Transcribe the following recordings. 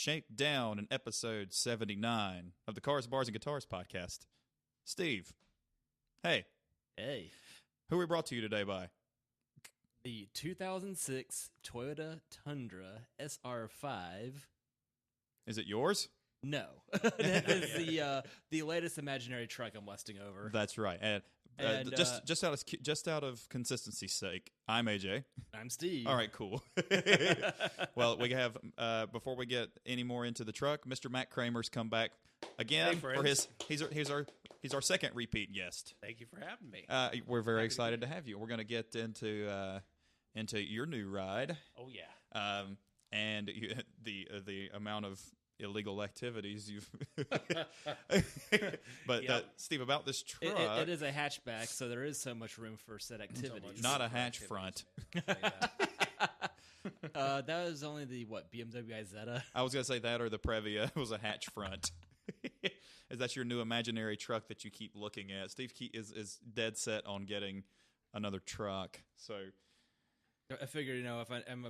Shakedown in episode 79 of the Cars, Bars, and Guitars podcast. Steve, hey. Hey. Who are we brought to you today by? The 2006 Toyota Tundra SR5. Is it yours? No. That is the latest imaginary truck I'm lusting over. That's right. And just out of consistency's sake, I'm AJ. I'm Steve. All right, cool. Well, we have before we get any more into the truck, Mr. Mac Cramer's come back again for his. He's our second repeat guest. Thank you for having me. We're very excited to have you. We're going to get into your new ride. Oh yeah. And the amount of illegal activities you've but Yep. Steve, about this truck, It is a hatchback, so there is so much room for set activities. not a hatch front. That was only the BMW Isetta. I was gonna say that, or the Previa was a hatch front. Is that your new imaginary truck that you keep looking at? Steve is dead set on getting another truck. So I figured, if I'm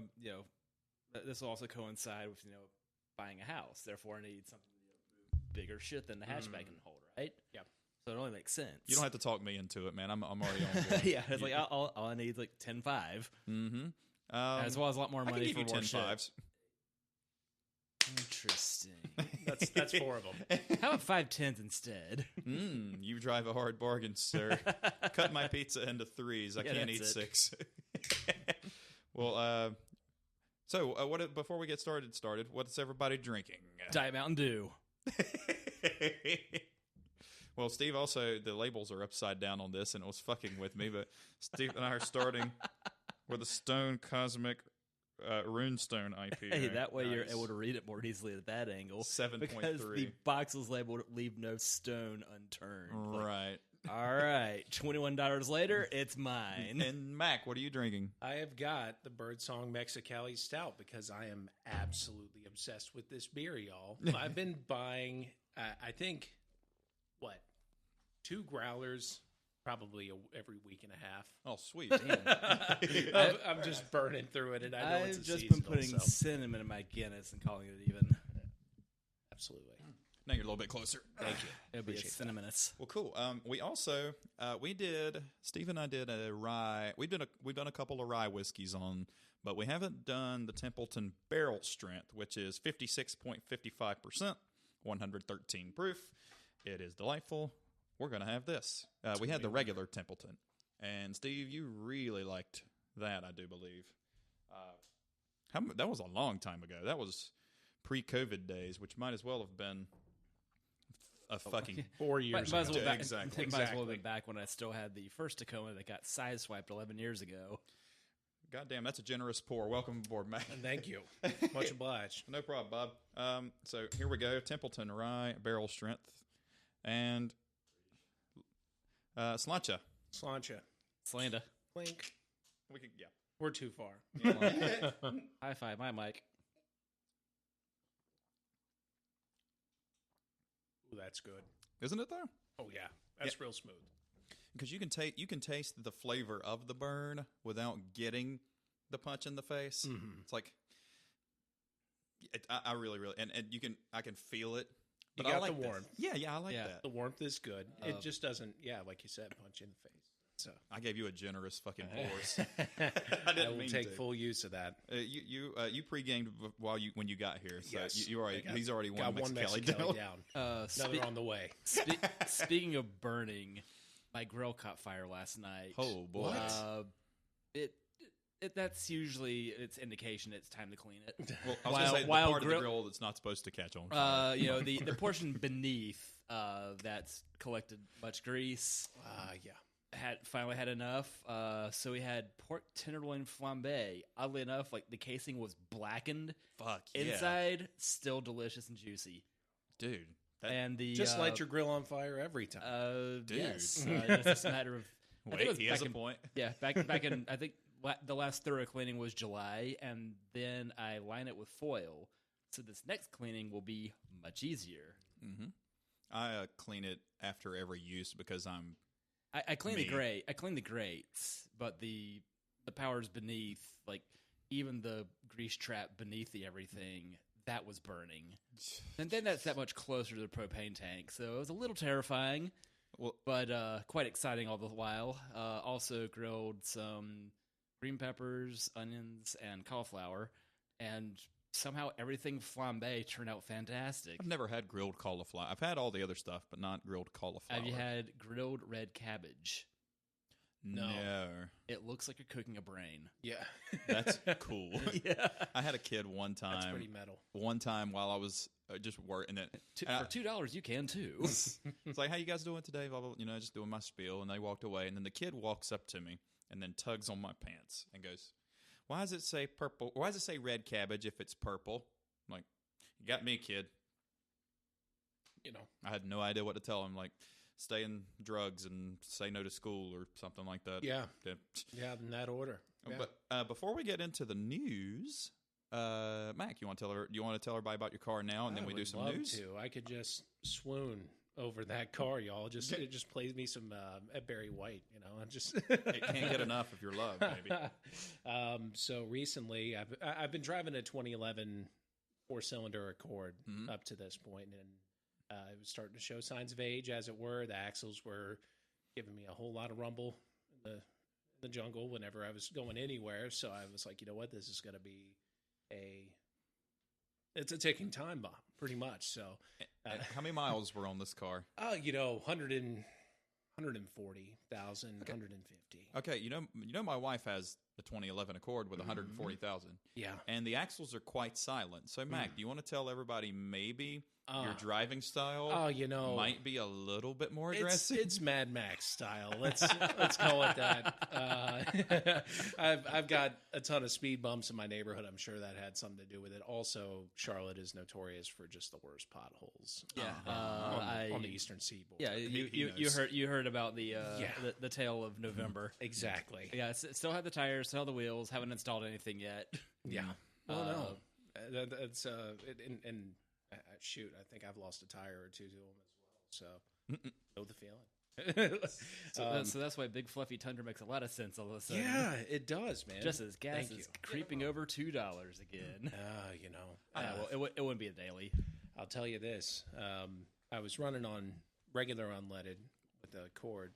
this will also coincide with buying a house. Therefore, I need something bigger shit than the hatchback can hold, right? Yeah. So it only makes sense. you don't have to talk me into it, man. I'm already on board. Yeah, it's like all I need is like 10.5. Mm-hmm. As well as a lot more I money can give for you more 10.5s. Interesting. That's 4 of them. How about 5.10s instead? You drive a hard bargain, sir. Cut my pizza into 3s. I can't eat that's 6. Well, so what? Before we get started, what's everybody drinking? Diet Mountain Dew. Well, Steve also, the labels are upside down on this, and it was fucking with me. But Steve and I are starting with a Stone Cosmic Runestone IPA. Hey, that way you're able to read it more easily at that angle. 7.3. Because the box is labeled "Leave no stone unturned." Right. All right, $21 later, it's mine. And Mac, what are you drinking? I have got the Birdsong Mexicali Stout because I am absolutely obsessed with this beer, y'all. I've been buying, I think, 2 growlers probably every week and a half. Oh, sweet. I'm just burning through it, and I know it's I've a just seasonal, been putting so. cinnamon in my Guinness and calling it even. Absolutely. Now you're a little bit closer. Thank you. It'll be a cinnamonous. Well, cool. We also Steve and I did a rye. We've done a couple of rye whiskeys on, but we haven't done the Templeton Barrel Strength, which is 56.55%, 113 proof. It is delightful. We're gonna have this. We had the regular Templeton, and Steve, you really liked that, I do believe. That was a long time ago. That was pre-COVID days, which might as well have been a fucking 4 years Might as ago. well back, Exactly. Might as well have been back when I still had the first Tacoma that got sideswiped 11 years ago. goddamn. That's a generous pour. Welcome aboard, Mac. Thank you. Much obliged. No problem, Bob. So here we go. Templeton Rye Barrel Strength and Slancha. Slancha. Slanda. Clink. We could, yeah. We're too far. High five, my mic. Ooh, that's good. Isn't it though? Oh, yeah. That's real smooth. Because you can taste the flavor of the burn without getting the punch in the face. Mm-hmm. It's like I really and I can feel it. You But I got like the that. warmth. Yeah, I like that. The warmth is good. It just doesn't, like you said, punch in the face. So I gave you a generous fucking course. I will take full use of that. You pre-gamed when you got here, so Yes. he's already Got one Mexicali down. Another on the way. Speaking of burning, my grill caught fire last night. Oh boy! That's usually its indication it's time to clean it. Well, I was going to say the part of the grill that's not supposed to catch on fire. The portion beneath that's collected much grease. Finally had enough. So we had pork tenderloin flambe. Oddly enough, like the casing was blackened. Fuck yeah. Inside, still delicious and juicy, dude. And the Just light your grill on fire every time. Dude. Yes, it's just a matter of. Wait, he has a point. Yeah, back in I think the last thorough cleaning was July, and then I line it with foil. So this next cleaning will be much easier. Mm-hmm. I clean it after every use because I clean the grate. I clean the grates, but the powers beneath, like even the grease trap beneath the everything, that was burning. And then that's that much closer to the propane tank, so it was a little terrifying, but quite exciting all the while. Also grilled some green peppers, onions, and cauliflower, and somehow everything flambe turned out fantastic. I've never had grilled cauliflower. I've had all the other stuff, but not grilled cauliflower. Have you had grilled red cabbage? No. It looks like you're cooking a brain. Yeah. That's cool. Yeah. I had a kid one time. That's pretty metal. One time while I was just working it. For $2, you can too. It's like, how you guys doing today? Blah, blah, just doing my spiel. And they walked away. And then the kid walks up to me and then tugs on my pants and goes, why does it say purple? Why does it say red cabbage if it's purple? I'm like, you got me, kid. I had no idea what to tell him. Like, stay in drugs and say no to school or something like that. Yeah. In that order. Yeah. But before we get into the news, Mac, you want to tell everybody about your car now, and then we do some news? I could just swoon over that car, y'all. It just plays me some Barry White. It can't get enough of your love, baby. So recently, I've been driving a 2011 4-cylinder Accord up to this point, and it was starting to show signs of age, as it were. The axles were giving me a whole lot of rumble in the jungle whenever I was going anywhere. So I was like, you know what, this is going to be it's a ticking time bomb, pretty much. So, how many miles were on this car? 140,000, 150. Okay, my wife has the 2011 Accord with 140,000. Yeah, and the axles are quite silent. So, Mac, do you want to tell everybody maybe your driving style might be a little bit more aggressive? It's Mad Max style. Let's call it that. I've got a ton of speed bumps in my neighborhood. I'm sure that had something to do with it. Also, Charlotte is notorious for just the worst potholes. On the eastern seaboard. Yeah, you heard about the tale of November. Exactly. Yeah, still have the tires, still have the wheels. Haven't installed anything yet. Yeah. Well, no. That's shoot, I think I've lost a tire or two to them as well. So, know the feeling. So that's why Big Fluffy Tundra makes a lot of sense all of a sudden. Yeah, it does, man. Just as gas is creeping over $2 again. It wouldn't be a daily. I'll tell you this. I was running on regular unleaded with the Accord.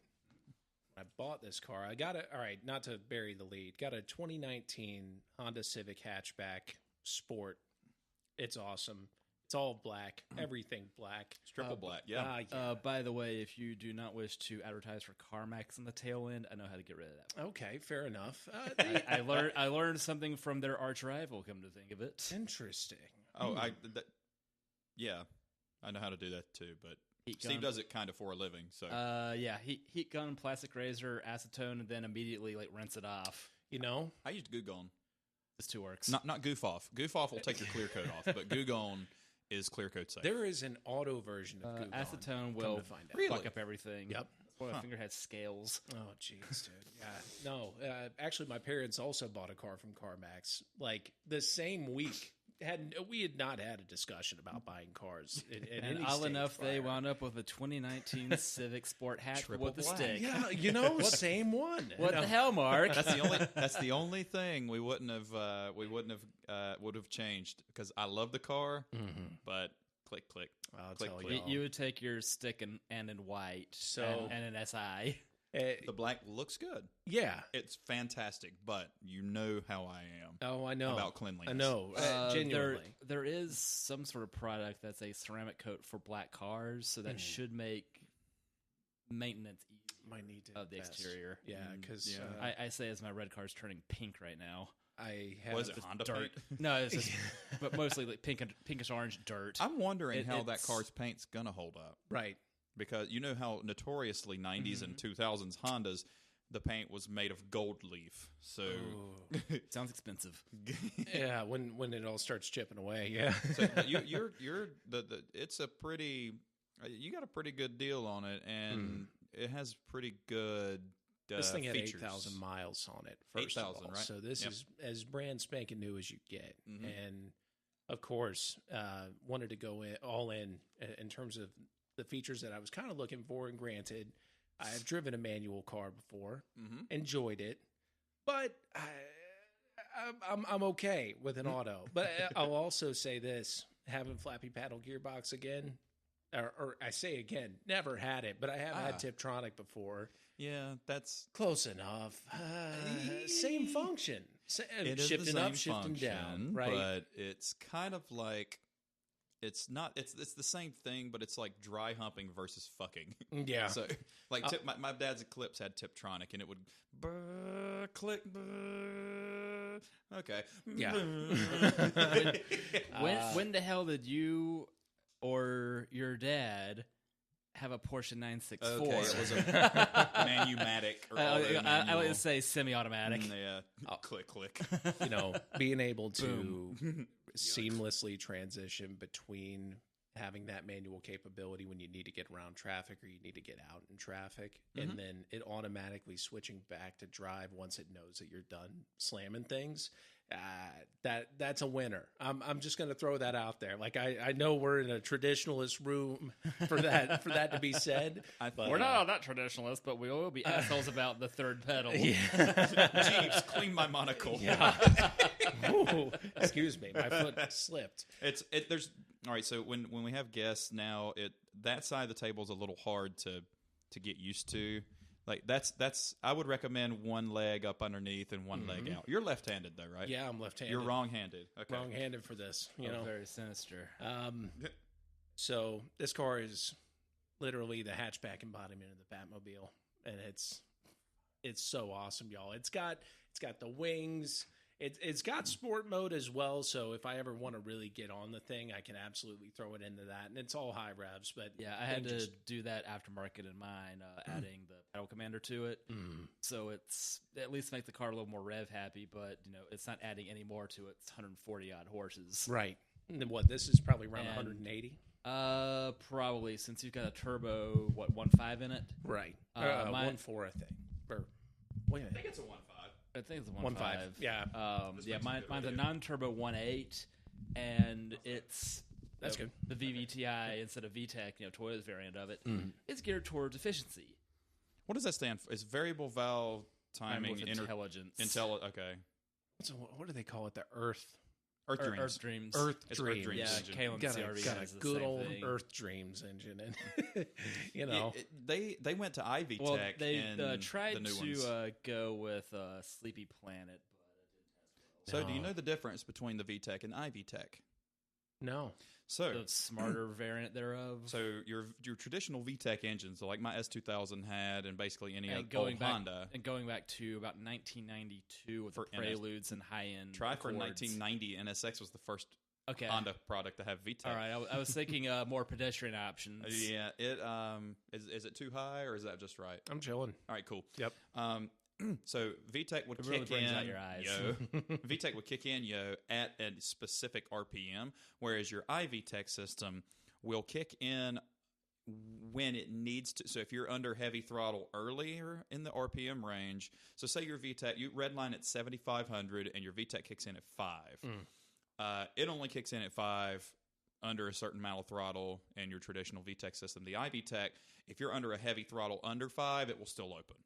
I bought this car. I got not to bury the lead, got a 2019 Honda Civic hatchback Sport. It's awesome. It's all black, everything black. It's triple black, yeah. By the way, if you do not wish to advertise for CarMax on the tail end, I know how to get rid of that. Okay, fair enough. I learned something from their arch rival, come to think of it. Interesting. Oh, I know how to do that too, but Steve does it kind of for a living. So heat gun, plastic razor, acetone, and then immediately rinse it off. I used Goo Gone. This too works. Not Goof Off. Goof Off will take your clear coat off, but Goo Gone is clear coat safe. There is an auto version of Goo Gone. Acetone will fuck up everything. Yep. My finger has scales. Oh, jeez, dude. Yeah. No, actually, my parents also bought a car from CarMax. The same week. We had not had a discussion about buying cars. And odd enough, they wound up with a 2019 Civic Sport hatch with a stick. Yeah, same one. What the hell, Mark? That's the only thing we would have changed, because I love the car, but click. I'll click, tell click. You would take your stick and in white, and an SI. The black looks good. Yeah. It's fantastic, but you know how I am. Oh, I know. About cleanliness. I know. Genuinely. There is some sort of product that's a ceramic coat for black cars, so that should make maintenance easy. Might need to of the exterior. Yeah, because I say as my red car's turning pink right now. I have was it Honda dirt. paint? No, it's just but mostly pinkish orange dirt. I'm wondering how that car's paint's gonna hold up. Right. Because you know how notoriously 90s and 2000s Hondas, the paint was made of gold leaf. So sounds expensive. Yeah, when it all starts chipping away. Yeah. So you're it's a pretty you got a pretty good deal on it, and it has pretty good this thing had features. 8,000 miles on it. 8,000, right? So this is as brand spanking new as you get, and of course, wanted to go all in terms of the features that I was kind of looking for. And granted, I have driven a manual car before, enjoyed it, but I'm okay with an auto. But I'll also say this: having flappy paddle gearbox again, or I say again, never had it, but I have had Tiptronic before. Yeah, that's close enough. Same function. it is Shifting the same up, shifting function, down, right? But it's kind of like it's not. It's the same thing, but it's like dry humping versus fucking. Yeah. So like my dad's Eclipse had Tiptronic, and it would click. Okay. Yeah. When the hell did you or your dad have a Porsche 964? Okay, it was a Manumatic. Or I like to say semi-automatic. Yeah. Click. Being able to seamlessly transition between having that manual capability when you need to get around traffic or you need to get out in traffic, and then it automatically switching back to drive once it knows that you're done slamming things. That's a winner. I'm just going to throw that out there. Like I know we're in a traditionalist room for that to be said. We're not traditionalists, but we will be assholes about the third pedal. Jeeves, clean my monocle. Yeah. Ooh, excuse me, my foot slipped. There's all right. So when we have guests now, that side of the table is a little hard to get used to. Like that's I would recommend one leg up underneath and one leg out. You're left-handed though, right? Yeah, I'm left-handed. You're wrong-handed. Okay. Wrong-handed for this. Very sinister. So this car is literally the hatchback embodiment of the Batmobile, and it's so awesome, y'all. It's got the wings. It's got sport mode as well, so if I ever want to really get on the thing, I can absolutely throw it into that, and it's all high revs. But yeah, I had to do that aftermarket in mine, adding the pedal commander to it, so it's at least make the car a little more rev happy. But it's not adding any more to it. It's 140 odd horses, right? And what this is probably around 180. Probably since you've got a turbo 1.5 in it, right? 1.4, I think. Or wait a minute. I think it's a 1.5. I think it's a 1.5. Yeah. Mine's a non-turbo 1.8, and it's that's good. The VVTi instead of VTEC, Toyota's variant of it. It's geared towards efficiency. What does that stand for? It's variable valve timing intelligence. Okay. So what do they call it? The Earth Dreams. Earth It's Dreams. Earth Dreams. Yeah, Kalen CRV got has a the good same old thing. Earth Dreams engine, and They went to Ivy Well, Tech. they in tried the new ones. to go with Sleepy Planet, but it didn't test well. So, do you know the difference between the VTEC and Ivy Tech? no. So, The smarter variant thereof. so your traditional VTEC engines, so like my S2000 had, and basically any And old going back Honda. and going back to about 1992 with For the Preludes and high-end Try for Accords. 1990, NSX was the first Okay. Honda product to have VTEC. All right, I was thinking more pedestrian options. Yeah, it is it too high or is that just right? I'm chilling. All right, cool. Yep. So VTEC would It really kick brings in, out your eyes. VTEC would kick in, at a specific RPM, whereas your iVTEC system will kick in when it needs to. So if you're under heavy throttle earlier in the RPM range, so say your VTEC, you redline at 7,500 and your VTEC kicks in at 5. It only kicks in at 5 under a certain amount of throttle in your traditional VTEC system. The iVTEC, if you're under a heavy throttle under 5, it will still open.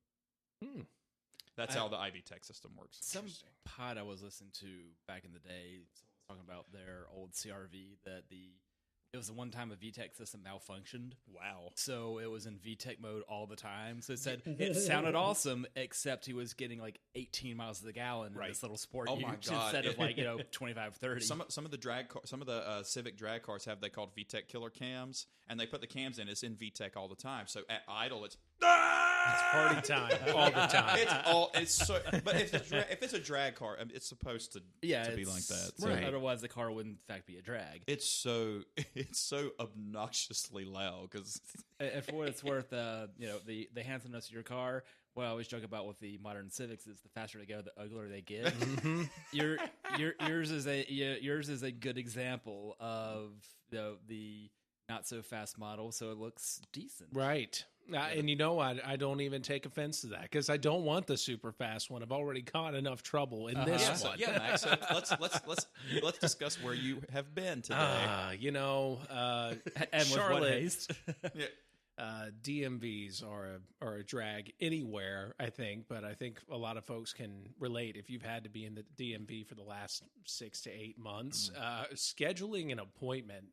That's how the iVTEC system works. Some pod I was listening to back in the day, someone was talking about their old CRV that it was the one time a VTEC system malfunctioned. Wow. So it was in VTEC mode all the time. So it said it sounded awesome, except he was getting like 18 miles to the gallon in this little sport Oh my God. instead of 25, 30. Some of the Civic drag cars have they called VTEC killer cams, and they put the cams in. It's in VTEC all the time. So at idle, it's It's party time all the time. But if it's a drag car, it's supposed to be like that. So Right. Otherwise, the car would in fact be a drag. it's so obnoxiously loud because And for what it's worth, the handsomeness of your car. What I always joke about with the modern Civics is the faster they go, the uglier they get. Yours is a good example of the not so fast model, so it looks decent. Right. And I don't even take offense to that because I don't want the super fast one. I've already got enough trouble in this one. Yeah, Max. So let's discuss where you have been today. And with what Charlotte. haste? Yeah. DMVs are a drag anywhere, I think, but I think a lot of folks can relate. If you've had to be in the DMV for the last 6 to 8 months, scheduling an appointment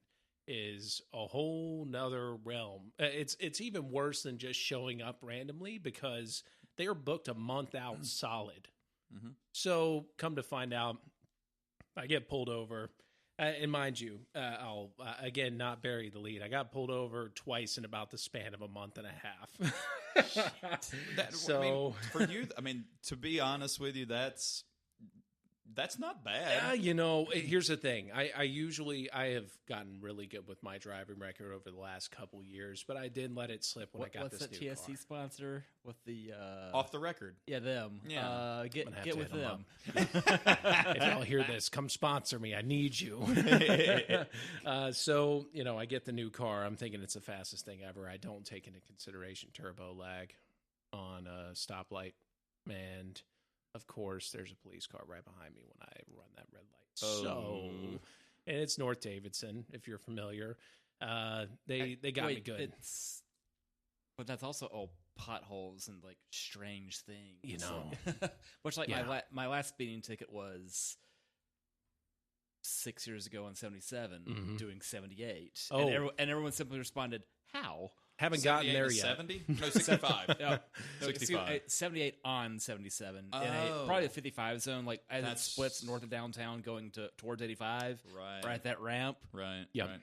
is a whole nother realm. It's even worse than just showing up randomly because they are booked a month out solid. Mm-hmm. So come to find out, I get pulled over. And mind you, I'll again not bury the lead. I got pulled over twice in about the span of a month and a half. So for you, to be honest with you, that's not bad. Here's the thing. I have gotten really good with my driving record over the last couple years, but I did let it slip when I got this new car. What's that TSC sponsor with the Off the Record? Yeah, them. Yeah, get with them. If y'all hear this, come sponsor me. I need you. So I get the new car. I'm thinking it's the fastest thing ever. I don't take into consideration turbo lag on a stoplight, and of course, there's a police car right behind me when I run that red light. Oh. So, and it's North Davidson, if you're familiar. They got me good. But that's also all potholes and like strange things, So. Which my last speeding ticket was 6 years ago on 77, doing 78. Oh. And everyone simply responded, "How?" Haven't gotten there yet. 70? No, 65. No, 65. 78 on 77 in probably a 55 zone, like as it splits north of downtown going towards 85. Right at that ramp. Right. Yep. Right.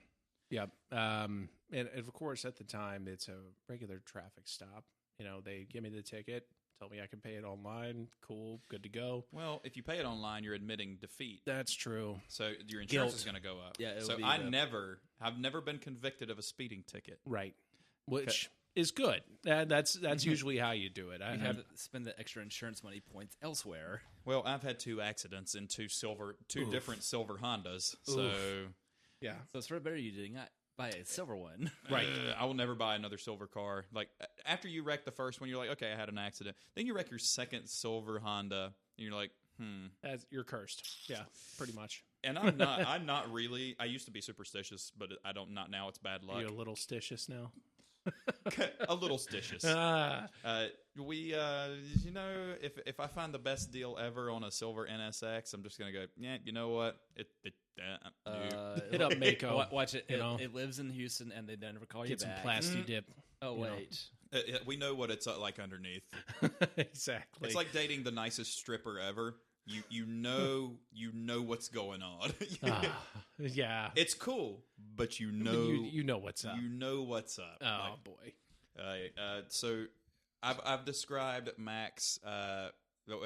Yep. And of course, at the time, it's a regular traffic stop. They give me the ticket, tell me I can pay it online. Cool, good to go. Well, if you pay it online, you're admitting defeat. That's true. So your insurance is going to go up. Yeah. So I've never been convicted of a speeding ticket. Right. Which is good. That's usually how you do it. I have to spend the extra insurance money points elsewhere. Well, I've had 2 accidents in two different silver Hondas. So yeah. So it's for better you did not buy a silver one. Right. I will never buy another silver car. Like after you wreck the first one, you're like, okay, I had an accident. Then you wreck your second silver Honda, and you're like, You're cursed. Yeah, pretty much. And I'm not really. I used to be superstitious, but not now. It's bad luck. You're a little stitious now. A little stitious. If I find the best deal ever on a silver NSX, I'm just gonna go. Yeah, you know what? Hit up Mako. Watch it. It lives in Houston, and they never call you Get some back. plasti dip. Oh wait. We know what it's like underneath. Exactly. It's like dating the nicest stripper ever. You know what's going on. Yeah, it's cool, but you know what's up. You know what's up. Oh boy. So I've described Mac's. I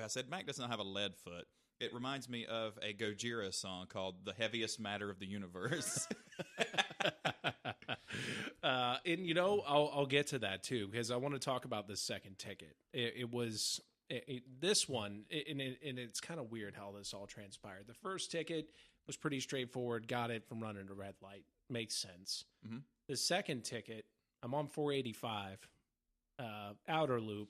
said Mac does not have a lead foot. It reminds me of a Gojira song called "The Heaviest Matter of the Universe." And I'll get to that too, because I want to talk about this second ticket. It was this one, and it's kind of weird how this all transpired. The first ticket was pretty straightforward. Got it from running a red light. Makes sense. Mm-hmm. The second ticket, I'm on 485, outer loop,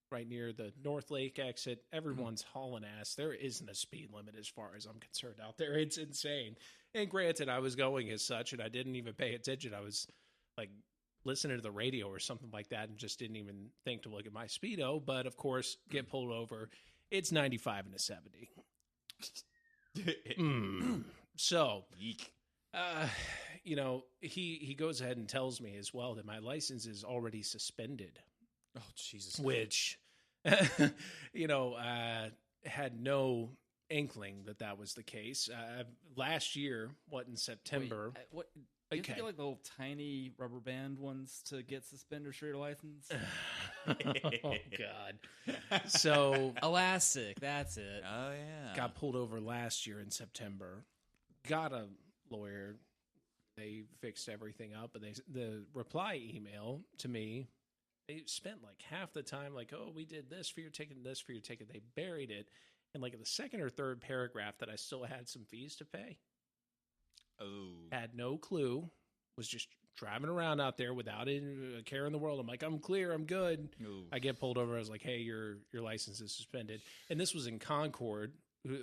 right near the North Lake exit. Everyone's hauling ass. There isn't a speed limit as far as I'm concerned out there. It's insane. And granted, I was going as such, and I didn't even pay attention. I was like listening to the radio or something like that and just didn't even think to look at my speedo. But of course, get pulled over. It's 95 and a 70. So, he goes ahead and tells me as well that my license is already suspended. Oh, Jesus. Which, had no inkling that was the case. Last year, in September? Wait, you have to get like the little tiny rubber band ones to get suspenders for your license? Oh, God. So elastic, that's it. Oh, yeah. Got pulled over last year in September. Got a lawyer. They fixed everything up. And the reply email to me, they spent like half the time like, oh, we did this for your ticket and this for your ticket. They buried it. And like in the second or third paragraph that I still had some fees to pay. Oh. Had no clue. Was just driving around out there without a care in the world. I'm like, I'm clear. I'm good. Ooh. I get pulled over. I was like, hey, your license is suspended. And this was in Concord,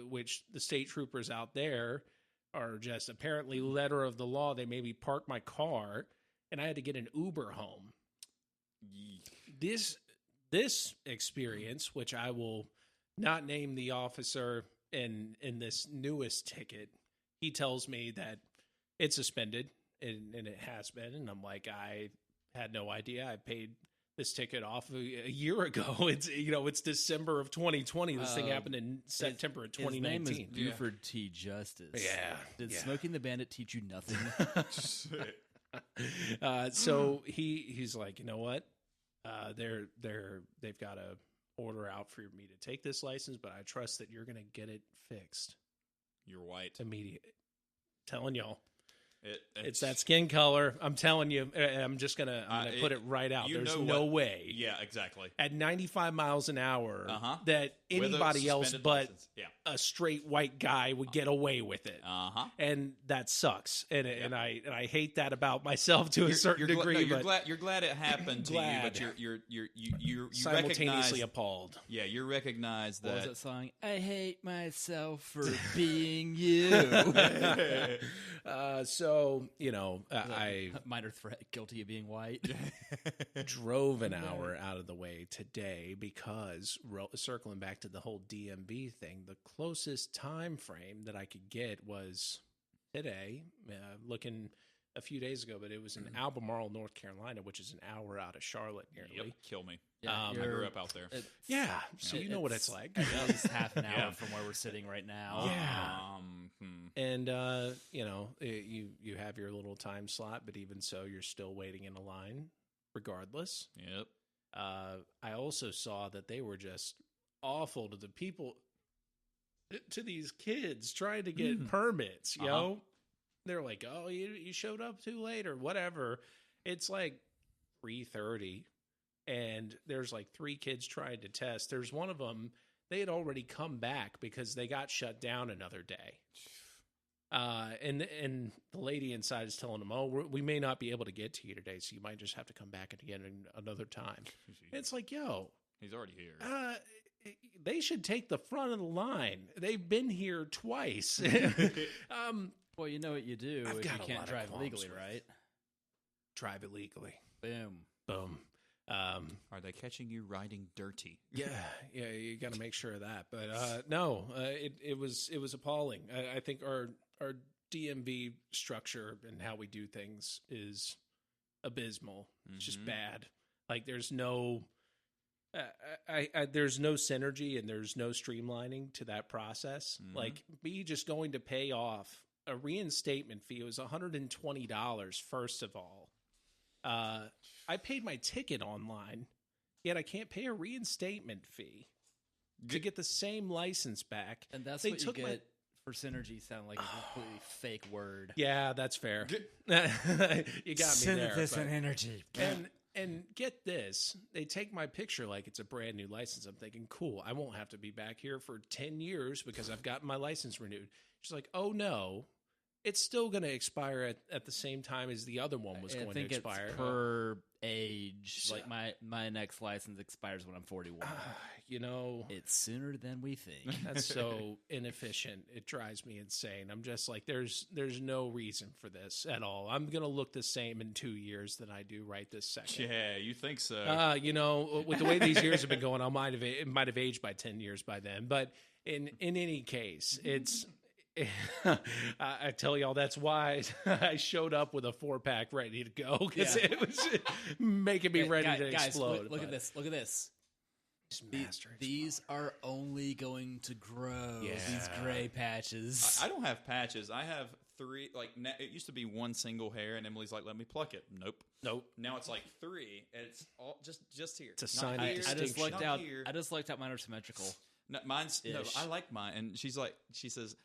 which the state troopers out there are just apparently letter of the law. They made me park my car, and I had to get an Uber home. this experience, which I will not name the officer in this newest ticket, he tells me that it's suspended, and it has been. And I'm like, I had no idea. I paid this ticket off a year ago. It's December of 2020. This thing happened in September of 2019. His name is Buford T. Justice. Yeah. Did Smoking the Bandit teach you nothing? So he's like, you know what? They've got a order out for me to take this license, but I trust that you're going to get it fixed. You're white. Immediate. Telling y'all. It's that It's skin color. I'm telling you. I'm gonna put it right out. There's no way. Yeah, exactly. At 95 miles an hour, With that a anybody else suspended but license. Yeah. a straight white guy would get away with it. And that sucks. And I hate that about myself to a certain degree. You're glad it happened to you, but you're simultaneously appalled. Yeah, you recognize that. What was that song? I hate myself for being you. So, I minor threat, guilty of being white. drove an hour out of the way today because, circling back to the whole DMV thing, the closest time frame that I could get was today, looking a few days ago, but it was in Albemarle, North Carolina, which is an hour out of Charlotte nearly. Yep, kill me. Yeah, I grew up out there. So you know what it's like. At least half an hour from where we're sitting right now. And, you have your little time slot, but even so, you're still waiting in a line regardless. Yep. I also saw that they were just awful to the people, to these kids trying to get permits, yo. They're like, oh, you showed up too late or whatever. It's like 3:30, and there's like 3 kids trying to test. There's one of them, they had already come back because they got shut down another day. And the lady inside is telling them, oh, we may not be able to get to you today, so you might just have to come back again another time. It's like, yo. He's already here. They should take the front of the line. They've been here twice. Well, you know what you do if you can't drive legally, right? Drive it legally. Boom. Boom. Are they catching you riding dirty? Yeah, you got to make sure of that. But no, it was appalling. I think our DMV structure and how we do things is abysmal. It's just bad. Like there's no, there's no synergy and there's no streamlining to that process. Like me just going to pay off a reinstatement fee. It was $120. First of all, I paid my ticket online, yet I can't pay a reinstatement fee to get the same license back. And that's what you get for synergy. Sound like a completely fake word. Yeah, that's fair. You got me there. Synthesis and energy. And get this, they take my picture like it's a brand new license. I'm thinking, cool, I won't have to be back here for 10 years because I've gotten my license renewed. She's like, oh no, it's still going to expire at the same time as the other one was going to expire. It's per age. Like my next license expires when I'm 41. It's sooner than we think. That's so inefficient. It drives me insane. I'm just like, there's no reason for this at all. I'm going to look the same in 2 years than I do right this second. Yeah, you think so? With the way these years have been going, it might have aged by 10 years by then. But in any case, it's. I tell y'all that's why I showed up with a 4-pack ready to go because it was making me ready to explode. Look at this. Look at this. These are only going to grow. Yeah. These gray patches. I don't have patches. I have 3. Like it used to be 1 single hair, and Emily's like, "Let me pluck it." Nope. Now it's like 3, and it's all just here. It's a sign of distinction. I just lucked out. Mine are symmetrical. No, mine's no. I like mine, and she says,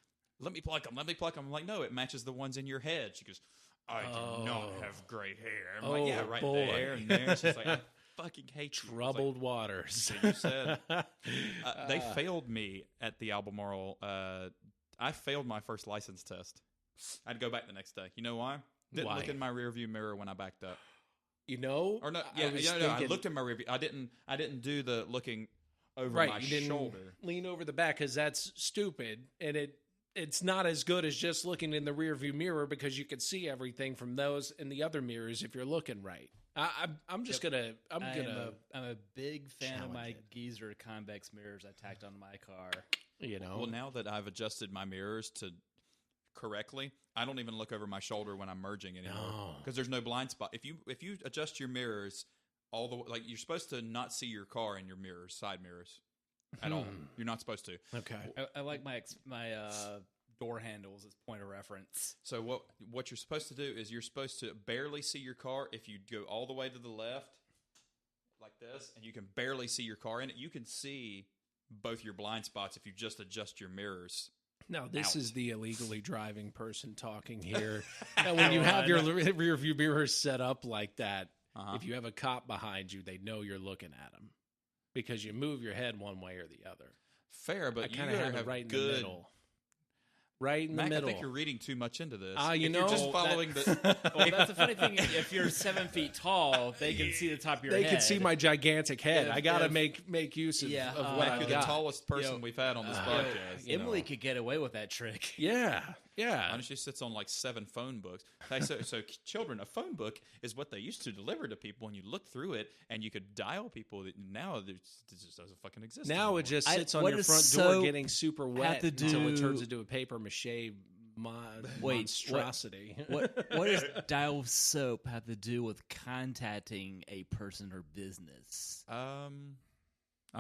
let me pluck them. I'm like, no, it matches the ones in your head. She goes, I do not have gray hair. I'm like, yeah, right there and there. She's like, I fucking hate troubled waters. So you said they failed me at the Albemarle. I failed my first license test. I had to go back the next day. You know why? Didn't look in my rearview mirror when I backed up. Or no? I looked in my rearview. I didn't do the looking over my shoulder. Lean over the back because that's stupid, and it's not as good as just looking in the rearview mirror because you can see everything from those and the other mirrors if you're looking right. I'm a big fan of my challenge it. Geezer convex mirrors I tacked onto my car. Well, now that I've adjusted my mirrors to correctly, I don't even look over my shoulder when I'm merging anymore because there's no blind spot. If you adjust your mirrors all the way, like you're supposed to not see your car in your mirrors, side mirrors, at all. You're not supposed to. Okay. I like my door handles as point of reference. So what you're supposed to do is you're supposed to barely see your car if you go all the way to the left like this, and you can barely see your car in it. You can see both your blind spots if you just adjust your mirrors. No, this is the illegally driving person talking here. And when you have your rear view mirrors set up like that, if you have a cop behind you, they know you're looking at them because you move your head one way or the other. Fair, but I kind of have it right in the middle. Right in Mac, the middle. I think you're reading too much into this. You're just following the. Well, that's the funny thing. If you're 7 feet tall, they can see the top of your head. They can see my gigantic head. I got to make use of what Mac, I've you're got. the tallest person we've had on this podcast. Emily could get away with that trick. Yeah. And she sits on like 7 phone books. So children, a phone book is what they used to deliver to people, and you look through it, and you could dial people. Now it just doesn't fucking exist. Now anymore. it just sits on your front door getting super wet until it turns into a paper mache monstrosity. What does dial soap have to do with contacting a person or business? I'll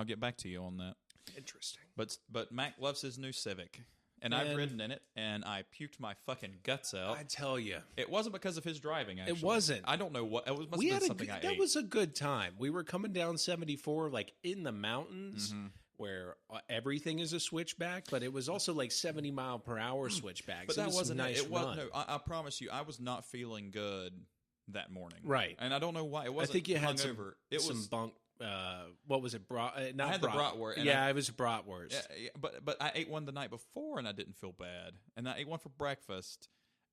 get back to you on that. Interesting. But Mac loves his new Civic. And I've ridden in it, and I puked my fucking guts out. I tell you. It wasn't because of his driving, actually. It wasn't. I don't know what. It must have been something I ate. That was a good time. We were coming down 74, like in the mountains, where everything is a switchback, but it was also like 70-mile-per-hour switchback. But so that wasn't a nice run. No, I promise you, I was not feeling good that morning. Right. And I don't know why. It wasn't I think you had hungover. some bunk. What was it? I had the bratwurst. It was a bratwurst. Yeah, but I ate one the night before, and I didn't feel bad. And I ate one for breakfast.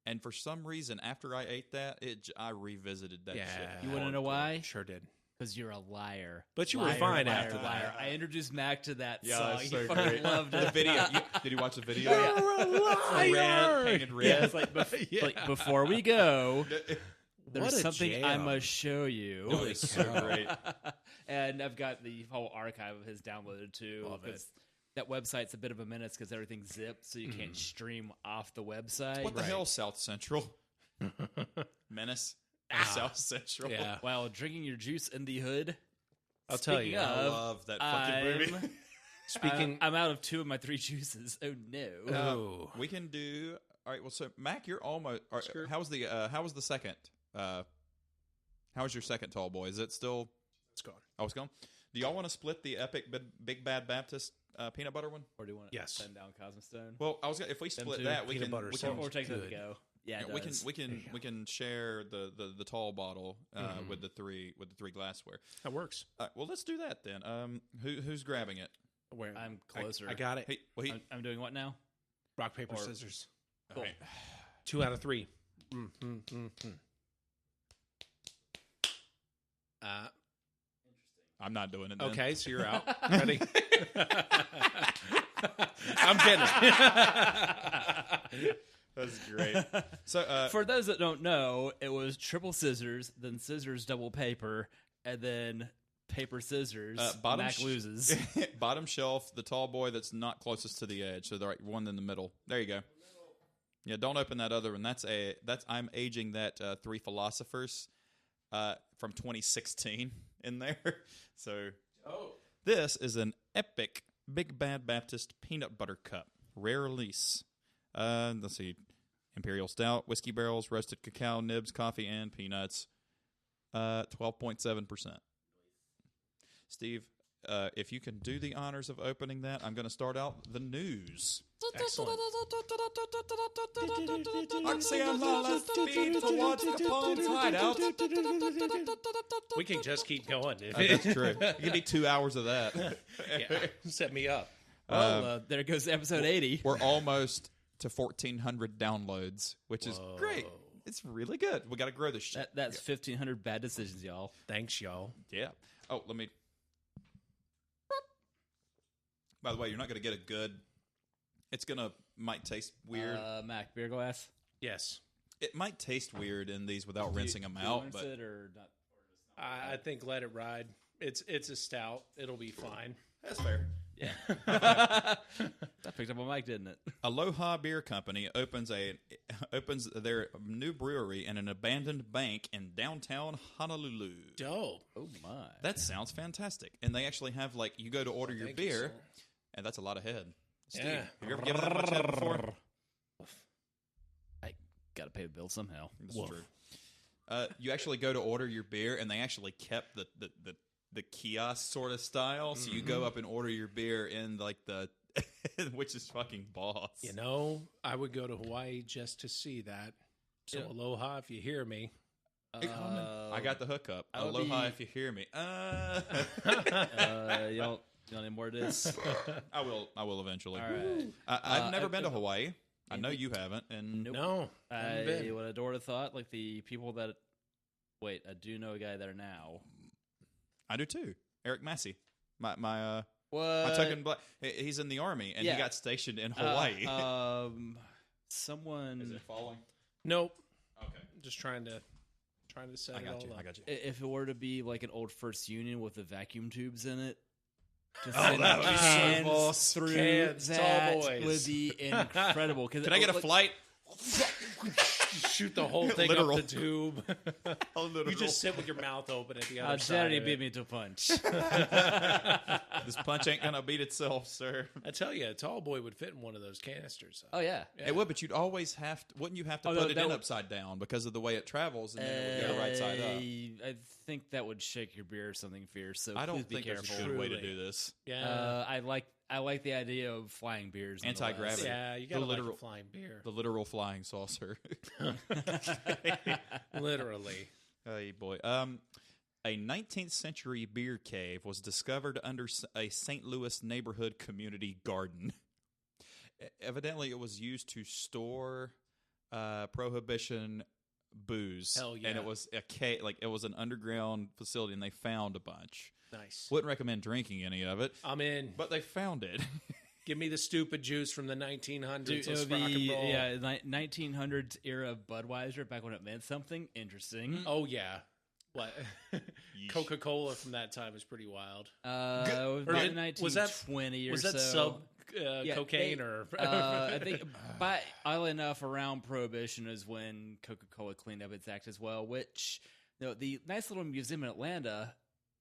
And for some reason, after I ate that, I revisited that shit. You want to know why? Sure did. Because you're a liar. But you were fine after that. I introduced Mac to that Yeah, song. so He fucking loved it. The video. Did you watch the video? You're a liar! Painted red. Yeah, it's like before we go, there's What a something I jam. must show you. Oh, it's so great. And I've got the whole archive of his downloaded too. Love it. That website's a bit of a menace because everything's zipped, so you can't stream off the website. What the hell, South Central? Menace? South Central? Yeah. While drinking your juice in the hood. I'll tell you. Speaking of, I love that fucking movie. Speaking, I'm out of 2 of my 3 juices. Oh no! We can do. All right. Well, so Mac, you're almost. How was the second? How was your second tall boy? Is it still? It's gone. Oh, it's gone. Do y'all want to split the epic Big Bad Baptist peanut butter one? Or do you want to Yes. send down Cosmostone? Well, if we split two. that, we Peanut can. butter We sounds can Or take them to good. go. Yeah, we can share the tall bottle with the three glassware. That works. Well, let's do that then. Who's grabbing it? Where I'm closer. I got it. Hey, I'm doing what now? Rock, paper, Or- scissors. Cool. All right. 2 out of 3. I'm not doing it. Then. Okay, so you're out. Ready? I'm kidding. That's great. So, For those that don't know, it was triple scissors, then scissors double paper, and then paper scissors. Mac loses. Bottom shelf, the tall boy that's not closest to the edge, so the right one in the middle. There you go. Yeah, don't open that other one. I'm aging that 3 Philosophers from 2016 in there. So this is an epic Big Bad Baptist peanut butter cup, rare release. Let's see, Imperial Stout, whiskey barrels, roasted cacao nibs, coffee, and peanuts. 12.7%. Steve, if you can do the honors of opening that, I'm going to start out the news. Excellent. We can just keep going. That's true. You need 2 hours of that. Yeah. Set me up. Well, there goes episode 80. We're almost to 1,400 downloads, which is great. It's really good. We got to grow this shit. That's 1,500 bad decisions, y'all. Thanks, y'all. Yeah. Oh, let me. By the way, you're not going to get a good. It's might taste weird. Mac, beer glass? Yes. It might taste weird in these without rinsing them out, but it or not? I think let it ride. It's a stout. It'll be fine. That's fair. Yeah. That picked up on Mike, didn't it? Aloha Beer Company opens their new brewery in an abandoned bank in downtown Honolulu. Dope. Oh, my. That sounds fantastic. And they actually have, like, you go to order your Thank you, beer, sir. and that's a lot of head. Steve, Yeah. have you ever given that much head before? I got to pay the bill somehow. This is true. You actually go to order your beer, and they actually kept the kiosk sort of style. So you go up and order your beer in like the, which is fucking boss. You know, I would go to Hawaii just to see that. So aloha if you hear me. I got the hookup. I would Aloha be- if you hear me. Y'all need more of this? I will eventually. All right. I've never been to Hawaii. I know you haven't. And Nope. No. haven't I been. would adore the thought. Like the people that. Wait, I do know a guy there now. I do too. Eric Massey. My What? token black. He's in the army and Yeah. he got stationed in Hawaii. Someone. Is it falling? Nope. Okay. Just trying to set I it got all you. up. I got you. If it were to be like an old First Union with the vacuum tubes in it, just Oh, that would be so cans boss. through Cans, tall that boys. would be incredible. Can I get a flight? Shoot the whole thing Literal. up the tube. A literal. You just sit with your mouth open at the other side. Charity of beat it. me to a punch. This punch ain't gonna beat itself, sir. I tell you, a tall boy would fit in one of those canisters. Oh yeah. It would, but you'd always have to. Wouldn't you have to Oh, no, put it that in would- upside down because of the way it travels, and then it would go right side up? I think that would shake your beer or something fierce. So I don't please be think there's a careful. good way to Truly. do this. Yeah. I like the idea of flying beers. Anti-gravity. Yeah, you got to like literal- a flying beer. The literal flying saucer. Literally. Hey boy. A 19th century beer cave was discovered under a St. Louis neighborhood community garden. Evidently, it was used to store prohibition booze. Hell yeah. And it was a cave, like it was an underground facility, and they found a bunch. Nice. Wouldn't recommend drinking any of it, I'm in. but they found it. Give me the stupid juice from the 1900s. Dude, it Let's would rock and be roll. 1900s era Budweiser back when it meant something interesting. Oh, yeah. What? Yeesh. Coca-Cola from that time was pretty wild. It was Or about did- 1920 was or that so. sub cocaine or? I think, but oddly enough, around Prohibition is when Coca-Cola cleaned up its act as well. Which, the nice little museum in Atlanta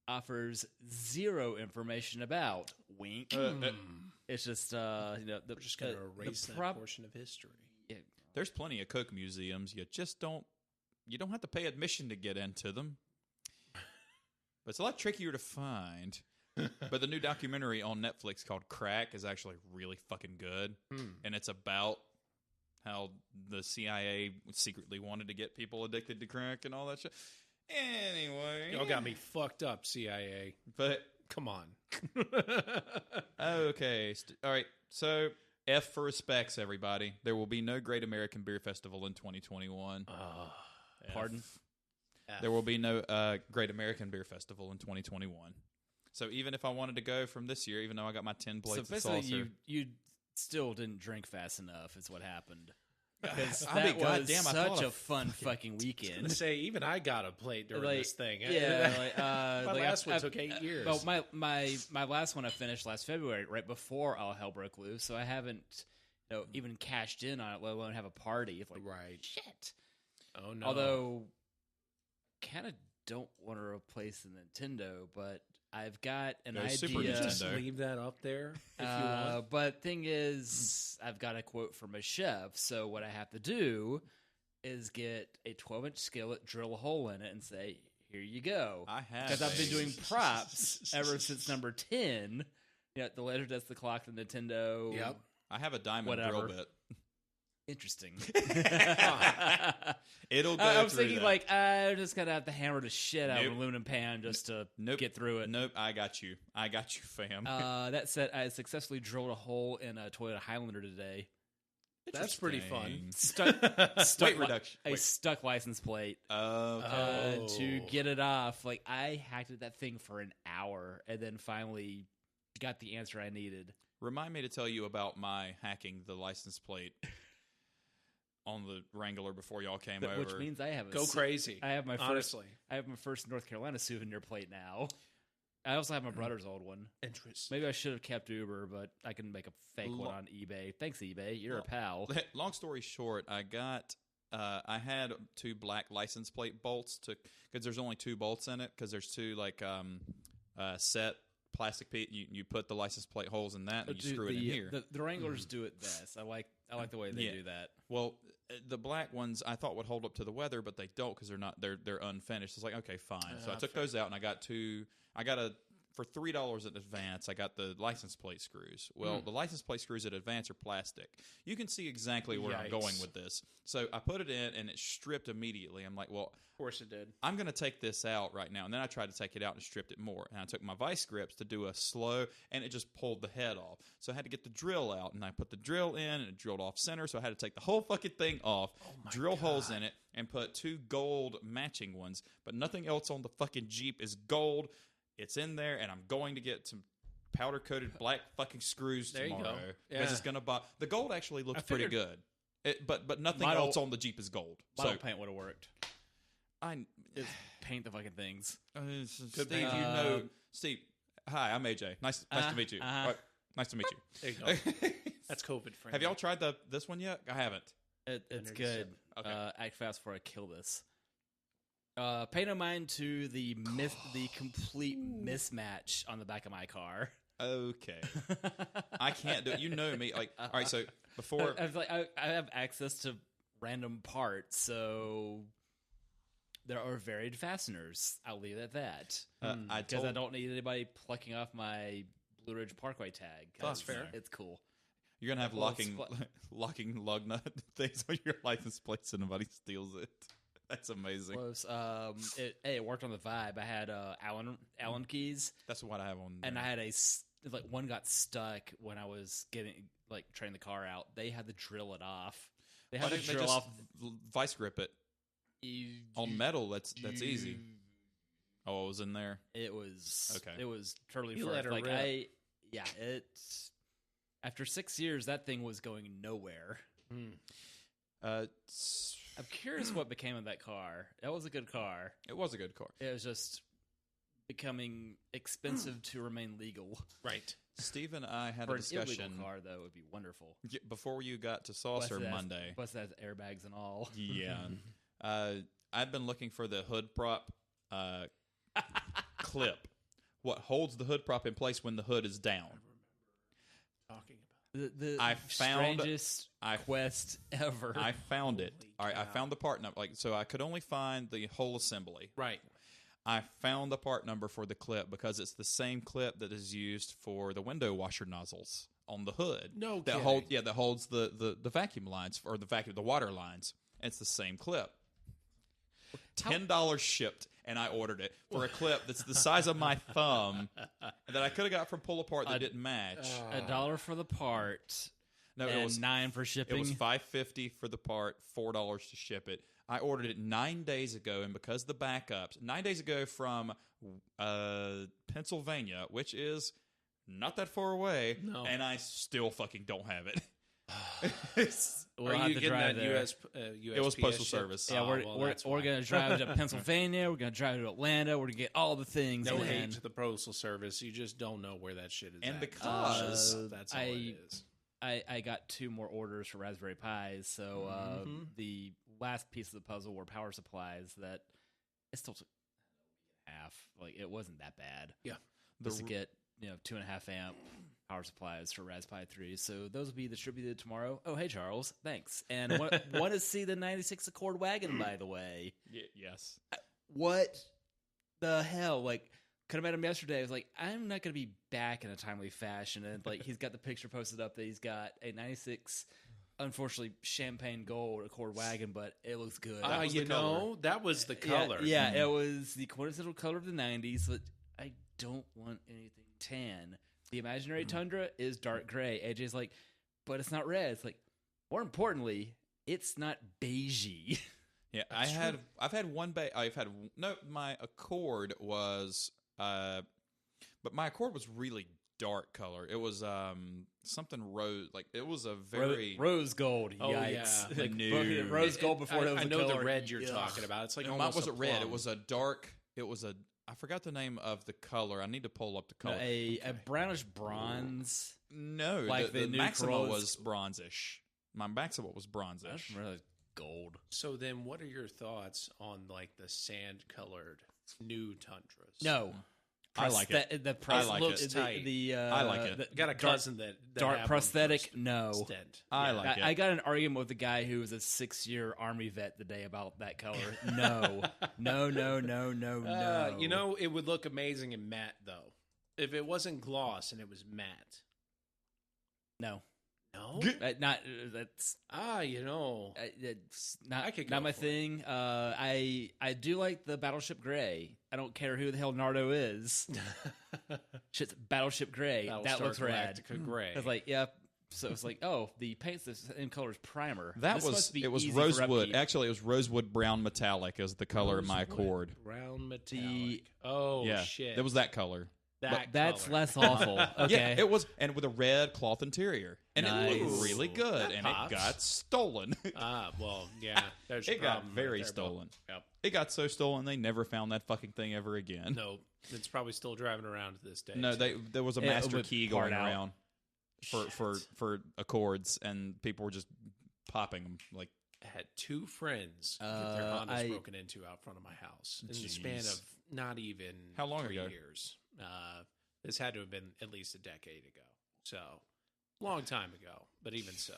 offers zero information about. Wink. It's just We're just going to erase the that portion of history. There's plenty of Coke museums. You just don't. You don't have to pay admission to get into them. But it's a lot trickier to find. But the new documentary on Netflix called Crack is actually really fucking good. And it's about how the CIA secretly wanted to get people addicted to crack and all that shit. Anyway. Y'all got me fucked up, CIA. But, Come on. okay. All right. So, F for respects, everybody. There will be no Great American Beer Festival in 2021. Pardon? There will be no Great American Beer Festival in 2021. So even if I wanted to go from this year, even though I got my 10 plates So of basically, saucer, you still didn't drink fast enough. Is what happened. Because I'll be that was goddamn, I thought such I a fun fucking weekend. Say, even I got a plate during Like, this thing. Yeah, My like last one I've- took 8 years. Well, my last one I finished last February, right before all hell broke loose. So I haven't even cashed in on it, let alone have a party. It's like Right. shit. Oh, no. Although, kind of don't want to replace the Nintendo, but I've got an No, Super idea. Nintendo. Just leave that up there if you want. But thing is, I've got a quote from a chef. So what I have to do is get a 12-inch skillet, drill a hole in it, and say, "Here you go." I have Because I've been a- doing props ever since number 10. The laser does the clock, the Nintendo. Yep. I have a diamond Whatever. drill bit. Interesting. It'll go I was through thinking, that. I just got to have to hammer the shit out of Nope. an aluminum pan just to Nope. get through it. Nope, I got you. I got you, fam. That said, I successfully drilled a hole in a Toyota Highlander today. That's pretty fun. Interesting. Stuck Weight reduction. A Wait. stuck license plate. Okay. To get it off. Like, I hacked at that thing for an hour and then finally got the answer I needed. Remind me to tell you about my hacking the license plate. on the Wrangler before y'all came over. Which means I have Go crazy. I have my honestly. I have my first North Carolina souvenir plate now. I also have my brother's old one. Interesting. Maybe I should have kept Uber, but I can make a fake one on eBay. Thanks, eBay. You're a pal. Long story short, I had 2 black license plate bolts because there's only 2 bolts in it because there's 2 like set plastic piece. You put the license plate holes in that and you screw it in here. The Wranglers do it best. I like the way they do that. Well, the black ones I thought would hold up to the weather, but they don't because they're unfinished. It's like, okay, fine. So I took those out and I got for $3 in advance, I got the license plate screws. Well, the license plate screws at Advance are plastic. You can see exactly where I'm going with this. So I put it in, and it stripped immediately. I'm like, well, of course it did. I'm going to take this out right now. And then I tried to take it out and stripped it more. And I took my vice grips to do a slow, and it just pulled the head off. So I had to get the drill out, and I put the drill in, and it drilled off center. So I had to take the whole fucking thing off, drill holes in it, and put 2 gold matching ones. But nothing else on the fucking Jeep is gold. It's in there, and I'm going to get some powder-coated black fucking screws tomorrow. Because it's going to buy... The gold actually looks pretty good. But nothing else on the Jeep is gold. Model paint would have worked. Just paint the fucking things. Steve, Steve, hi, I'm AJ. Nice to meet you. Right, nice to meet you. There you go. That's COVID friendly. Have y'all tried this one yet? I haven't. It's good. Okay. Act fast before I kill this. Pay no mind to the complete mismatch on the back of my car. Okay. I can't do it. You know me. Like, all right, so before... I have access to random parts, so there are varied fasteners. I'll leave it at that. Because I don't need anybody plucking off my Blue Ridge Parkway tag. That's fair. It's cool. You're going to have locking lug nut things on your license plates so nobody steals it. That's amazing. It worked on the Vibe. I had Allen keys. That's what I have on there. And I had one got stuck when I was training the car out. They had to drill it off. They had to drill off. Vice grip it. On metal, that's easy. Oh, it was in there? It was. Okay. It was totally You fresh. let her rip. After 6 years, that thing was going nowhere. I'm curious what became of that car. That was a good car. It was a good car. It was just becoming expensive to remain legal. Right. Steve and I had For a discussion. an illegal car, though, would be wonderful. Before you got to Saucer Monday. Plus, that has airbags and all. Yeah. I've been looking for the hood prop clip. What holds the hood prop in place when the hood is down. Talking about The I found strangest quest ever. I found it. Holy All right, I cow. found the part number. So I could only find the whole assembly. right. I found the part number for the clip because it's the same clip that is used for the window washer nozzles on the hood. No that kidding. that holds the vacuum lines or the water lines. It's the same clip. $10 shipped, and I ordered it for a clip that's the size of my thumb that I could have got from Pull Apart that didn't match. $1 for the part. No, and it was $9 for shipping. It was $5.50 for the part, $4 to ship it. I ordered it 9 days ago, and because of the backups, 9 days ago from Pennsylvania, which is not that far away, and I still fucking don't have it. Are you getting that USPS? It was Postal Service. Yeah, we're going to drive to Pennsylvania. We're going to drive to Atlanta. We're going to get all the things. No hate to the Postal Service. You just don't know where that shit is and at. because that's all it is. I got 2 more orders for Raspberry Pis, so the last piece of the puzzle were power supplies that it still took half. Like, it wasn't that bad. Yeah. Just to get 2.5 amp power supplies for Raspberry Pi 3. So those will be distributed tomorrow. Oh, hey, Charles. Thanks. And want to see the 96 Accord wagon, by the way. Yes. What the hell? Like, could have met him yesterday. I was like, I'm not going to be back in a timely fashion. And like, he's got the picture posted up that he's got a 96, unfortunately, champagne gold Accord wagon, but it looks good. That was the color. Yeah, it was the quintessential color of the 90s. But I don't want anything tan. The imaginary Tundra is dark gray. AJ's like, but it's not red. It's like, more importantly, it's not beigey. Yeah, my Accord was, but my Accord was really dark color. It was something rose. Like it was a very rose gold. Oh, Yikes! yeah. Like, No. rose gold before it was I a know color. the red you're Ugh. talking about. It's like No, almost it wasn't red. It plum. was a dark. It was a. I forgot the name of the color. I need to pull up the No, color. a brownish bronze. No, like the the new Maxima Corollas. was bronzish. My Maxima was That's bronzish. really gold. So then, what are your thoughts on like the sand-colored new Tundras? No, I like it. The price like looks it. tight. I like it. I got a cousin that dark had one prosthetic. first No, stint. I like it. I got an argument with a guy who was a 6-year Army vet today about that color. No, no. You know, it would look amazing in matte though. If it wasn't gloss and it was matte. no. No. Not that's You know. it's I could not go my for it. thing. I do like the Battleship Gray. I don't care who the hell Nardo is. Shit's Battleship Gray. That looks rad. Gray. I was like, yeah. So it's like, oh, the paint's the same color as primer. That This was must be it. Was easy for rosewood. upkeep. Actually, it was rosewood brown metallic as the color of my Accord. Brown metallic. Oh Yeah, shit. it was that color. That's color. less awful. Okay. Yeah, it was, and with a red cloth interior, and it Nice. looked really good, That and pops. it got stolen. Well, yeah. There's your It got problem very right there, stolen. Bill. Yep. It got so stolen they never found that fucking thing ever again. No, it's probably still driving around to this day. No, too. there was a Yeah, master with key part going out. around for Accords, and people were just popping them. Like, I had two friends get their Hondas broken into out front of my house in the span Jeez. of not even How long 3 ago? years. This had to have been at least a decade ago. So, long time ago. But even so,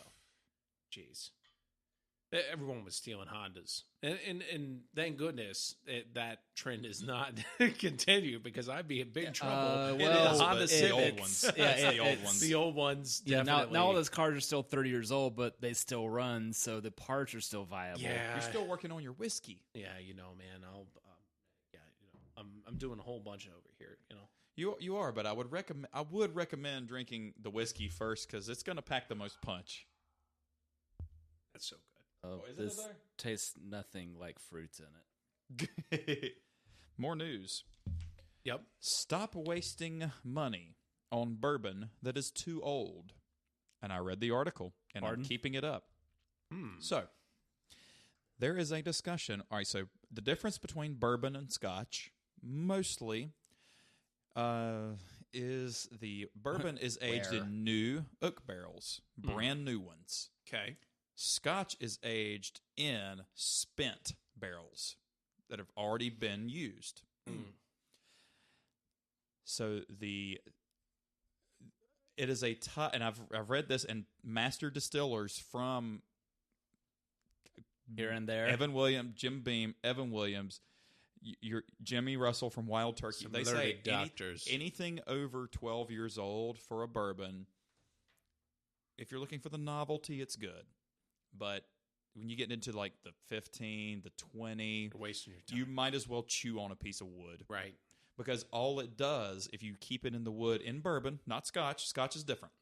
jeez. Everyone was stealing Hondas. And thank goodness that trend is not continued because I'd be in big trouble. well, is, Honda but Civics. the old ones. Yeah, It's the old it's- ones. The old ones, Yeah, definitely. now all those cars are still 30 years old, but they still run, so the parts are still viable. Yeah. You're still working on your whiskey. Yeah, you know, man, I'm doing a whole bunch over here, you know. You are, but I would recommend drinking the whiskey first because it's going to pack the most punch. That's so good. Isn't it This there? tastes nothing like fruits in it. More news. Yep. Stop wasting money on bourbon that is too old. And I read the article, and Pardon? I'm keeping it up. So, there is a discussion. All right, so the difference between bourbon and scotch, mostly, is the bourbon is aged Where? in new oak barrels, brand new ones. Okay. Scotch is aged in spent barrels that have already been used. So it is a and I've read this, and master distillers from Here and there. Evan Williams, Jim Beam, Evan Williams, your Jimmy Russell from Wild Turkey. Some They say learned doctors. anything over 12 years old for a bourbon, if you're looking for the novelty, it's good. But when you get into like the 15, the 20, You're wasting your time. you might as well chew on a piece of wood. Right. Because all it does, if you keep it in the wood, in bourbon, not scotch, scotch is different.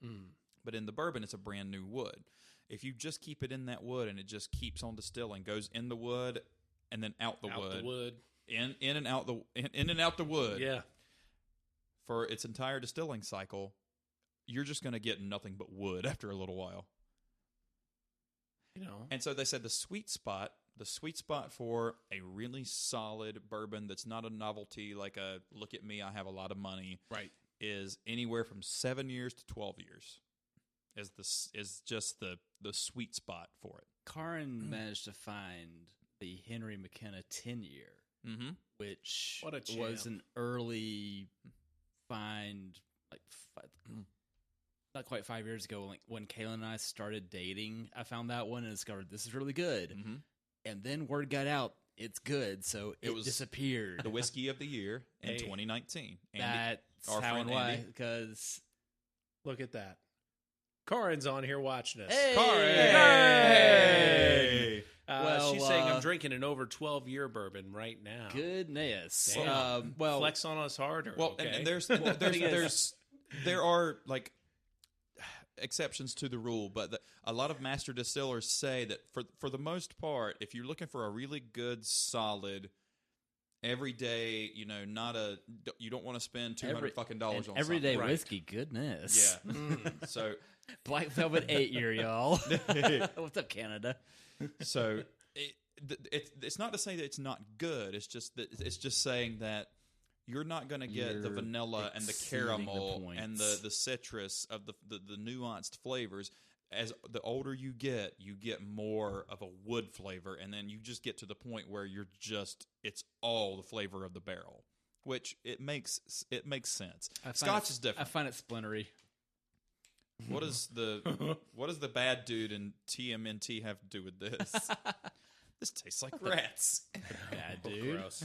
But in the bourbon, it's a brand new wood. If you just keep it in that wood and it just keeps on distilling, goes in the wood and then out the wood. The wood. In and out the wood. Yeah. For its entire distilling cycle, you're just going to get nothing but wood after a little while. You know. And so they said the sweet spot for a really solid bourbon that's not a novelty, like a look at me, I have a lot of money, Right. is anywhere from 7 years to 12 years. Is just the sweet spot for it. Karin managed to find the Henry McKenna 10-year, Mm-hmm. which What a champ. was an early find, like not quite 5 years ago. Like when Kaylin and I started dating, I found that one and discovered this is really good. Mm-hmm. And then word got out, it's good, so it was disappeared. The whiskey of the year in Hey. 2019. That's our how friend and why, Andy. because Look at that. Karin's on here watching us. Hey! Hey! Well, She's saying I'm drinking an over 12-year bourbon right now. goodness. Damn. Well, Flex on us harder. Well, okay? and there are like exceptions to the rule, but a lot of master distillers say that for the most part, if you're looking for a really good, solid, every day, you don't want to spend $200 fucking dollars on everyday something. whiskey. Goodness. Yeah. So Black Velvet 8-year, y'all. What's up, Canada? So it's not to say that it's not good. It's just saying that you're not going to get the vanilla and the caramel and the citrus of the nuanced flavors. As the older you get more of a wood flavor, and then you just get to the point where it's all the flavor of the barrel, which it makes sense. Scotch is different. I find it splintery. What does the bad dude in TMNT have to do with this? This tastes like rats. Bad dude. Gross.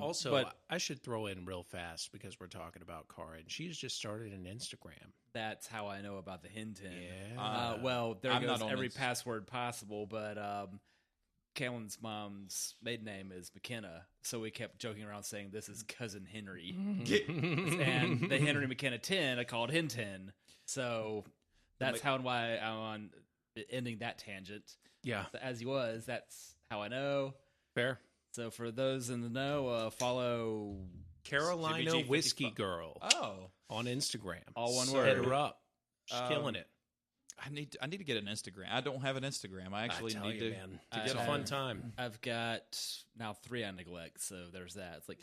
Also, I should throw in real fast because we're talking about Cara, and she's just started an Instagram. that's how I know about the Hinton. Yeah. Well, there I'm goes not on every this. password possible, but Kalen's mom's maiden name is McKenna, so we kept joking around saying this is Cousin Henry. And the Henry McKenna 10 I called Hinton. So that's how and why I'm on ending that tangent. Yeah. As he was, that's how I know. Fair. So for those in the know, follow Carolina GBG55. Whiskey Girl Oh, on Instagram. all one Hit word. her up. She's killing it. I need to get an Instagram. I don't have an Instagram. I actually I tell need you, to man. to It's get a on fun there. time. I've got now 3 I neglect, so there's that. It's like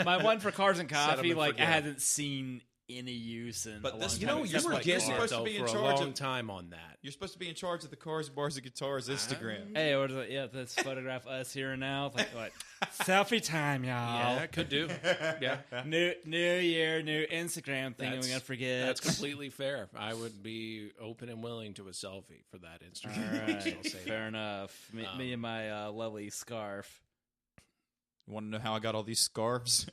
my one for cars and Set 'em coffee, and like I forget 'em. hadn't seen any use in. But a this- long You time, know, you except were for, like, getting cars. supposed to it, be though, in for a charge long of- time on that. You're supposed to be in charge of the Cars, Bars, and Guitars Instagram. Hey, what is it? Yeah, let's photograph us here and now. Like what? Selfie time, y'all. Yeah, could do. Yeah. New year, new Instagram thing. That's- We're gonna forget. That's completely fair. I would be open and willing to a selfie for that All Instagram. right, I'll say fair that. enough. Me and my lovely scarf. You want to know how I got all these scarves?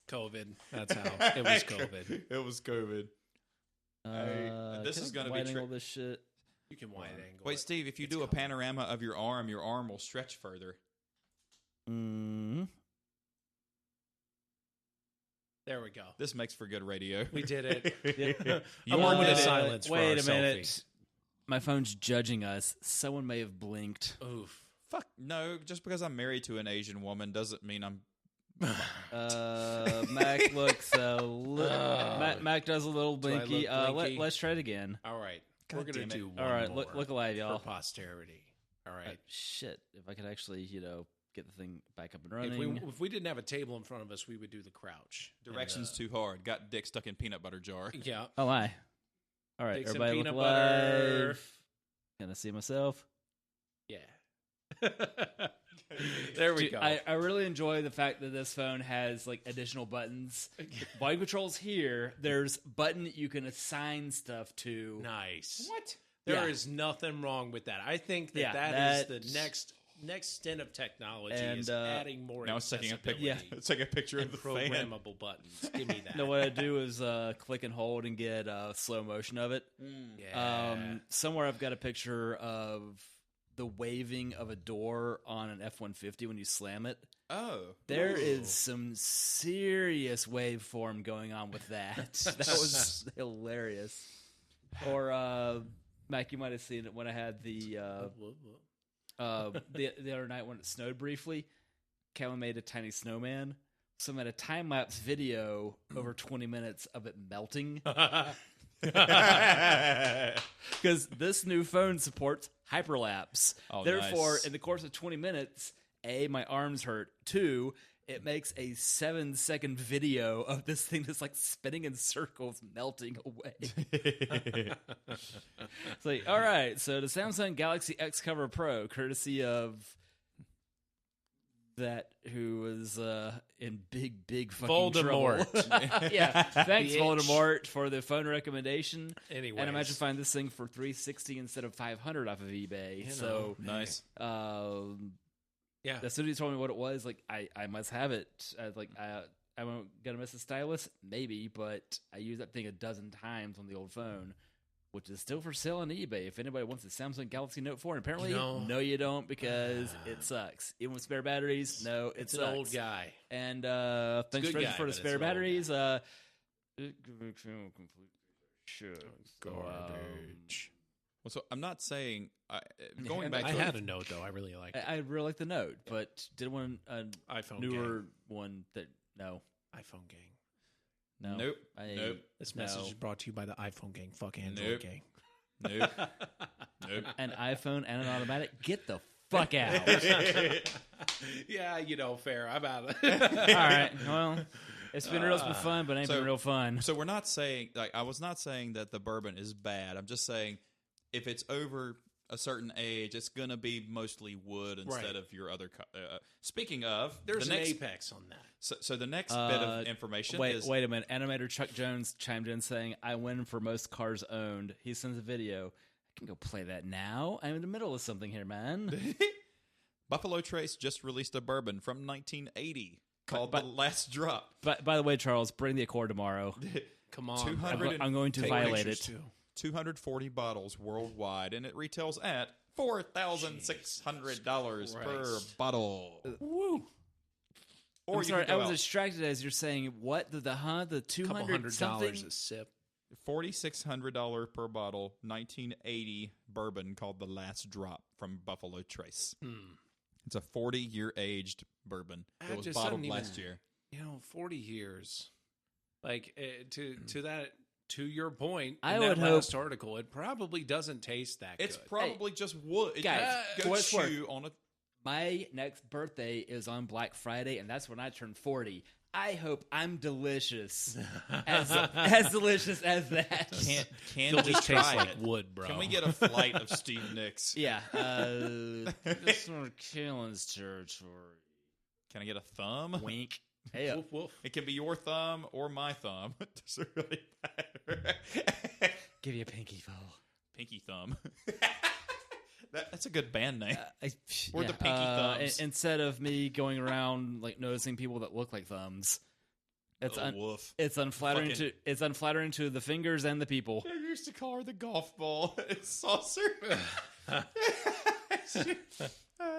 COVID. That's how. It was COVID. It was COVID. This is gonna be wide tri- angle this shit. You can wide angle. Wait, it. Steve, if you It's do a coming. panorama of your arm will stretch further. Mm. There we go. This makes for good radio. We did it. Yeah. A moment of Uh, silence. Wait for a our minute. selfie. My phone's judging us. Someone may have blinked. Oof. Fuck no! Just because I'm married to an Asian woman doesn't mean I'm. Mac looks Mac does a little Do I blinky. look blinky? Let's try it again. All right. God We're gonna damn it. do one All right, more look alive, y'all. for posterity. All right. Shit, if I could actually, get the thing back up and If running. we didn't have a table in front of us, we would do the crouch. Directions too hard. Got dick stuck in peanut butter jar. Yeah. Oh my! All right, Take some everybody, look peanut butter. alive. Can I see myself? Yeah. There we Dude, go. I really enjoy the fact that this phone has like additional buttons. Volume controls here. There's button you can assign stuff to. Nice. What? There Yeah. is nothing wrong with that. I think that Yeah, that that's- is the next stint of technology And, is adding more Now it's taking a accessibility picture. It's taking a picture and of the fan. programmable buttons. Give me that. No, what I do is click and hold and get slow motion of it. Yeah. Somewhere I've got a picture of the waving of a door on an F-150 when you slam it. Oh, There is some serious waveform going on with that. That was hilarious. Or Mac, you might have seen it when I had the other night when it snowed briefly. Kellen made a tiny snowman. So I made a time lapse video over 20 minutes of it melting. Because this new phone supports hyperlapse. Oh, Therefore, nice. in the course of 20 minutes, A, my arms hurt. 2, it makes a 7-second video of this thing that's like spinning in circles, melting away. It's like, all right, so the Samsung Galaxy X Cover Pro, courtesy of that who was in big fucking Voldemort. trouble. Yeah, thanks Bitch. Voldemort for the phone recommendation. Anyways. And imagine finding this thing for $360 instead of $500 off of eBay. So nice. Yeah. as soon as he told me what it was, like I must have it. I was like, I'm gonna miss a stylus, maybe, but I used that thing a dozen times on the old phone, which is still for sale on eBay. If anybody wants a Samsung Galaxy Note 4, and apparently, no, you don't, because it sucks. Even with spare batteries, no, It's sucks. an old guy. And thanks good guy, for the but it's spare an old batteries. It makes me complete shit. Garbage. Well, so I'm not saying going back. I to had a note though. I really liked it. I really like the note, but did one iPhone newer gang. one that no. iPhone gang. No. Nope. Nope. This message is brought to you by the iPhone gang. Fuck Android Nope. gang. Nope. Nope. An iPhone and an automatic. Get the fuck out. Yeah, fair. I'm out. All right. Well, it's been real fun, but it ain't been real fun. So we're not saying I was not saying that the bourbon is bad. I'm just saying if it's over a certain age, it's going to be mostly wood instead of your other. Speaking of, There's the next, an apex on that. So the next bit of information is wait a minute. Animator Chuck Jones chimed in saying, "I win for most cars owned." He sends a video. I can go play that now. I'm in the middle of something here, man. Buffalo Trace just released a bourbon from 1980 called The Last Drop. But by the way, Charles, bring the Accord tomorrow. Come on. 200 I'm going to Take violate pictures, it. too. 240 bottles worldwide, and it retails at $4,600 per bottle. Woo. Or I'm sorry, I was distracted as you're saying what the $200 $200 something. a sip. $4,600 per bottle, 1980 bourbon called The Last Drop from Buffalo Trace. It's a 40-year aged bourbon. It was just bottled doesn't last even- year. 40 years. Like to that. To your point, I in would that hope- last article, it probably doesn't taste that It's good. probably just wood. It guys, just for go what it's worth. chew on a. My next birthday is on Black Friday, and that's when I turn 40. I hope I'm delicious, as delicious as that. Can Still we just tastes try like it? wood, bro. Can we get a flight of Steve Nicks? Yeah, this sort of Kalen's territory. Can I get a thumb? Wink. Hey, Woof, woof. It can be your thumb or my thumb. It doesn't really matter. give you a pinky bowl. Pinky thumb. That's a good band name. We're the pinky thumbs. Instead of me going around like noticing people that look like thumbs, it's woof. it's unflattering to the fingers and the people. I used to call her the golf ball saucer.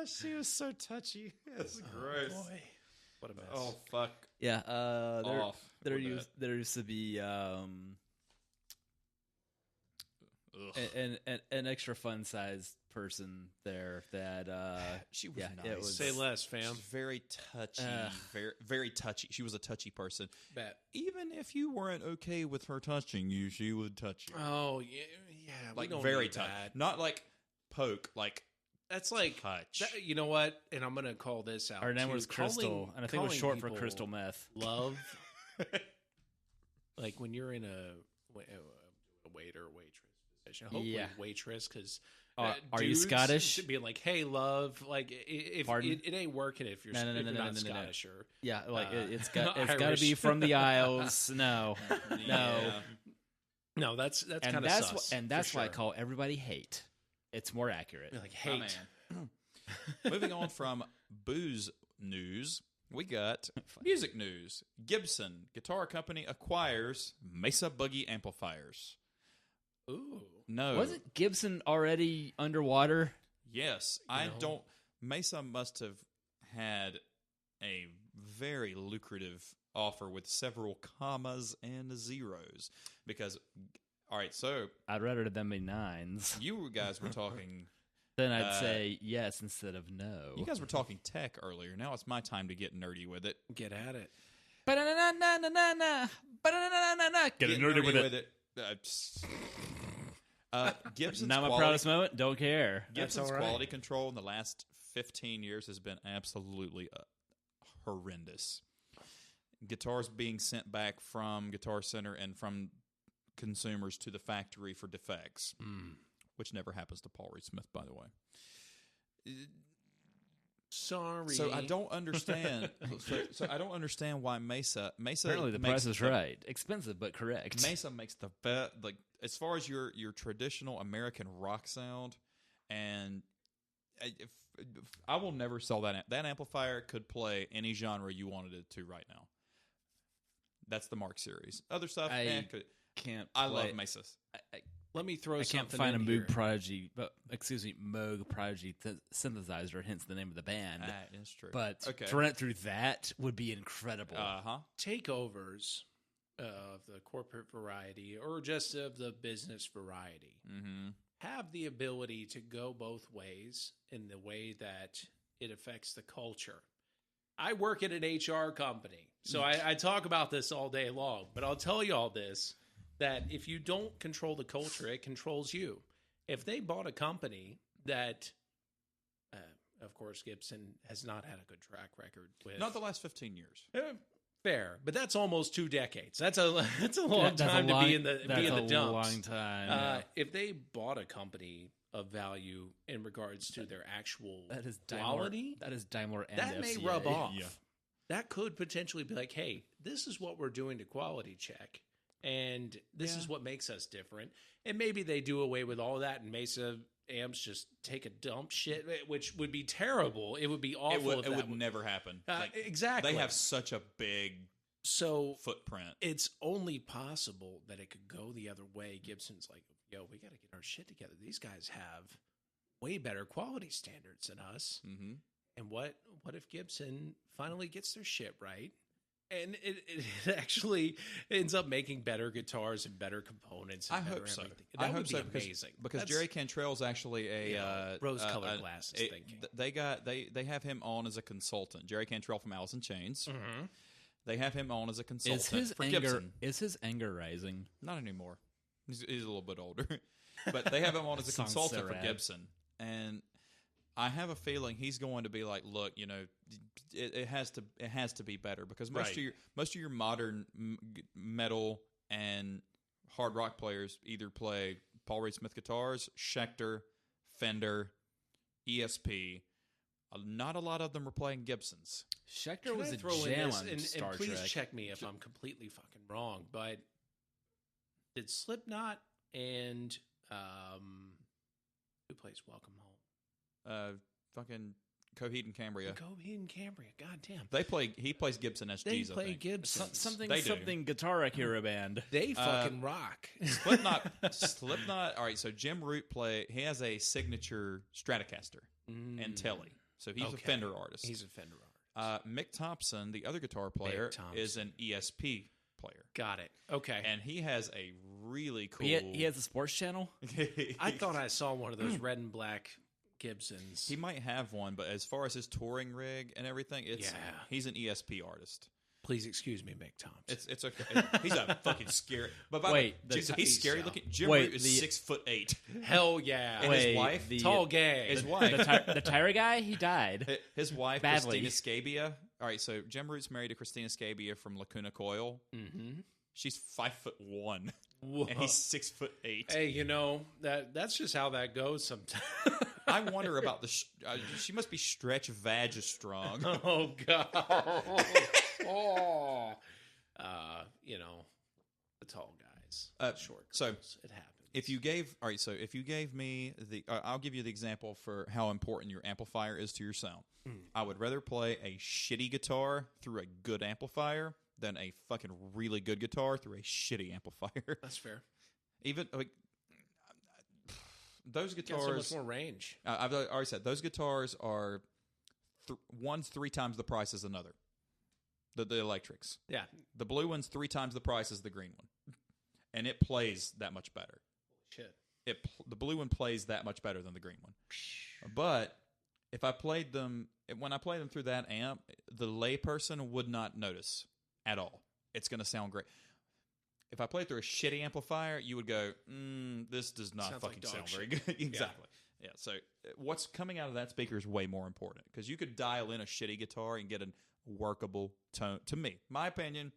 She was so touchy. It's gross. Boy. What a mess. Oh fuck. Yeah, there with used to be an extra fun sized person there that She was yeah, nice. it was Say less, fam. She's very touchy. Very, very touchy. She was a touchy person. Bet. Even if you weren't okay with her touching you, she would touch you. Oh yeah. Like we don't very need touchy. that. Not like poke. Like That's like touch. You know what? And I'm gonna call this out. her name too. was Crystal, and I think it was calling short for people Crystal Meth. Love. Like when you're in a waiter or waitress position. Hopefully Yeah. waitress, because Are you Scottish? Being like, hey, love, like if Pardon? it ain't working if you're, No, if you're not no. Scottish or Yeah, like it's got to Irish. be from the Isles. No, no, Yeah. no, that's and kind of that's sus. and that's for why I sure. call everybody hate. It's more accurate. You're like My hate. man. Moving on from booze news, we got music news. Gibson Guitar Company acquires Mesa Boogie amplifiers. Ooh, No. Wasn't Gibson already underwater? Yes. Mesa must have had a very lucrative offer with several commas and zeros. Because, all right, so I'd rather them be nines. you guys were talking... Then I'd say yes instead of no. You guys were talking tech earlier. Now it's my time to get nerdy with it. get at it. Get nerdy with it. Gibson's Not my quality, proudest moment. Don't care. Gibson's all right. quality control in the last 15 years has been absolutely horrendous. Guitars being sent back from Guitar Center and from consumers to the factory for defects, which never happens to Paul Reed Smith, by the way. Sorry. So I don't understand. so I don't understand why Mesa. Apparently the makes price is right. Expensive but correct. Mesa makes the best, like as far as your traditional American rock sound, and if I will never sell that amplifier could play any genre you wanted it to right now. That's the Mark series. Other stuff, Can't. I play- love Mesas. Let me throw I something can't find a in Moog here. Prodigy, Moog Prodigy synthesizer, hence the name of the band. That is true. But okay. to run it through that would be incredible. Takeovers of the corporate variety or just of the business variety. Mm-hmm. have the ability to go both ways in the way that it affects the culture. I work at an HR company, so I talk about this all day long, but I'll tell you all this, that if you don't control the culture, it controls you. If they bought a company that, of course, Gibson has not had a good track record with. Not the last 15 years. Fair, but that's almost 2 decades. That's a long time to be in the dumps. Long time. Yeah. If they bought a company of value in regards to their actual That is quality, that is Daimler and that may FCA. rub off. Yeah. That could potentially be like, hey, this is what we're doing to quality check, and this is what makes us different. And maybe they do away with all that, and Mesa amps just take a dump shit, which would be terrible. It would be awful. It would never happen. Exactly. They have such a big footprint. It's only possible that it could go the other way. Gibson's like, yo, we got to get our shit together. These guys have way better quality standards than us. Mm-hmm. And what if Gibson finally gets their shit right? And it actually ends up making better guitars and better components. And I better hope so. everything. I That hope would be so amazing. because Jerry Cantrell's actually a rose-colored glasses thinking. They have him on as a consultant. Jerry Cantrell from Alice in Chains. Mm-hmm. They have him on as a consultant for Gibson. Is his anger rising? Not anymore. He's a little bit older, but they have him on as a Sounds consultant so for rad. Gibson, and I have a feeling he's going to be like, look, it has to be better because most of your modern metal and hard rock players either play Paul Reed Smith guitars, Schecter, Fender, ESP. Not a lot of them are playing Gibsons. Schecter Can was I a throw in jam this, on and Star please Trek. check me if I'm completely fucking wrong, but did Slipknot and who plays Welcome Home? Fucking Coheed and Cambria. Coheed and Cambria. God damn. He plays Gibson SGs. They I play think. Gibson. Something guitar hero band. They fucking rock. Slipknot. All right, so Jim Root he has a signature Stratocaster and Telly. So he's a Fender artist. He's a Fender artist. Mick Thompson, the other guitar player, is an ESP player. Got it. Okay. And he has a really cool... He has a sports channel? I thought I saw one of those red and black Gibsons. He might have one, but as far as his touring rig and everything, he's an ESP artist. Please excuse me, Mick Thompson. It's okay. He's a fucking scary... But by Wait, the way, he's scary looking. Jim Wait, Root is 6'8". Hell yeah. And his wife... Tall gay. His wife... The tire guy, he died. His wife, Badly. Christina Scabia. All right, so Jim Root's married to Christina Scabia from Lacuna Coil. Mm-hmm. She's 5'1", Whoa. and he's 6'8". Hey, that's just how that goes sometimes. I wonder about the... she must be stretch vag strong. Oh, God. Oh. The tall guys. Short so, girls. It happens. If you gave me the... I'll give you the example for how important your amplifier is to your sound. I would rather play a shitty guitar through a good amplifier than a fucking really good guitar through a shitty amplifier. That's fair. Even those guitars, so much more range. I've already said those guitars are one's 3 times the price as another. The electrics, Yeah. the blue one's 3 times the price as the green one, and it plays that much better. Shit. The blue one plays that much better than the green one. But if I played them when I play them through that amp, the layperson would not notice at all. It's going to sound great. If I play it through a shitty amplifier, you would go, this does not Sounds fucking like sound dog very shit. good. Exactly. Yeah. So what's coming out of that speaker is way more important because you could dial in a shitty guitar and get a workable tone. To me, my opinion,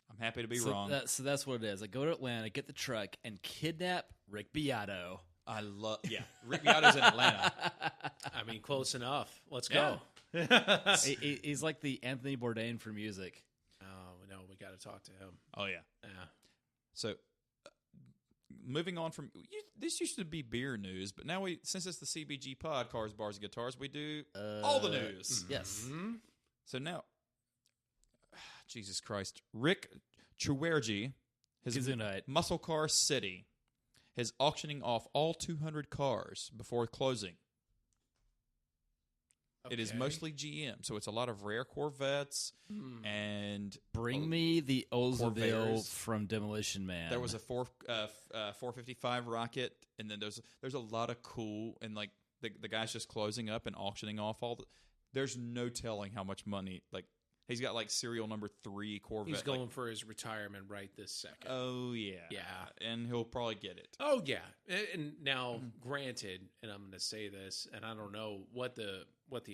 I'm happy to be wrong. So that's what it is. I go to Atlanta, get the truck, and kidnap Rick Beato. I love, Rick Beato's in Atlanta. I mean, close enough. Let's go. He's like the Anthony Bourdain for music. Oh, no, we got to talk to him. Oh, yeah. Yeah. So, moving on from this used to be beer news, but now since it's the CBG pod, Cars, Bars, and Guitars, we do all the news. Yes. Mm-hmm. So now, Jesus Christ, Rick Chewergy, his Gesundheit. muscle car city, is auctioning off all 200 cars before closing. It is Okay. mostly GM, so it's a lot of rare Corvettes and Bring me the Oldsmobile Corvairs. from Demolition Man. There was a 455 rocket, and then there's a lot of cool, and like the guy's just closing up and auctioning off all the. There's no telling how much money. Like he's got like serial number 3 Corvette. He's going for his retirement right this second. Oh yeah, and he'll probably get it. Oh yeah, and now, granted, and I'm going to say this, and I don't know what the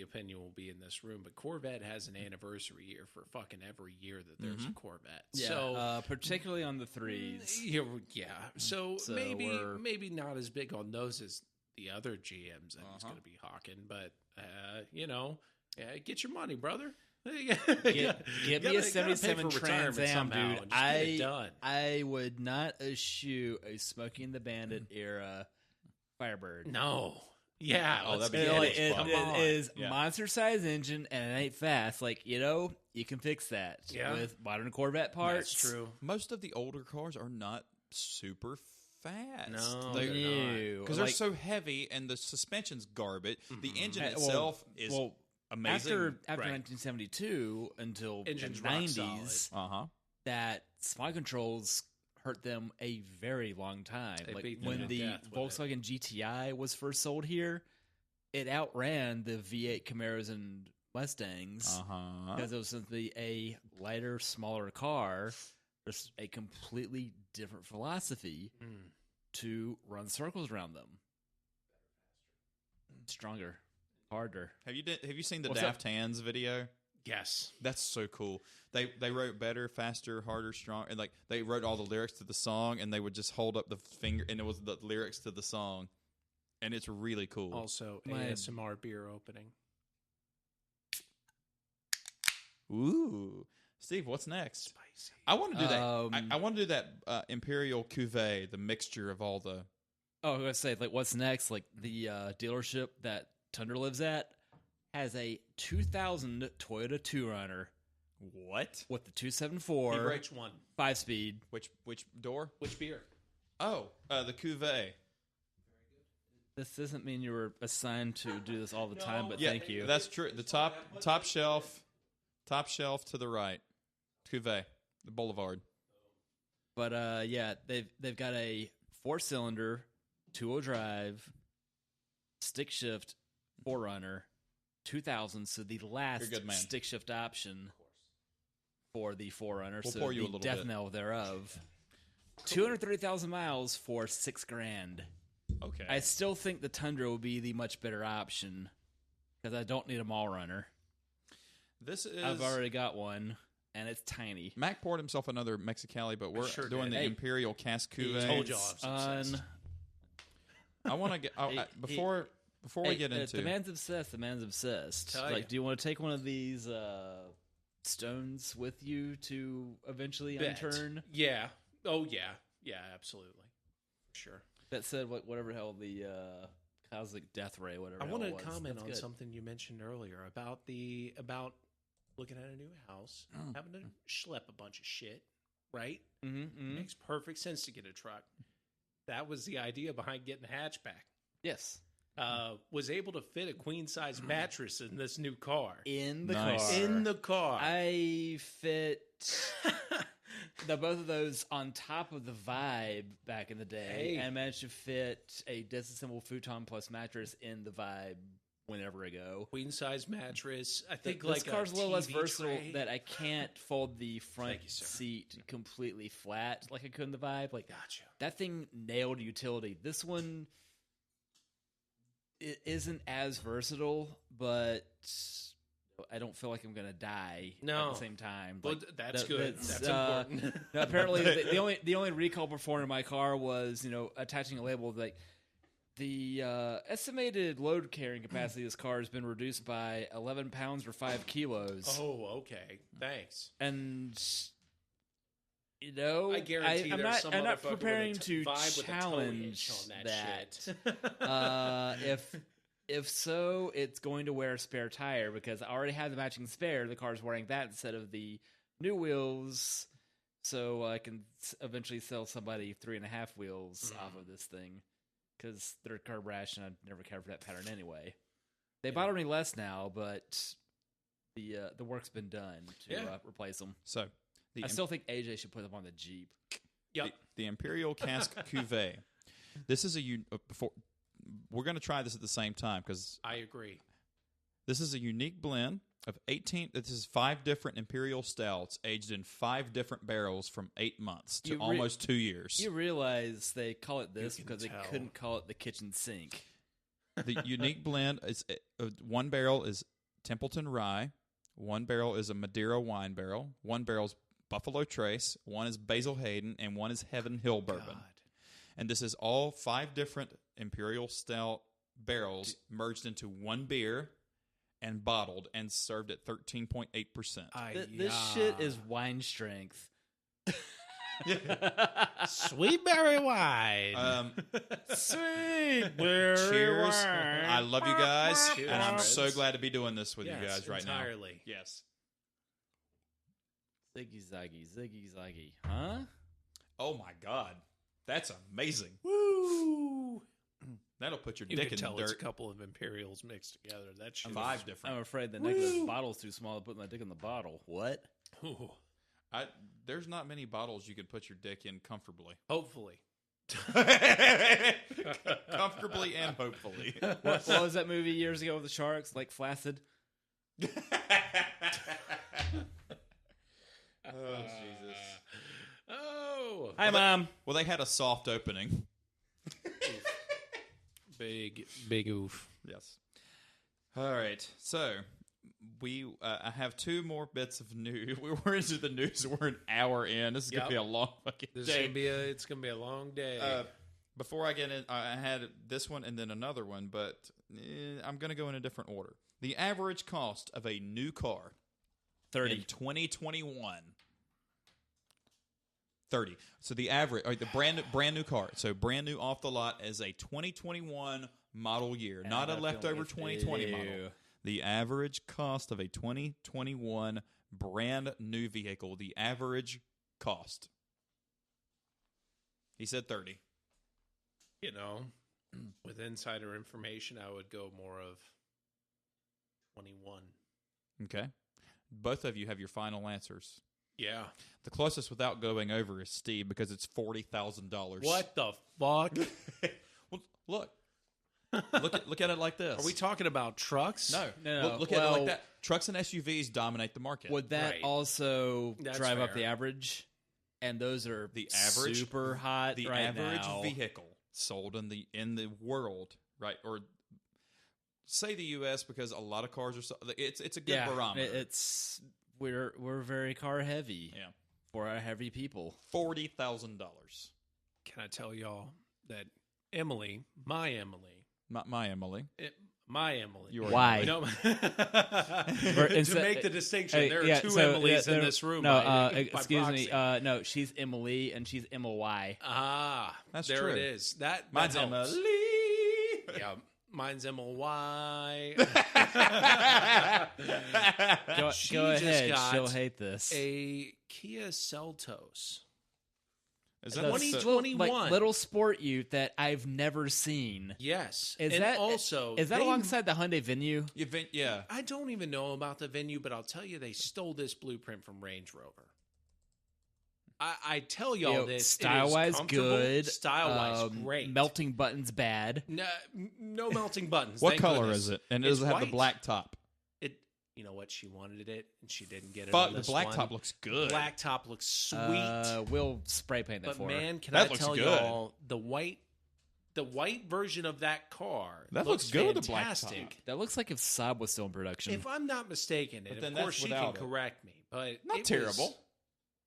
opinion will be in this room, but Corvette has an anniversary year for fucking every year that there's a Corvette. yeah, So particularly on the 3s. yeah, so, So maybe not as big on those as the other GMs that he's going to be hawking, but get your money, brother. Give me a 77 Trans Am, dude. Just get it done. I would not eschew a Smoking the Bandit era Firebird. No. Yeah. Oh, let's that'd be get cool. it. Come on. It is Yeah. monster size engine and it ain't fast. Like, you can fix that with modern Corvette parts. That's true. Most of the older cars are not super fast. No, They- they're not. because they're so heavy and the suspension's garbage. The engine itself is amazing. After Right. 1972 until Engine's the rock 90s, that smog controls hurt them a very long time. They Like beat them when to the death with Volkswagen GTI was first sold here, it outran the V8 Camaros and Mustangs because it was simply a lighter, smaller car. There's a completely different philosophy to run circles around them. Stronger, harder. Have you seen the What's Daft up? Hands video? Yes. That's so cool. They wrote better, faster, harder, strong, and like they wrote all the lyrics to the song, and they would just hold up the finger, and it was the lyrics to the song, and it's really cool. Also, My- ASMR beer opening. Ooh, Steve, what's next? Spicy. I want to do that. I want to do that Imperial Cuvée, the mixture of all the. Oh, I was going to say, like, what's next? Like, the dealership that Tundra lives at has a 2000 Toyota 2Runner What? with the He 274 writes one. 5-speed. Which door? Which beer? Oh, the Cuvée. This doesn't mean you were assigned to do this all the time, but Yeah, thank you. That's true. The top shelf to the right, Cuvée, the Boulevard. But yeah, they've got a 4-cylinder, 2-wheel drive, stick shift 4Runner, 2000. So the last You're a good man. stick shift option for the 4Runner. We'll so pour you the a little death bit. knell thereof. 230,000 miles for $6,000. Okay. I still think the Tundra will be the much better option because I don't need a mall runner. This is. I've already got one, and it's tiny. Mac poured himself another Mexicali, but we're sure doing did. the Hey. Imperial Cask Cuvée. Told y'all I'm obsessed. I want to get before we get into. The man's obsessed. The man's obsessed. Tell Like, ya. do you want to take one of these stones with you to eventually Bet. unturn? Yeah. Oh, yeah. Yeah, absolutely. Sure. That said, whatever the hell the cosmic death ray, whatever. I want to comment on something you mentioned earlier about looking at a new house, having to schlep a bunch of shit, right? Makes perfect sense to get a truck. That was the idea behind getting the hatchback. Yes, Was able to fit a queen size mattress in this new car. in the Nice. car. In the car. I fit both of those on top of the Vibe back in the day, Hey. and managed to fit a disassembled futon plus mattress in the Vibe whenever ago. Queen size mattress. I think This car's a little less TV versatile tray. that I can't fold the front Thank you, sir. seat completely flat like I could in the Vibe. Like Gotcha. that thing nailed utility. This one, it isn't as versatile, but I don't feel like I'm gonna die at No. the same time. Well, Like, that's that- good. that's, That's important. no, apparently, the only recall performed in my car was attaching a label like the estimated load carrying capacity of this car has been reduced by 11 pounds or 5 kilos. Oh, okay. Thanks. And I guarantee I'm there's not, some I'm not motherfucker with preparing a to vibe with a toe challenge itch on that. shit. If so, it's going to wear a spare tire because I already have the matching spare. The car's wearing that instead of the new wheels, so I can eventually sell somebody 3.5 wheels off of this thing because they're carb rash, and I never cared for that pattern anyway. They bottle me less now, but the work's been done to replace them. So I still think AJ should put them on the Jeep. Yep. The Imperial Cask Cuvée. This is before we're going to try this at the same time because I agree. This is a unique blend of 18. This is 5 different Imperial stouts aged in 5 different barrels from 8 months to almost 2 years. You realize they call it this because tell. they couldn't call it the kitchen sink. The unique blend is 1 barrel is Templeton Rye, 1 barrel is a Madeira wine barrel, 1 barrel's Buffalo Trace, 1 is Basil Hayden, and 1 is Heaven Hill Bourbon. God. And this is all 5 different Imperial Stout barrels merged into 1 beer and bottled and served at 13.8%. This shit is wine strength. Sweet berry wine. Sweet berry Cheers. wine. I love you guys, Cheers, and I'm friends. so glad to be doing this with you guys right entirely. now. Yes. Ziggy zaggy, ziggy zaggy. Huh? Oh my God. That's amazing. Woo! That'll put your You dick can in tell the it's a dirt. couple of Imperials mixed together. That shit. 5 different. I'm afraid the neck of this bottle's too small to put my dick in the bottle. What? Ooh. There's not many bottles you could put your dick in comfortably. Hopefully. Comfortably and hopefully. What was that movie years ago with the sharks? Like Flaccid? Oh, Jesus. Oh. Hi, Mom. Well, they had a soft opening. Big oof. Yes. All right. So I have 2 more bits of news. We're into the news. We're an hour in. This is gonna Yep. be a long fucking This day. it's gonna be a long day. Before I get in, I had this one and then another one, but I'm gonna go in a different order. The average cost of a new car 30. in 2021. 30. So the average, or the brand new car. So brand new off the lot as a 2021 model year, And not I a got leftover feeling 2020 ew. model. The average cost of a 2021 brand new vehicle. The average cost. He said 30. You know, with insider information, I would go more of 21. Okay. Both of you have your final answers. Yeah. The closest without going over is Steve because it's $40,000. What the fuck? Well, look at it like this. Are we talking about trucks? No. No. Look at it like that. Trucks and SUVs dominate the market. Would that Right. also That's drive up fair. the average? And those are The average- super hot the right average now. vehicle sold in the world, right? Or say the U.S. because a lot of cars are. It's a good barometer. We're very car heavy. Yeah. For our heavy people. $40,000. Can I tell y'all that Emily, my Emily, Not my Emily. my Emily. You are Why? No, Or to instead- make the distinction, there are yeah, 2 so, Emilys in there- this room. No, by excuse me. proxy. No, she's Emily and she's Emily. That's there true. it is. That Mine's helps. Emily. Yeah, mine's Emily. Go She ahead. just got She'll hate this. A Kia Seltos. Is The that like the- 2021. like, little sport ute that I've never seen. Yes, Is and that also is that they- alongside the Hyundai Venue? event? Yeah. I don't even know about the venue, but I'll tell you, they stole this blueprint from Range Rover. I tell y'all this style wise good, style wise great. melting buttons bad. No melting buttons. What thank color goodness. is it? And It's does it have the white. black top? It. You know what? She wanted it, and she didn't get it. But on the this black one. top looks good. Black top looks sweet. We'll spray paint that But for her. man, can That I looks tell good. y'all the white version of that car That looks good with the black fantastic. top. That looks like if Saab was still in production. If I'm not mistaken, But and then of course that's she can without it. correct me, but Not it terrible.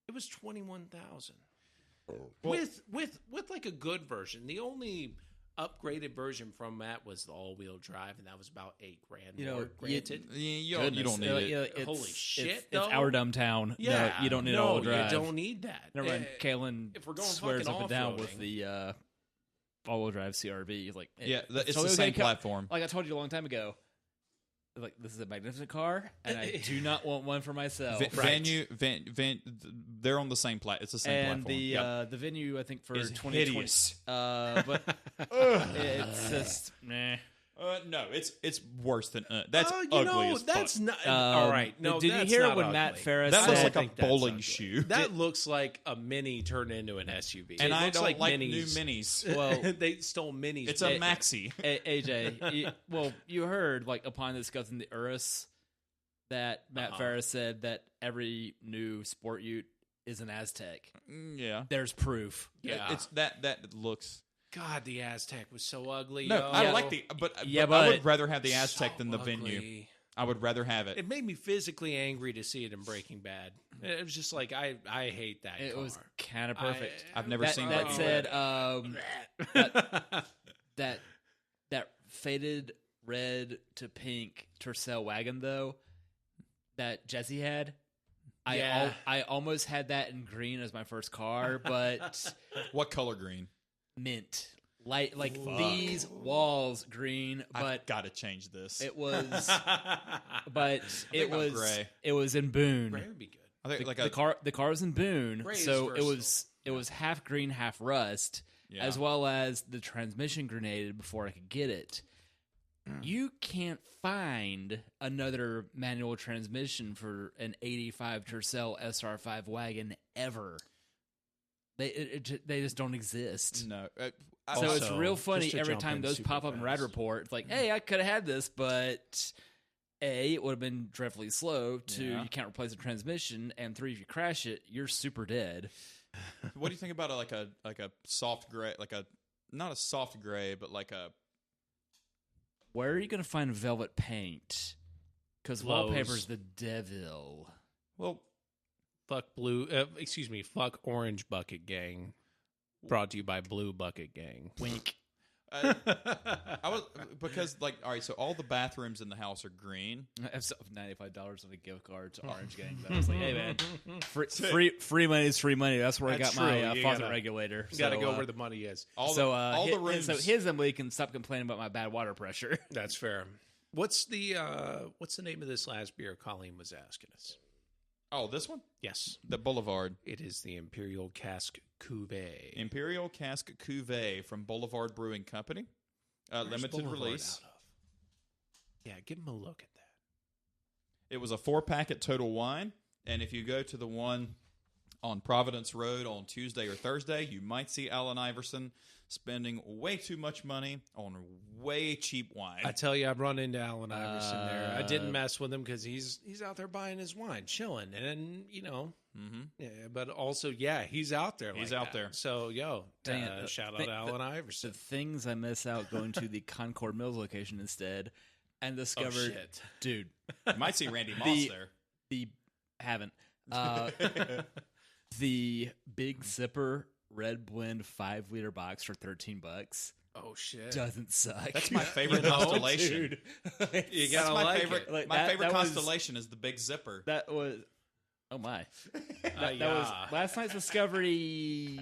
it was 21,000 Well- with like a good version. The only upgraded version from that was the all-wheel drive, and that was about $8,000 You know, more. Granted, You don't need it. Holy shit, It's though. our dumb town. yeah, No, you don't need no, all-wheel drive. You don't need that. Never mind. Kalen if we're going swears fucking up and down with off-roading. the all-wheel drive CRV. He's like, Yeah, it's the totally same okay. platform. Like I told you a long time ago. Like, this is a magnificent car, and I do not want one for myself. Venue, they're on the same It's the same And platform. the venue, I think, for Is 2020, hideous. but it's just meh. No, it's worse than that's you ugly know, as that's fuck. not all right. No, did you that's hear not when ugly. Matt Ferris That said, looks I like a think that's bowling ugly. shoe. That looks like a mini turned into an SUV. And It I looks don't like minis. new minis. well, They stole minis. It's a maxi. AJ, you heard like upon discussing the Urus that Matt Ferris said that every new sport ute is an Aztec. Yeah, There's proof. Yeah. it's that looks. God, the Aztec was so ugly. No, yo. I like the, but I but would rather have the Aztec So than the ugly. Venue. I would rather have it. It made me physically angry to see it in Breaking Bad. It was just like I hate that. It car. was kind of perfect. I've never that, seen that Breaking said that faded red to pink Tercel wagon though that Jesse had. Yeah. I almost had that in green as my first car, but What color green? mint light like these walls green, I but gotta change this. it was but it I'm was gray. it was in Boone. Gray would be good. I think like The car was in Boone, Gray is so it versatile. was half green, half rust, Yeah. as well as the transmission grenaded before I could get it. You can't find another manual transmission for an 85 Tercel SR5 wagon ever. They just don't exist. no. So it's Also, real funny just to every jump time in those super pop up in Rad fast. Report. It's like, hey, I could have had this, but A, it would have been dreadfully slow. 2, Yeah. you can't replace the transmission, and 3, if you crash it, you're super dead. What do you think about like a soft gray, like a not a soft gray, but like a Where are you going to find velvet paint? Because Lowe's. wallpaper's the devil. well, Fuck fuck Orange Bucket Gang. Brought to you by Blue Bucket Gang. Wink. I was because like all right, so all the bathrooms in the house are green. I have $95 on a gift card to Orange Gang. But I was like, hey, man, free money is free money. That's where I got That's my true. You faucet gotta- regulator. You got to So, go where the money is. All so the rooms. So his Emily can stop complaining about my bad water pressure. That's fair. What's the name of this last beer Colleen was asking us? Oh, this one, Yes, the Boulevard it is the Imperial Cask Cuvée. Imperial Cask Cuvée from Boulevard Brewing Company, Where's limited Boulevard release. out of? Yeah, give him a look at that. It was a 4-pack at Total Wine, and if you go to the one on Providence Road on Tuesday or Thursday, you might see Alan Iverson spending way too much money on way cheap wine. I tell you, I've run into Alan Iverson there. I didn't mess with him because he's out there buying his wine, chilling, and yeah, but also, yeah, he's out there. He's like out that. there. So, Dang it. shout out to Alan Iverson. The things I miss out going to the Concord Mills location instead, and discovered, shit. dude, You might see Randy Moss there. haven't the Big Zipper Red Blend 5-liter box for $13 Oh shit! doesn't suck. That's my favorite constellation. Dude. You That's gotta my like favorite. it. Like, my that- favorite that was- constellation is the Big Zipper. That was oh my. That Yeah. was last night's discovery.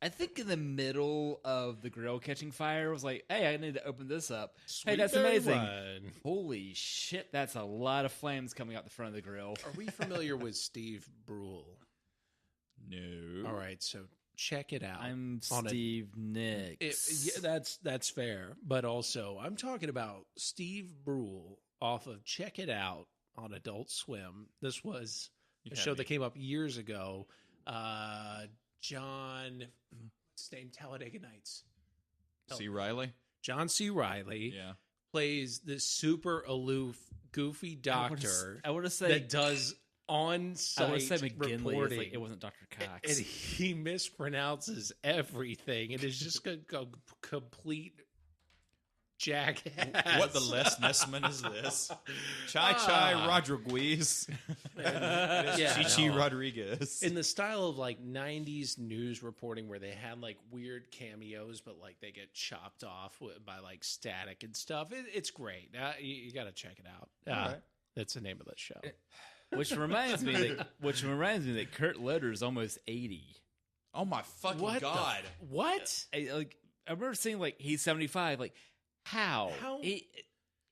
I think in the middle of the grill catching fire was like, hey, I need to open this up. Hey, that's Sweet amazing. wine. Holy shit, that's a lot of flames coming out the front of the grill. Are we familiar with Steve Brule? No. All right, so check it out. I'm On a- Steve Nicks. Yeah, that's fair. But also, I'm talking about Steve Brule off of Check It Out on Adult Swim. This was a had show me. that came up years ago. John, what's his name? Talladega Nights. See Riley? John C. Riley Yeah. plays this super aloof, goofy doctor I would have said that does on-site I would have said McGinley. reporting. It wasn't Dr. Cox. And he mispronounces everything. It is just a complete jackass. What the Les Nessman is this? Chai Rodriguez. Yeah, Chichi no. Rodriguez. In the style of like 90s news reporting where they had like weird cameos, but like they get chopped off by like static and stuff. It's great. You got to check it out. All right. That's the name of the show. Which reminds me that Kurt Loder is almost 80. Oh my fucking What the- god! What? I remember seeing like he's 75. Like how? How?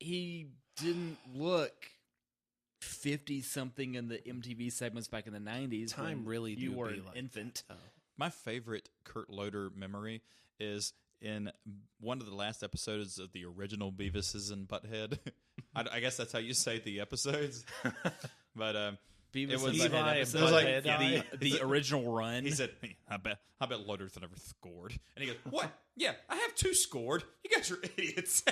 He didn't look 50 something in the MTV segments back in the 90s. Time when really you do were be an like infant. that, though. My favorite Kurt Loder memory is in one of the last episodes of the original Beavis and Butthead. I guess that's how you say the episodes. But Beavis it was and Levi Butthead and episode, Butthead. Yeah. the original run. he said, I bet Loaderth never scored. And he goes, what? Yeah, I have 2 scored. You guys are idiots.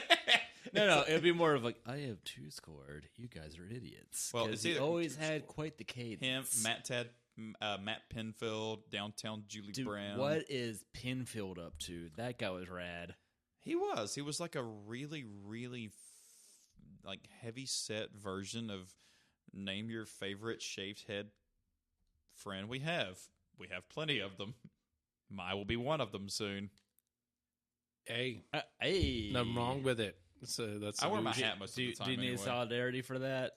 No, it would be more of like, I have 2 scored. You guys are idiots. Well, 'Cause it's he either always had quite the cadence. Him, Matt Penfield, Downtown Julie Dude, Brown. what is Penfield up to? That guy was rad. He was like a really, really like heavy set version of name your favorite shaved head friend we have. We have plenty of them. Mai will be one of them soon. Hey, Hey, nothing wrong with it. That's I wear my illusion. hat most of the time. Do you need anyway. solidarity for that?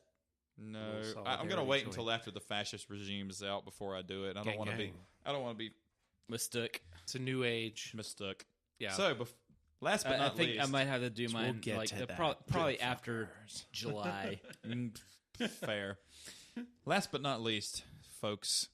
No, Little I'm going to wait solidarity until after the fascist regime is out before I do it. I Gang, don't want to be. gang. I don't want to be Mistook. It's a new age. mistook. Yeah. So, last but I not think least, I might have to do So mine we'll get like to the that. probably after July. Fair. Last but not least, folks,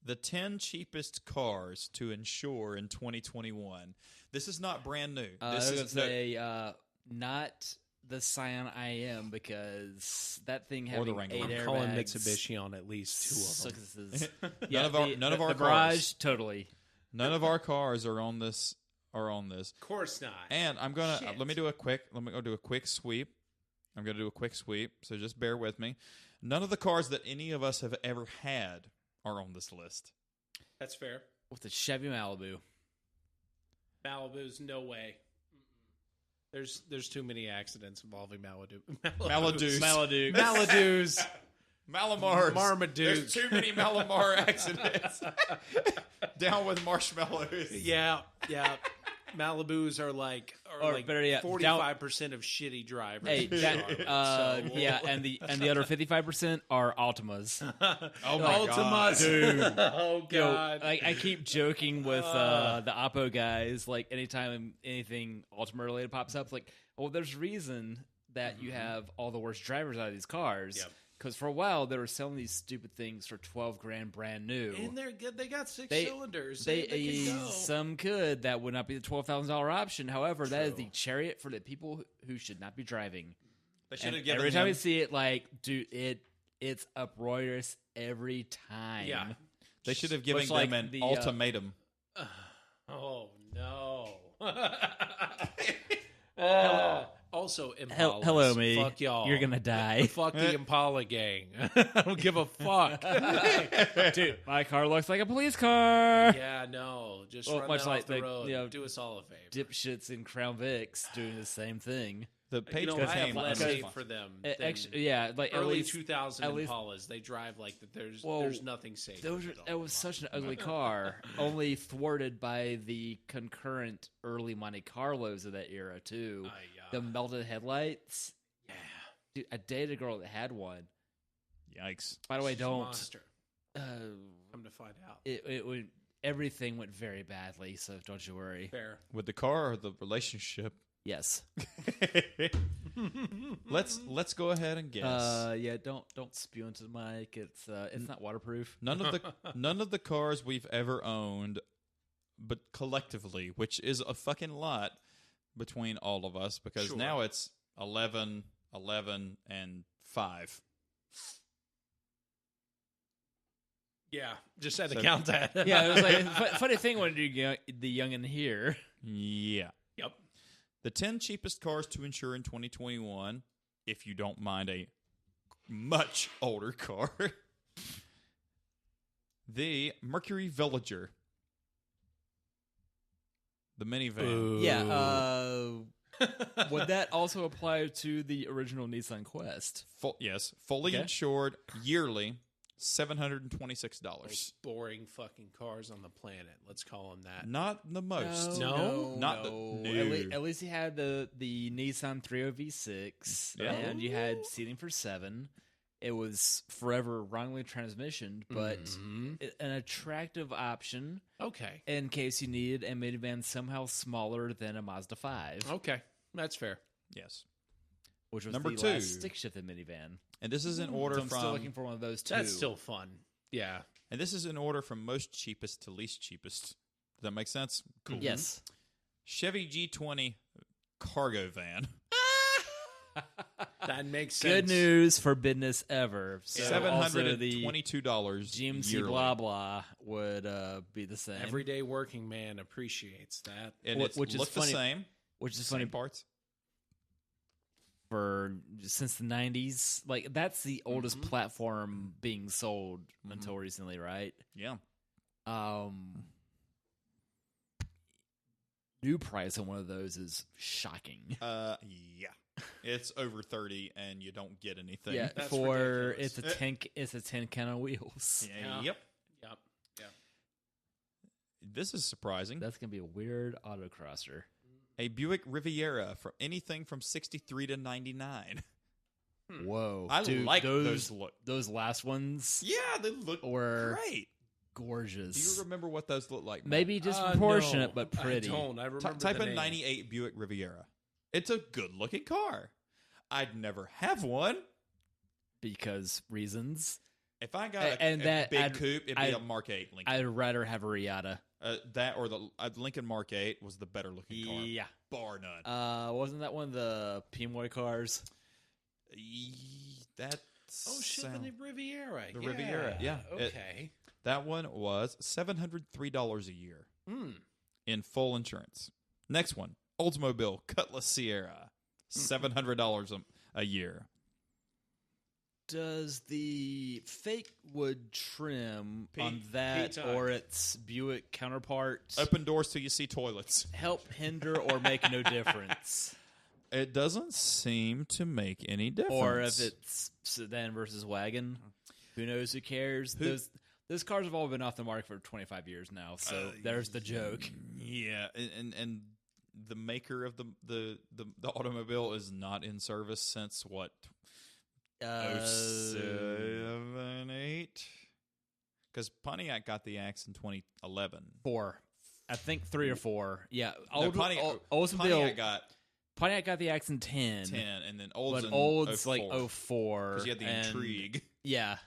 the 10 cheapest cars to insure in 2021. This is not brand new. I This was is gonna say not the Scion IM because that thing Or the having Wrangler. 8 I'm airbags. Calling Mitsubishi on at least 2 of them. sucks. None of our the cars. Barrage, totally. None of our cars are on this. Of course not. And I'm gonna Shit. let me go do a quick sweep. I'm gonna do a quick sweep. So just bear with me. None of the cars that any of us have ever had are on this list. That's fair. With the Chevy Malibu. Malibu's no way. There's too many accidents involving Malibu. Maladus. Maladus. Malamars. Marmaduke. There's too many Malamar accidents. Down with marshmallows. Yeah. Malibus are like Or better yet, 45% of shitty drivers. Hey, So- yeah, and the other 55% are Altimas. Oh my god, dude. Oh Yo, god. I keep joking with the Oppo guys. Like anytime anything Altima related pops up, like, well, there's reason that you have all the worst drivers out of these cars. Yep. Because for a while they were selling these stupid things for $12,000 brand new. And they're good. They got 6 They- cylinders. They can go. some could. That would not be the $12,000 option. However, that is True. the chariot for the people who should not be driving. They should And have given every time him- I see it, like, dude, it's uproarious every time. Yeah. They should have given Much like them an the, ultimatum. Oh no. Also, Impalas. Hello, me. Fuck y'all. You're gonna die, Fuck the Impala gang. I don't give a fuck. dude. My car looks like a police car. Yeah, no. Just Well, run much that like off the the- road. you know, Do us all a favor. Dipshits in Crown Vics doing the same thing. The You page know, I have became less because- hate for them. than Yeah, like early at least 2000 at least- Impalas. They drive like that. Whoa, There's nothing safe. That was such an ugly car, only thwarted by the concurrent early Monte Carlos of that era too. The melted headlights. Yeah. Dude, I dated a girl that had one. Yikes. By the way, She's a don't. monster. Come to find out. It went. Everything went very badly, so don't you worry. Fair. With the car or the relationship? Yes. Let's go ahead and guess. Yeah. Don't spew into the mic. It's not waterproof. None of the cars we've ever owned, but collectively, which is a fucking lot between all of us, because Sure. now it's 11, and 5. Yeah. Just had to So- count that. Yeah, it was like funny thing when you the young in here. Yeah. Yep. The 10 cheapest cars to insure in 2021, if you don't mind a much older car. The Mercury Villager. The minivan. Ooh. Yeah. Would that also apply to the original Nissan Quest? Yes. Fully Okay. insured yearly, $726. Most boring fucking cars on the planet. Let's call them that. Not the most. No? Not no. the- At least you had the Nissan 30 V6, Yeah. and you had seating for 7. It was forever wrongly transmissioned, but Mhm. an attractive option Okay. in case you needed a minivan somehow smaller than a Mazda 5, Okay. That's fair. Yes. which was Number the 2. last stick-shifted minivan. And this is in order So I'm from still looking for one of those too. That's still fun. Yeah. and this is in order from most cheapest to least cheapest. Does that make sense? Cool. Yes. Chevy G20 cargo van. That makes sense. Good news for business ever. So $722 GMC yearly. blah blah would be the same. Everyday working man appreciates that. And Which is look the funny- same. Which is Same funny parts. for since the 90s. Like that's the oldest platform being sold until recently, right? Yeah. New price on one of those is shocking. Yeah. It's over 30 and you don't get anything. Yeah, That's for ridiculous. it's a 10 count on wheels. Yeah. Yep. This is surprising. That's gonna be a weird autocrosser. A Buick Riviera from anything from 63 to 99. Whoa, I dude, like those look. Those last ones Yeah, they look were great. gorgeous. Do you remember what those look like? Matt? Maybe disproportionate, No, but pretty. I don't. I remember Type the in name. 98 Buick Riviera. It's a good-looking car. I'd never have one. Because reasons. If I got And a that- big I'd- coupe, it'd be a Mark 8 Lincoln. I'd rather have a Riata. That or the Lincoln Mark 8 was the better-looking car. Yeah. Bar none. Wasn't that one of the Pimoy cars? That Oh shit! The Riviera. The Riviera, yeah. Okay. That one was $703 a year in full insurance. Next one, Oldsmobile Cutlass Sierra, $700 a year. Does the fake wood trim on Pete that talk. or its Buick counterpart Open doors till you see toilets. help hinder or make no difference? It doesn't seem to make any difference. Or if it's sedan versus wagon, who knows? Who cares? Those cars have all been off the market for 25 years now, so there's the joke. Yeah, and the maker of the automobile is not in service since what? 07, 8? Because Pontiac got the axe in 2011. 4. I think 3 or 4. Yeah, Pontiac got Pontiac got the axe in 10. 10, and then Olds But in Old's 04. like 04. Because you had the and- Intrigue. Yeah.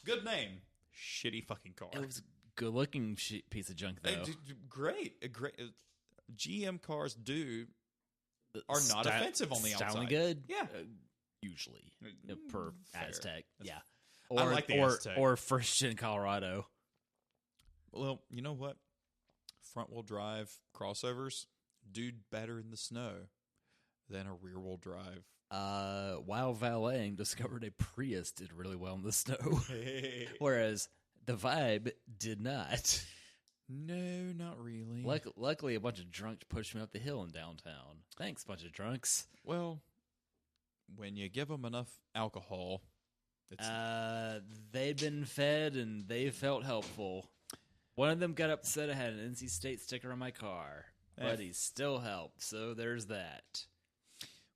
Good name. Shitty fucking car. It was a good looking piece of junk, though. Great. GM cars are not offensive on the outside. Styling good? Yeah. Usually. Per Fair. Aztec. Yeah. I like the Aztec. Or first gen Colorado. Well, you know what? Front wheel drive crossovers do better in the snow than a rear wheel drive. While valeting, discovered a Prius did really well in the snow. Whereas the Vibe did not. No, not really. Luckily, a bunch of drunks pushed me up the hill in downtown. Thanks, bunch of drunks. Well, when you give them enough alcohol, it's they'd been fed and they felt helpful. One of them got upset I had an NC State sticker on my car, but he still helped, so there's that.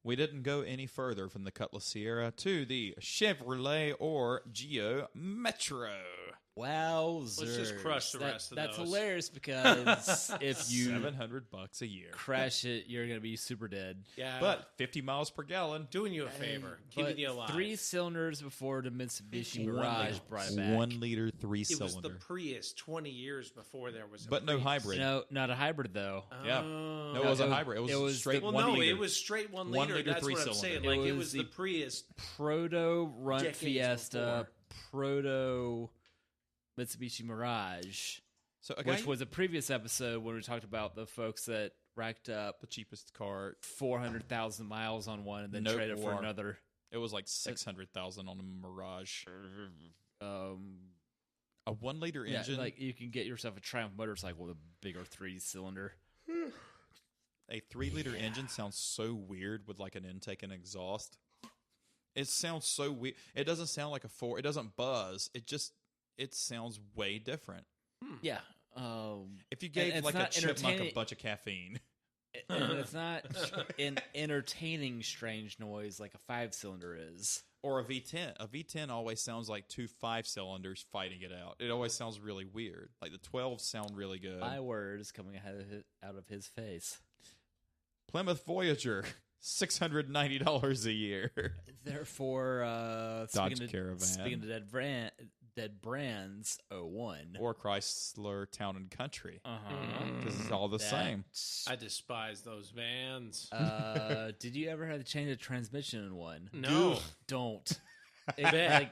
we didn't go any further from the Cutlass Sierra to the Chevrolet or Geo Metro. Wowzers. Let's just crush the rest of That's those. hilarious because if you $700 a year. crash it, you're going to be super dead. Yeah. But 50 miles per gallon. doing you a favor. But Keeping you alive. 3 cylinders before the Mitsubishi Mirage brought it back. 1 liter, 3 It was cylinder. the Prius 20 years before there was a But no Prius. hybrid. No, not a hybrid though. Yeah. Oh. No, it wasn't hybrid. It was straight Well, 1 no, liter. it was straight 1 1 liter. liter, That's what I'm 3-cylinder. saying. Like, It it was was the the Prius. Proto Runt Decades Fiesta, before. Proto Mitsubishi Mirage, So a guy, which was a previous episode when we talked about the folks that racked up the cheapest car. 400,000 miles on one and then No traded for more. another. It was like 600,000 on a Mirage. A 1 liter Yeah, engine. like you can get yourself a Triumph motorcycle with a bigger 3-cylinder. A 3 liter engine sounds so weird with like an intake and exhaust. It sounds so weird. It doesn't sound like a 4. It doesn't buzz. It sounds way different. Yeah. If you gave it's like a not chipmunk a entertaining- bunch of caffeine. And it's not an entertaining strange noise like a 5-cylinder is. Or a V10. A V10 always sounds like 2 5-cylinders fighting it out. It always sounds really weird. Like the 12s sound really good. My word is coming out of his face. Plymouth Voyager, $690 a year. Therefore, Dodge Caravan. Speaking of Dead Brands 01. Or Chrysler Town and Country. This is Uh-huh. all the same. I despise those vans. Did you ever have to change a transmission in one? No. Don't. Done.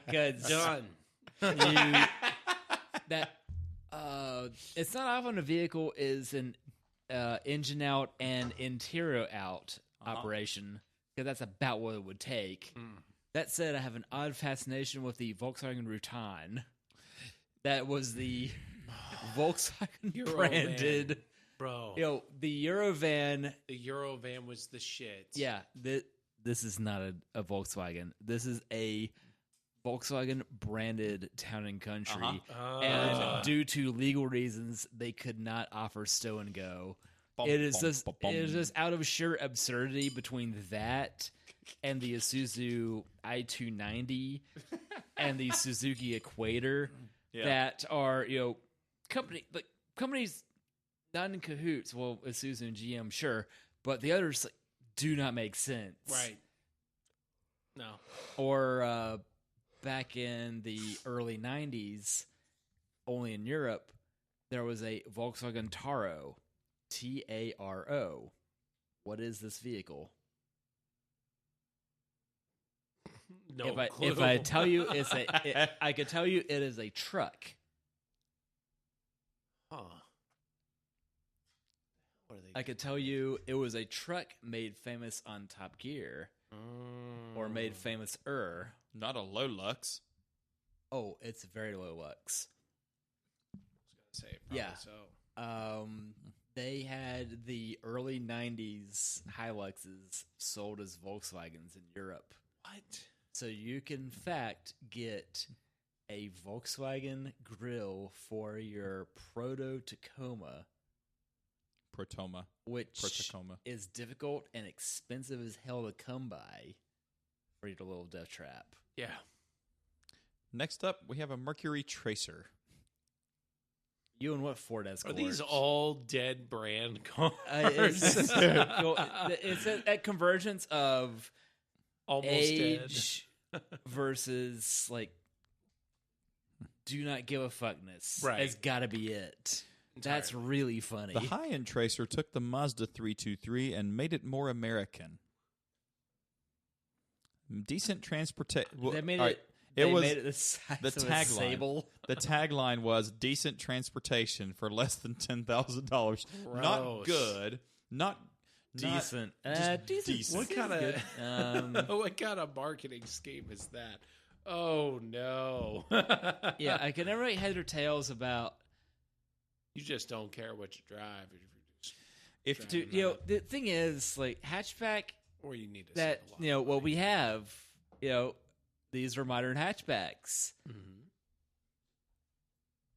It's not often a vehicle is an engine out and interior out operation, because that's about what it would take. That said, I have an odd fascination with the Volkswagen Routan. That was the Volkswagen Eurovan. branded, Bro. the Eurovan. The Eurovan was the shit. Yeah, this is not a Volkswagen. This is a Volkswagen branded Town and Country, and due to legal reasons, they could not offer stow and go. It is just out of sheer absurdity between that and the Isuzu i290 and the Suzuki Equator that are companies not in cahoots. Well, Isuzu and GM, sure, but the others do not make sense. Right. No. Or back in the early 90s, only in Europe, there was a Volkswagen Taro, Taro. What is this vehicle? No If I tell you I could tell you it is a truck. Huh. What are they? I could tell you it was a truck made famous on Top Gear, or made famous Not a low lux. Oh, it's very low lux. I was gonna say probably Yeah. so. They had the early 90s Hiluxes sold as Volkswagens in Europe. What? So you can, in fact, get a Volkswagen grill for your Proto-Tacoma, Protoma. which Protacoma. is difficult and expensive as hell to come by for your little death trap. Yeah. Next up, we have a Mercury Tracer. You and what Ford Escort? Are these all dead brand cars? It's at convergence of Almost age versus do not give a fuckness. Right. It's got to be it. That's really funny. The high-end Tracer took the Mazda 323 and made it more American. Decent transportation. They made right, it. They made it the size the of a tagline. sable. The tagline was decent transportation for less than $10,000. Not Gross. good. Not Decent. just Decent. decent. What kind of? what kind of marketing scheme is that? Oh no! Yeah, I can never make head or tails about. You just don't care what you drive. If Dude, the thing is, hatchback. Or you need to That what we have. These are modern hatchbacks. Mm-hmm.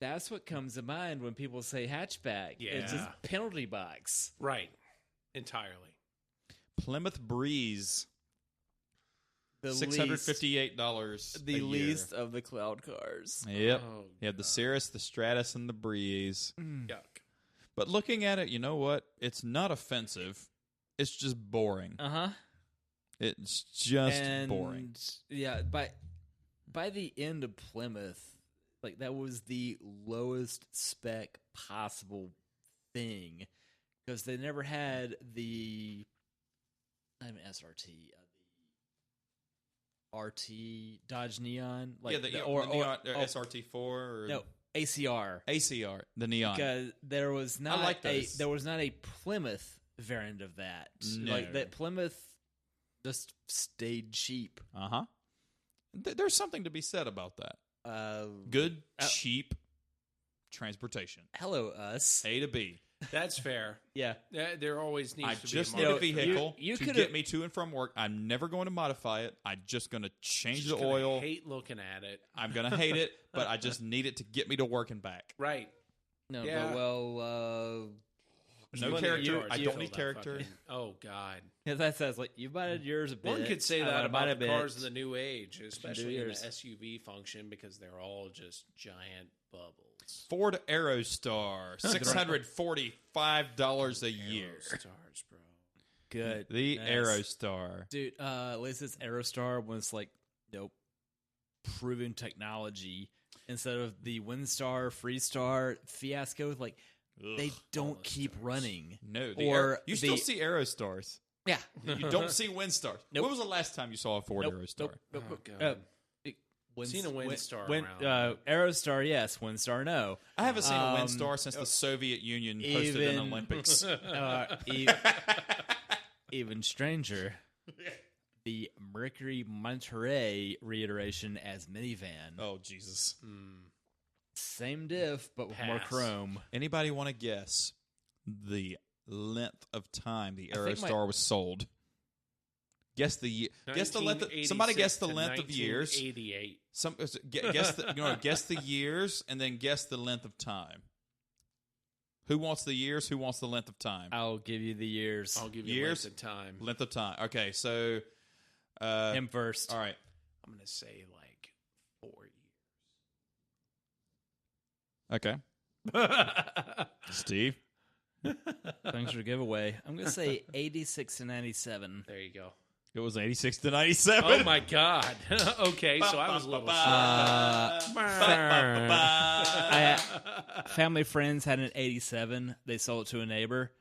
That's what comes to mind when people say hatchback. Yeah. It's just penalty box. Right. Entirely. Plymouth Breeze, The $658 the a least of the cloud cars. year. Yep. Oh, You have the Cirrus, the Stratus, and the Breeze. yuck. But looking at it, you know what? It's not offensive. It's just boring. Uh-huh. It's just boring. Yeah, by the end of Plymouth, that was the lowest spec possible thing, because they never had the SRT, the RT Dodge Neon, the Neon, SRT4 or no ACR, the Neon. because there was not like those. there was not a Plymouth variant of that. No. That Plymouth just stayed cheap. Uh-huh. There's something to be said about that. Good, cheap transportation. Hello, us. A to B. That's fair. Yeah. There always needs I to just be need a a vehicle you to could've- get me to and from work. I'm never going to modify it. I'm just going to change Just the gonna oil. hate looking at it. I'm going to hate it, but I just need it to get me to work and back. Right. No, Yeah. but No Plenty of character. charge I to don't fill need that character. fucking- oh God. that says you bought yours a bit. One could say I that wanna buy about it the a cars bit. of the new age, especially in the yours. SUV function, because they're all just giant bubbles. Ford Aerostar, $645 a year. Stars, bro. Good. The Nice. Aerostar. Dude, at least this Aerostar was proven technology. instead of the Windstar, Freestar fiasco. Like they don't keep running. No, you still the- see Aerostars. Yeah, You don't see Windstars. Nope. When was the last time you saw a Ford Aerostar? Nope. God. Seen a Windstar around. Aerostar, yes. Windstar, no. I haven't seen a Windstar since the Soviet Union hosted an Olympics. Even stranger, the Mercury Monterey reiteration as minivan. Oh, Jesus. Same diff, but with more Pass. chrome. Anybody want to guess the length of time the I think Aerostar was sold? Guess the year. Guess the length. Somebody guess the length of years. 1988. Guess the years, and then guess the length of time. Who wants the years? Who wants the length of time? I'll give you the years. I'll give you Years? length of time. Length of time. Okay, so Him first. all right. I'm going to say like 4 Okay, Steve. Thanks for the giveaway. I'm going to say 86 to 97. There you go. It was 86 to 97. Oh my God. Okay, so I was a little Family friends had an 87. They sold it to a neighbor.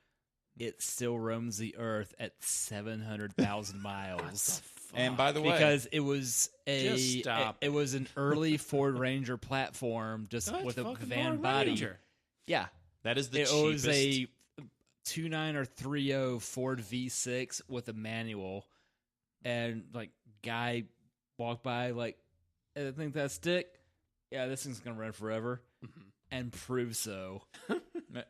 It still roams the earth at 700,000 miles. And by the way, Because it was Just stop it was an early Ford Ranger platform, just with a Fucking van Ford body. Ranger. Yeah, that is the it cheapest. was a 2.9 or 3.0 Ford V6 with a manual, and like guy walked by like, I think that stick. Yeah, this thing's gonna run forever, and prove so.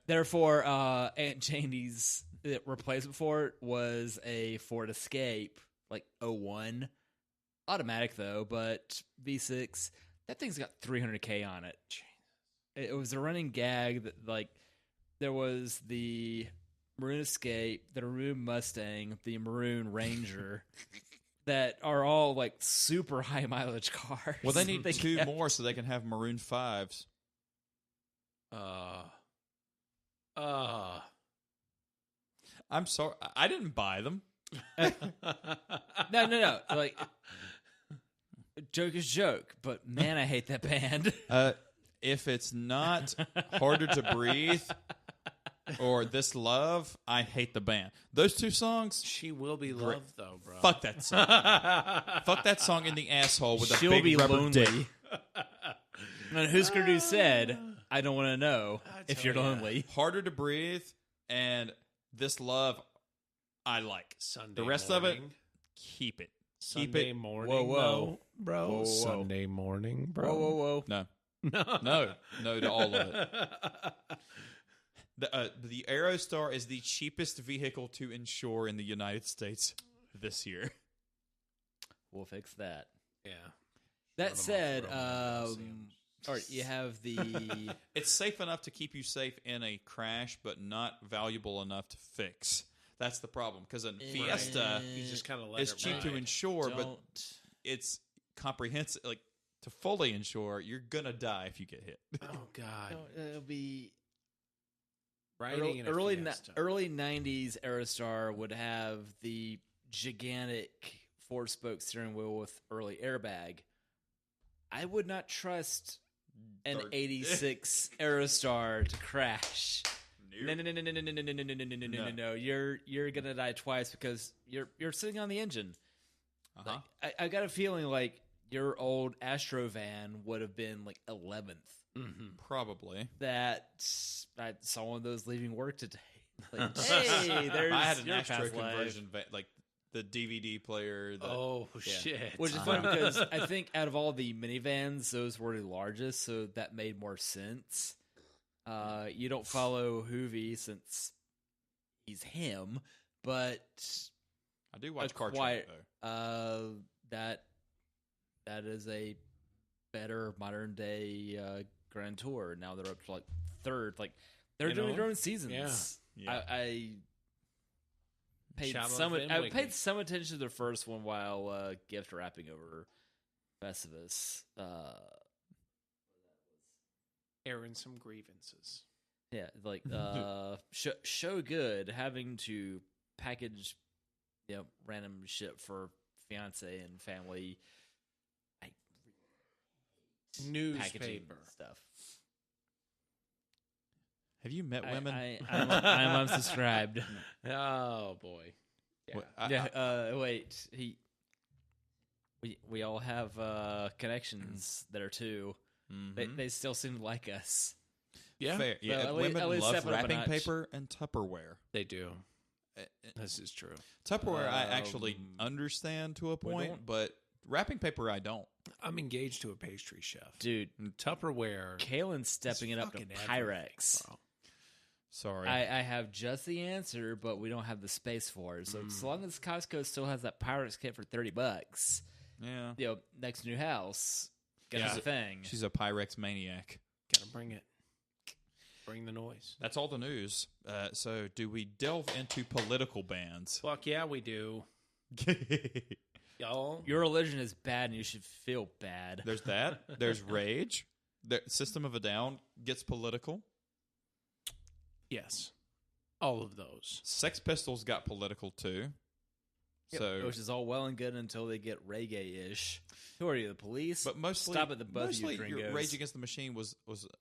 Therefore, Aunt Janie's replacement for it was a Ford Escape, like 01. Automatic though, but V6. That thing's got 300K on it. It was a running gag that like there was the Maroon Escape, the Maroon Mustang, the Maroon Ranger. That are all like super high mileage cars. Well, they need two kept- more so they can have Maroon 5s. I'm sorry, I didn't buy them. No. Like, joke is joke, but man, I hate that band. If it's not Harder to Breathe or This Love, I hate the band. Those two songs, She will be Great. loved, though, bro. fuck that song. Fuck that song in the asshole with a She'll big be rubber lonely. dick. And Husker Du said, "I don't want to know if tell you're ya. lonely." Harder to Breathe and This Love, I like. Sunday The rest morning. of it, keep it. Sunday Keep it. morning, Whoa. bro. Whoa, whoa. Sunday morning, bro. Whoa. No. No. No to all of it. The Aerostar is the cheapest vehicle to insure in the United States this year. We'll fix that. Yeah. That said, Roman all right, you have the It's safe enough to keep you safe in a crash, but not valuable enough to fix. That's the problem. Because a Fiesta You just kind of let is it cheap ride. to insure, but don't. it's comprehensive. Like, to fully insure, you're going to die if you get hit. Oh, God. It'll be Riding in a early Fiesta. early 90s Aerostar would have the gigantic 4-spoke steering wheel with early airbag. I would not trust an Third. 86 Aerostar to crash. No. You're gonna die twice because you're sitting on the engine. Uh-huh. Like, I got a feeling like your old Astro van would have been like 11th. Probably. That I saw one of those leaving work today. Like, hey, there's I had an your Astro past life. conversion, like the DVD player. Oh, shit. Which is funny because I think out of all the minivans, those were the largest, so that made more sense. You don't follow Hoovy since he's him, but I do watch Car quiet, Trek, though. that is a better modern day Grand Tour. Now they're up to like third. Like they're You doing know? their own seasons. Yeah. I paid Shout out some. to I Finn paid Wiggy. some attention to the first one while gift wrapping over Festivus. Airing some grievances. Yeah, like show good having to package, random shit for fiance and family. packaging Newspaper stuff. Have you met women? I'm unsubscribed. Oh boy. Yeah. Wait. We all have connections that are too. They still seem to like us. Yeah. Fair. Yeah, at women least love step it up a wrapping notch. paper and Tupperware. They do. This is true. Tupperware I actually understand to a point, but wrapping paper I don't. I'm engaged to a pastry chef. Dude, Tupperware. Kalen's stepping it up to fucking Pyrex. bro. Sorry. I have just the answer, but we don't have the space for it. So as long as Costco still has that Pyrex kit for $30, yeah. Next new house, got a thing. She's a Pyrex maniac. Gotta bring it. Bring the noise. That's all the news. So do we delve into political bans? Fuck yeah, we do. Y'all. Your religion is bad, and you should feel bad. There's that. There's Rage. The System of a Down gets political. Yes. All of those. Sex Pistols got political too. Yep, So, which is all well and good until they get reggae-ish. Who are you, the police? but mostly, Stop at the both of you mostly gringos. Rage Against the Machine was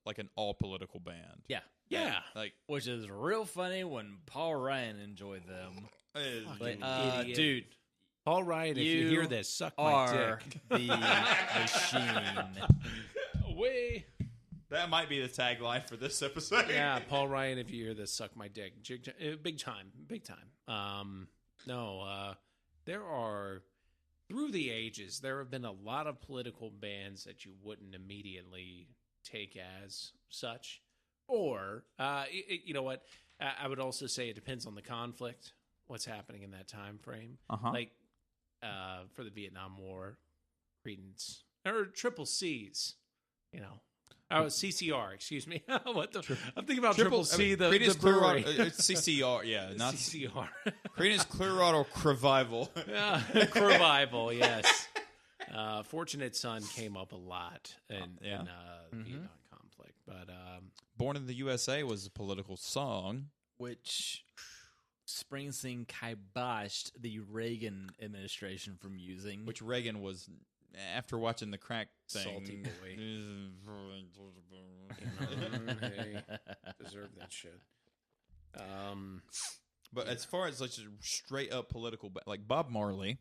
like an all political band. Yeah. Yeah. Like, Which is real funny when Paul Ryan enjoyed them. Fucking But, idiot. dude, All right, if you hear this, suck my are dick. the machine. Away. that might be the tagline for this episode. Yeah, Paul Ryan, if you hear this, suck my dick. Big time. Big time. There are, through the ages, there have been a lot of political bans that you wouldn't immediately take as such. Or, you know what? I would also say it depends on the conflict, what's happening in that time frame. Like, for the Vietnam War, Credence, or Triple C's, you know. Oh, CCR, excuse me. I'm thinking about Triple C, the brewery. CCR, yeah. Not CCR. Creedence Clearwater Crevival. Yeah, Crevival, yes. Fortunate Son came up a lot in Vietnam conflict. But Born in the USA was a political song. Which Springsteen kiboshed the Reagan administration from using. Which Reagan was, after watching the crack thing. Salty boy. Hey, deserve that shit. But as far as like just straight up political, like Bob Marley.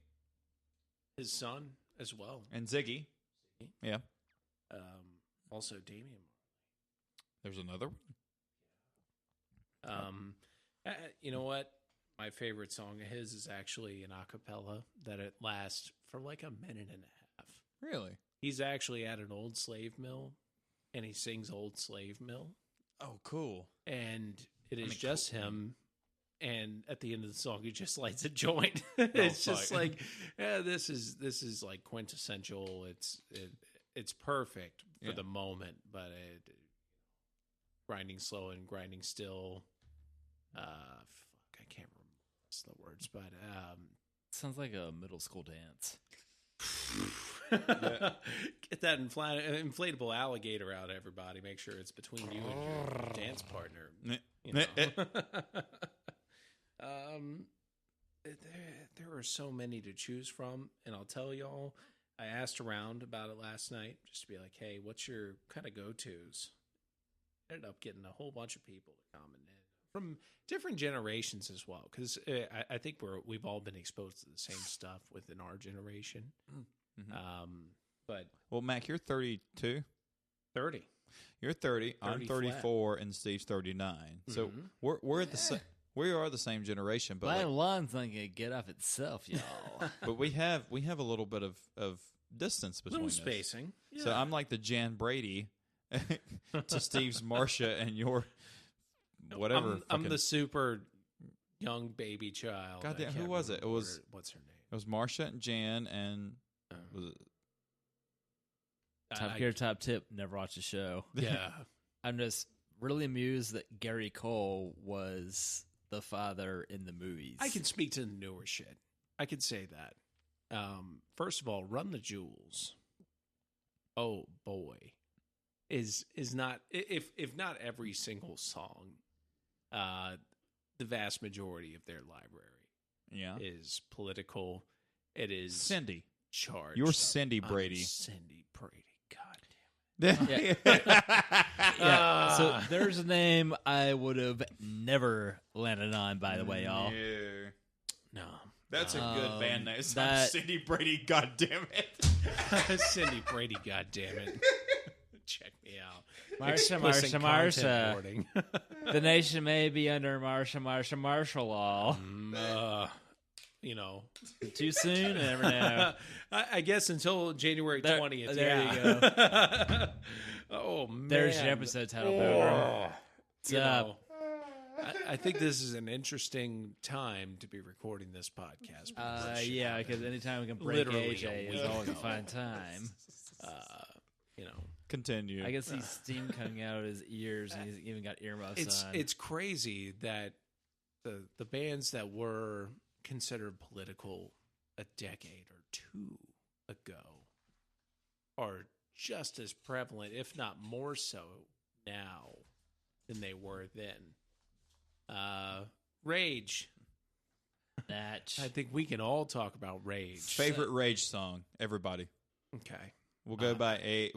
His son as well. And Ziggy. Yeah. Also Damian. There's another one. You know what? My favorite song of his is actually an acapella that it lasts for like a minute and a half. Really? He's actually at an old slave mill, and he sings Old Slave Mill. Oh, cool. And it is just him, and at the end of the song, he just lights a joint. It's just like, this is like quintessential. It's perfect for the moment, but grinding slow and grinding still. I can't remember the words, but sounds like a middle school dance. Get that inflatable alligator out, everybody. Make sure it's between you and your dance partner. You know? There are so many to choose from, and I'll tell y'all, I asked around about it last night just to be like, hey, what's your kind of go-tos? Ended up getting a whole bunch of people to comment in from different generations as well, because I think we've all been exposed to the same stuff within our generation. Mm-hmm. But well, Mac, you're 32. 30. You're 30. 30 I'm 34, and Steve's 39. So we're at the we are the same generation, but my lawn's not gonna get off itself, y'all. But we have a little bit of distance between us. Spacing. Yeah. So I'm like the Jan Brady to Steve's Marsha, and your whatever. I'm the super young baby child. Goddamn, who was it? It was what's her name? It was Marsha and Jan, and was it? Top gear, top tip. Never watched the show. Yeah, I'm just really amused that Gary Cole was the father in the movies. I can speak to the newer shit. I could say that. First of all, Run the Jewels. Oh boy, is not if not every single song, the vast majority of their library is political. It is Cindy. Charged. You're Cindy Brady. Cindy Brady. God Yeah. So there's a name I would have never landed on, by the way, y'all. Yeah. No. That's a good band name. It's that- Cindy Brady, goddammit. Cindy Brady, goddammit. Check me out. Marsha, Explicit Marsha, content Marsha. warning. The nation may be under martial law. You know. Too soon? You never know. I guess until January 20th. There yeah. you go. Oh, man. There's your episode title, Boomer. You know, I think this is an interesting time to be recording this podcast. Yeah, because anytime we can break Literally AJ a is week always a ago. fun time. You know, Continue. I can see steam coming out of his ears, and he's even got earmuffs on. it's crazy that the bands that were considered political a decade or two ago are just as prevalent, if not more so, now than they were then. Rage. Natch. I think we can all talk about Rage. Favorite Rage song, everybody. Okay. We'll go by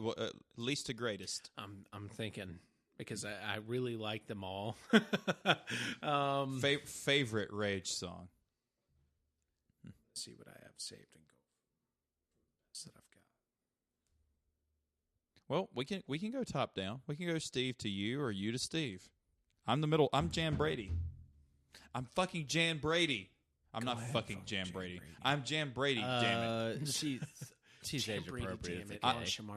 least to greatest. I'm thinking because I really like them all. Favorite Rage song. Let's see what I have saved and go. That I've got. Well, we can go top down. We can go Steve to you or you to Steve. I'm the middle. I'm Jan Brady. I'm fucking Jan Brady. I'm not ahead, fucking fuck Jan Jan Brady. Brady. I'm Jan Brady, damn it. She's age appropriate. Damn it, It's okay.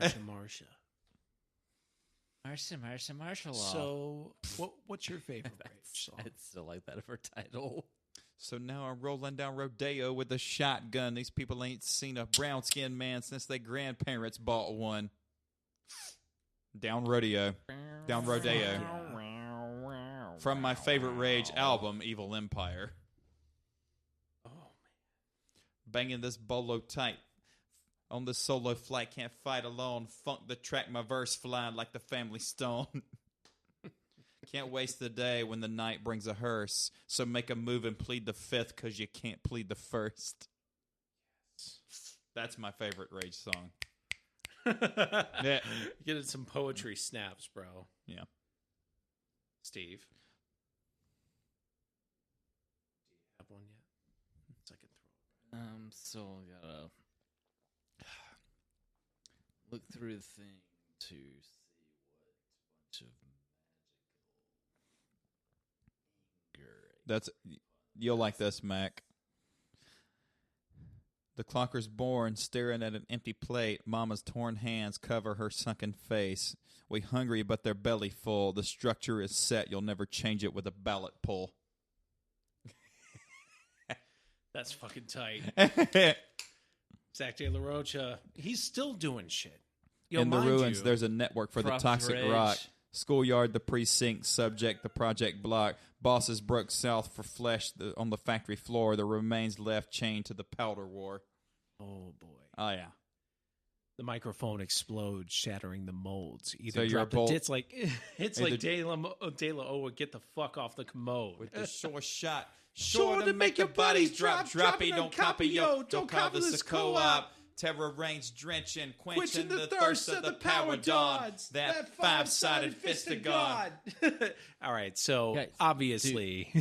Marsha. Martial law. So, what's your favorite Rage song? I'd still like that for title. So now I'm rolling down Rodeo with a shotgun. These people ain't seen a brown-skinned man since their grandparents bought one. Down Rodeo. Down Rodeo. From my favorite Rage album, Evil Empire. Oh, Banging this bolo tight. On this solo flight, can't fight alone. Funk the track, my verse flying like the family stone. Can't waste the day when the night brings a hearse. So make a move and plead the fifth, because you can't plead the first. That's my favorite Rage song. Yeah. Getting some poetry snaps, bro. Yeah. Steve. Do you have one yet? So I can throw. Still gotta look through the thing to see what bunch of That's you'll like this, Mac. The clocker's born, staring at an empty plate. Mama's torn hands cover her sunken face. We hungry, but their belly full. The structure is set. You'll never change it with a ballot pull. That's fucking tight. Zach De La Rocha, he's still doing shit. Yo, In the mind ruins, you, there's a network for the Prophet toxic Rage. rock. Schoolyard, the precinct, subject, the project block. Bosses broke south for flesh on the factory floor. The remains left chained to the powder war. oh boy, Oh, yeah. the microphone explodes, shattering the molds. Either So you're drop a bolt- it's like Either- De La Oa, get the fuck off the commode. With the short shot. Sure to make your bodies drop, Droppy, dropping don't copy, yo. Don't call this a this co-op. Terror reigns drenching, quenching the thirst of the power dawn. That five-sided fist of God. All right, so Guys, obviously,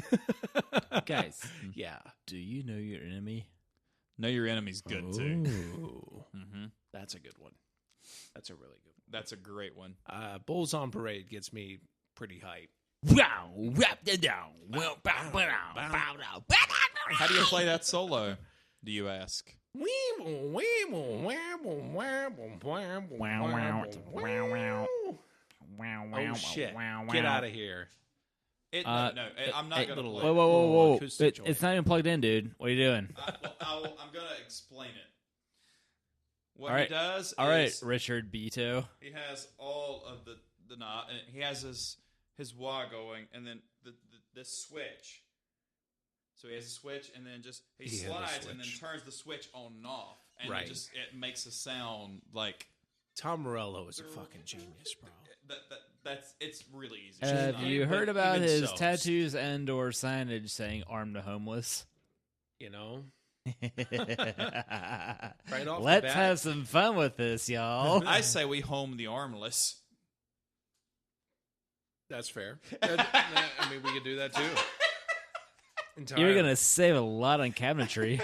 guys. yeah. Do you know your enemy? Know your enemy's good, too. Ooh, Mm-hmm. that's a good one. That's a really good That's a great one. one. Bulls on Parade gets me pretty hype. Wow, wrap that down. How do you play that solo, do you ask? Oh shit! Get out of here. I'm not going to play Whoa, it. whoa, whoa, whoa! acoustic joint. It's not even plugged in, dude. What are you doing? I'm going to explain it. What All right. he does All right, is Richard Beto. he has all of the knob, and he has his wah going, and then this switch. So he has a switch, and then just he He has a slides, and then switch. turns the switch on and off, and Right. it makes a sound like Tom Morello is a fucking genius, bro. it's really easy. Have Even- you heard but about even his so, tattoos and/or signage saying "Arm the Homeless"? You know, Right off the Let's bat. have some fun with this, y'all. I say we home the armless. That's fair. I mean, we could do that too. You're going to save a lot on cabinetry.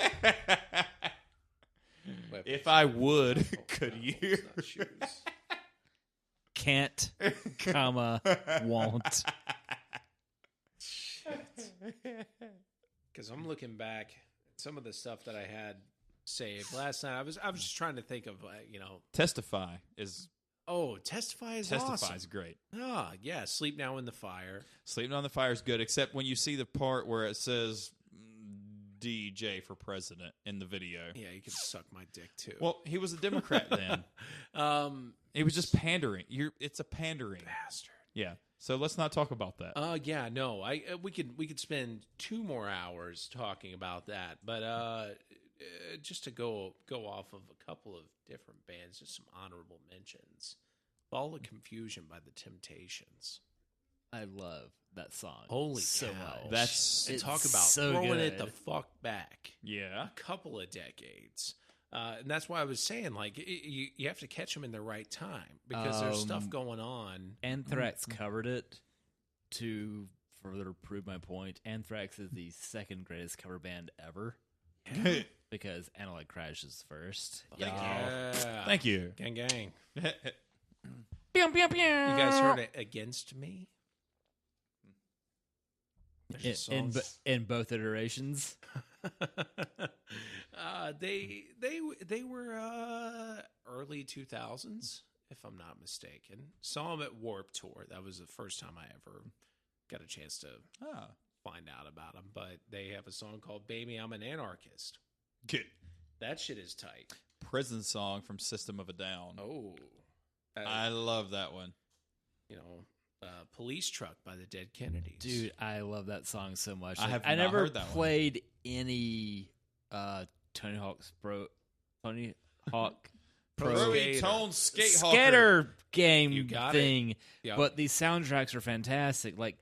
If I would, could you? Not shoes. Can't, comma, won't. Because I'm looking back at some of the stuff that I had saved last night. I was just trying to think of Testify is Testify is awesome. great. Ah, yeah. Sleep Now in the Fire. Sleeping on the Fire is good, except when you see the part where it says DJ for president in the video. Yeah, you can suck my dick too. Well, he was a Democrat then. He was just pandering. It's a pandering Bastard. Yeah. So let's not talk about that. Yeah, no. We could spend 2 more hours talking about that, but just to go off of a couple of different bands, just some honorable mentions. Ball of Confusion by the Temptations. I love that song. Holy so cow. much. And talk It's about so throwing it good. the fuck back. Yeah. A couple of decades. And that's why I was saying, like, you have to catch them in the right time because there's stuff going on. Anthrax covered it to further prove my point. Anthrax is the second greatest cover band ever because Analog Crash is first. Yeah. Thank you. Gang, gang. Pew, pew, pew. You guys heard it Against Me? There's a in song. in both iterations. They were early 2000s, if I'm not mistaken. Saw them at Warped Tour. That was the first time I ever got a chance to find out about them. But they have a song called "Baby, I'm an Anarchist." Good. That shit is tight. Prison song from System of a Down. Oh, I love that one. Police Truck by the Dead Kennedys. Dude, I love that song so much. I have I not never heard that one. played any Tony Hawk Pro Skater. Tone Skate Skater game You got thing. it. Yep. But these soundtracks are fantastic. Like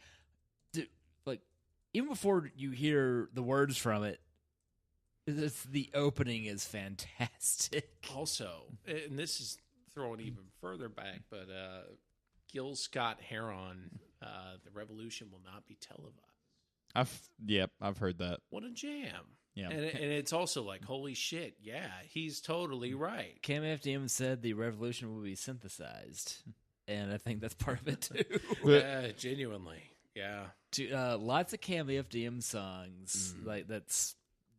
even before you hear the words from it, the opening is fantastic. Also, and this is throwing even further back, but Gil Scott-Heron, "The Revolution Will Not Be Televised." I've heard that. What a jam. Yeah. And it's also like, holy shit, yeah, he's totally right. Cam FDM said the revolution will be synthesized. And I think that's part of it too. Genuinely. Yeah. Lots of Cam FDM songs, like that's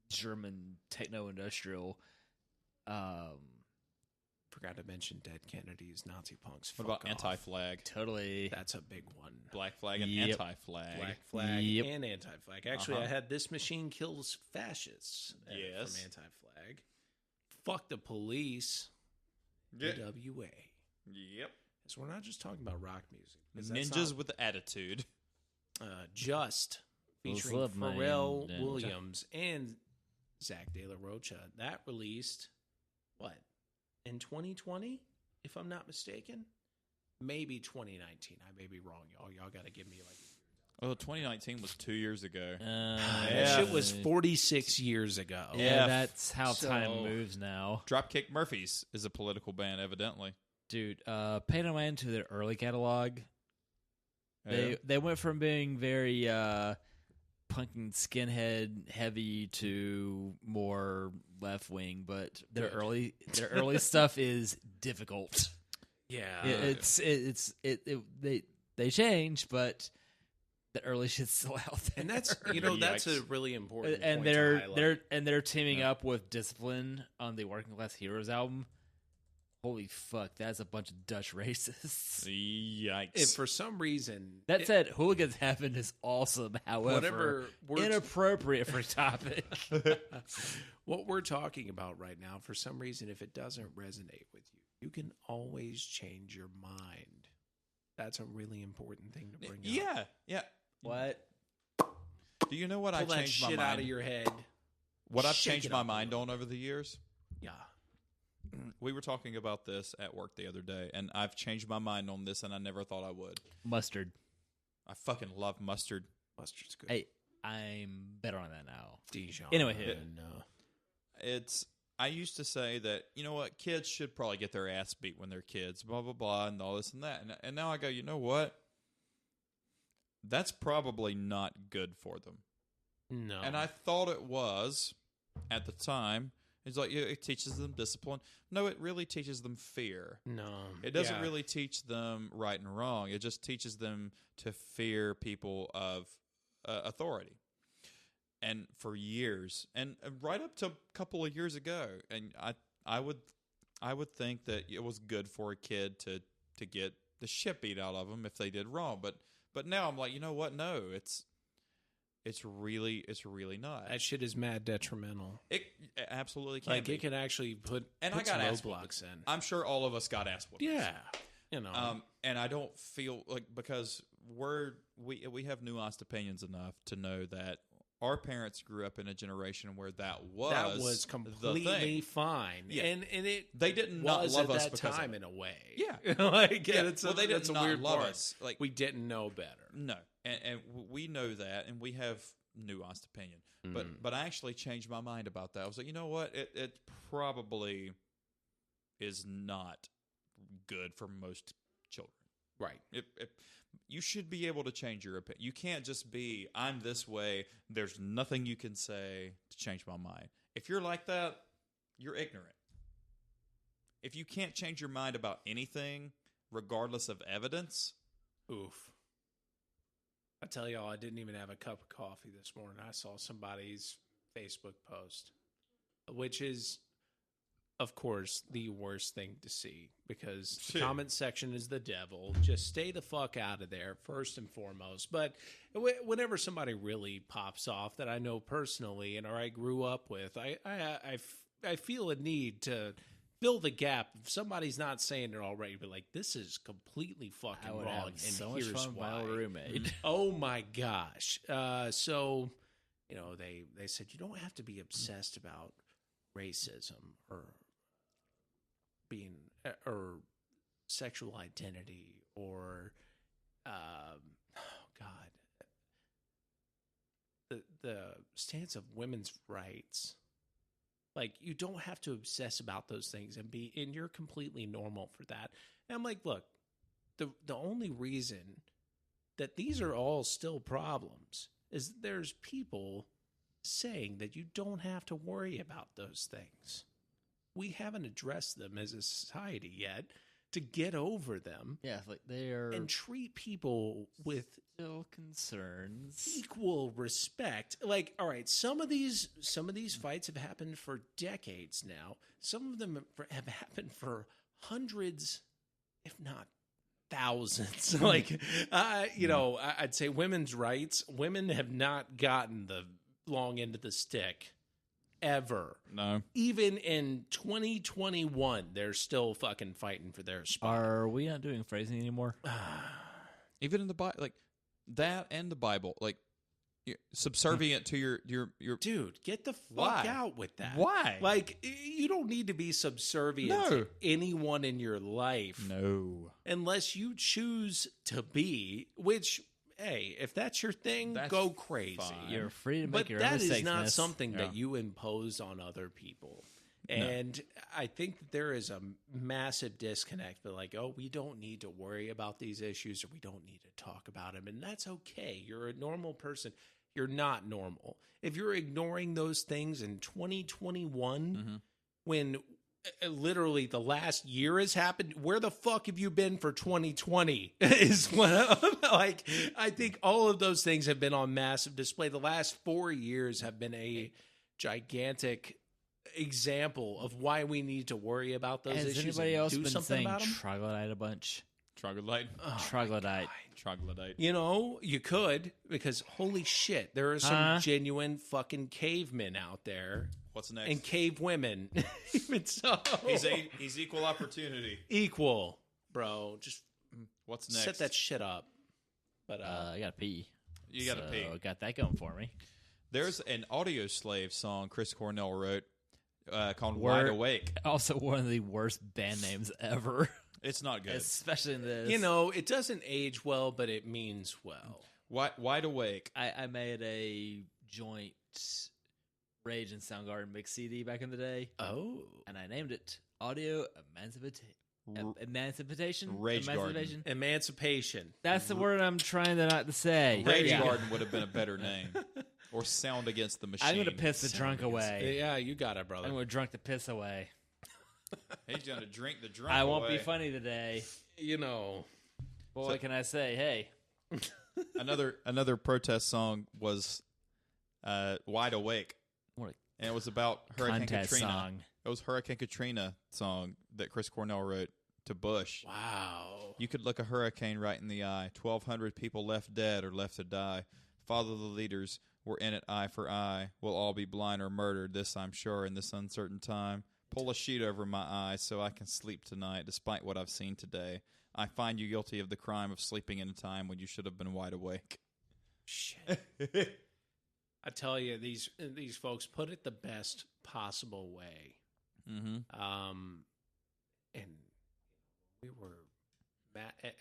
German techno-industrial. Forgot to mention Dead Kennedys, Nazi Punks. What about Fuck Off. Anti-Flag? Totally. That's a big one. Black Flag and Yep. Anti-Flag. Black Flag Yep. and Anti-Flag. Actually, I had This Machine Kills Fascists Yes. from Anti-Flag. Fuck the Police. NWA. Yep. So we're not just talking about rock music. 'Cause that's Ninjas not- with the attitude. Just featuring What's up, man? Pharrell Yeah. Williams and Zach De La Rocha. That released, what, in 2020, if I'm not mistaken? Maybe 2019. I may be wrong, y'all. Y'all got to give me like... Oh, 2019 was 2 years ago. That shit was 46 years ago. Yeah, that's how So- time moves now. Dropkick Murphys is a political band, evidently. Dude, pay no mind to their early catalog. Yeah. They went from being very punk and skinhead heavy to more left wing, but their early stuff is difficult. Yeah. They change, but the early shit's still out there. And that's, that's a really important and point to highlight. they're teaming up with Discipline on the Working Class Heroes album. Holy fuck, that's a bunch of Dutch racists. Yikes. If for some reason... That said, Hooligans Heaven is awesome, however, inappropriate for topic. What we're talking about right now, for some reason, if it doesn't resonate with you, you can always change your mind. That's a really important thing to bring up. Yeah. What? Do you know what Pull I that changed my shit mind? out of your head. What I've Shake changed it my up a mind little. on over the years? Yeah. We were talking about this at work the other day, and I've changed my mind on this, and I never thought I would. Mustard. I fucking love mustard. Mustard's good. Hey, I'm better on that now. Dijon. Anyway, and, I used to say that, you know what, kids should probably get their ass beat when they're kids, blah, blah, blah, and all this and that. And now I go, you know what? That's probably not good for them. No. And I thought it was at the time. It's like, it teaches them discipline. No, it really teaches them fear. No. It doesn't really teach them right and wrong. It just teaches them to fear people of authority. And for years, and right up to a couple of years ago, and I would think that it was good for a kid to get the shit beat out of them if they did wrong. But now I'm like, you know what? No, it's really not. That shit is mad detrimental. It absolutely can. Like be. it can actually put I got some ass roadblocks in. I'm sure all of us got ass whoopings. Yeah, you know. And I don't feel like, because we have nuanced opinions enough to know that our parents grew up in a generation where that was completely fine. Yeah. And they didn't not love us at that because time of it. in a way. Yeah. Like Yeah. it's Well, they didn't that's a not weird love part. us. Like, we didn't know better. No, and we know that, and we have nuanced opinion. But I actually changed my mind about that. I was like, you know what? It probably is not good for most children. Right. You should be able to change your opinion. You can't just be, I'm this way, there's nothing you can say to change my mind. If you're like that, you're ignorant. If you can't change your mind about anything, regardless of evidence, oof. I tell y'all, I didn't even have a cup of coffee this morning. I saw somebody's Facebook post, which is, of course, the worst thing to see, because the comment section is the devil. Just stay the fuck out of there, first and foremost. But whenever somebody really pops off that I know personally and or I grew up with, I feel a need to fill the gap. If somebody's not saying it already, but like, this is completely fucking wrong, and so here's much fun with why. my old roommate. Oh my gosh! So, you know, they said you don't have to be obsessed about racism or being or sexual identity or the stance of women's rights. Like, you don't have to obsess about those things and you're completely normal for that. And I'm like, look, the only reason that these are all still problems is there's people saying that you don't have to worry about those things. We haven't addressed them as a society yet to get over them. Yeah, like they are, and treat people with still concerns, equal respect. Like, all right, some of these fights have happened for decades now. Some of them have happened for hundreds, if not thousands. Like, you know, I'd say women's rights. Women have not gotten the long end of the stick. Ever. No. Even in 2021, they're still fucking fighting for their spot. Are we not doing phrasing anymore? Even in the Bible, like that and the Bible, like you're subservient to your. Dude, get the fuck out with that. Why? Like, you don't need to be subservient to anyone in your life. No. Unless you choose to be, which, hey, if that's your thing, go crazy. Fine. You're free to make your own But mistakes. that is not miss. something that you impose on other people. And I think that there is a massive disconnect. But like, oh, we don't need to worry about these issues, or we don't need to talk about them. And that's okay. You're a normal person. You're not normal. If you're ignoring those things in 2021, when literally the last year has happened, where the fuck have you been for 2020 is what like, I think all of those things have been on massive display. The last 4 years have been a gigantic example of why we need to worry about those issues. Has anybody and else do been something saying about them. troglodyte a bunch? Troglodyte. Troglodyte. Troglodyte. You know, you could, because holy shit, there are some genuine fucking cavemen out there. What's next? And cave women. Even so, he's equal opportunity. Equal, bro. Just what's next? set that shit up. But I gotta pee. You gotta pee. Got that going for me. There's an Audio Slave song Chris Cornell wrote called Wide Awake. Also one of the worst band names ever. It's not good. Especially in this. you know, it doesn't age well, but it means well. Wide Awake. I made a joint Rage and Soundgarden mix CD back in the day. Oh. And I named it Audio Emancipation? Rage Emancipation? Emancipation. That's the word I'm trying to not to say. Rage Yeah. Garden would have been a better name. Or Sound Against the Machine. I'm going to piss the drunk away. Yeah, you got it, brother. I'm going to drunk the piss away. He's going to drink the drunk I won't away. be funny today. You know. Well, what can I say? Hey. Another protest song was Wide Awake. What And it was about Hurricane contest Katrina. song. It was Hurricane Katrina song that Chris Cornell wrote to Bush. Wow. You could look a hurricane right in the eye. 1,200 people left dead or left to die. Follow the leaders. We're in it eye for eye. We'll all be blind or murdered, this I'm sure, in this uncertain time. Pull a sheet over my eyes so I can sleep tonight, despite what I've seen today. I find you guilty of the crime of sleeping in a time when you should have been wide awake. Shit. I tell you, these folks put it the best possible way. Mm-hmm. And we were,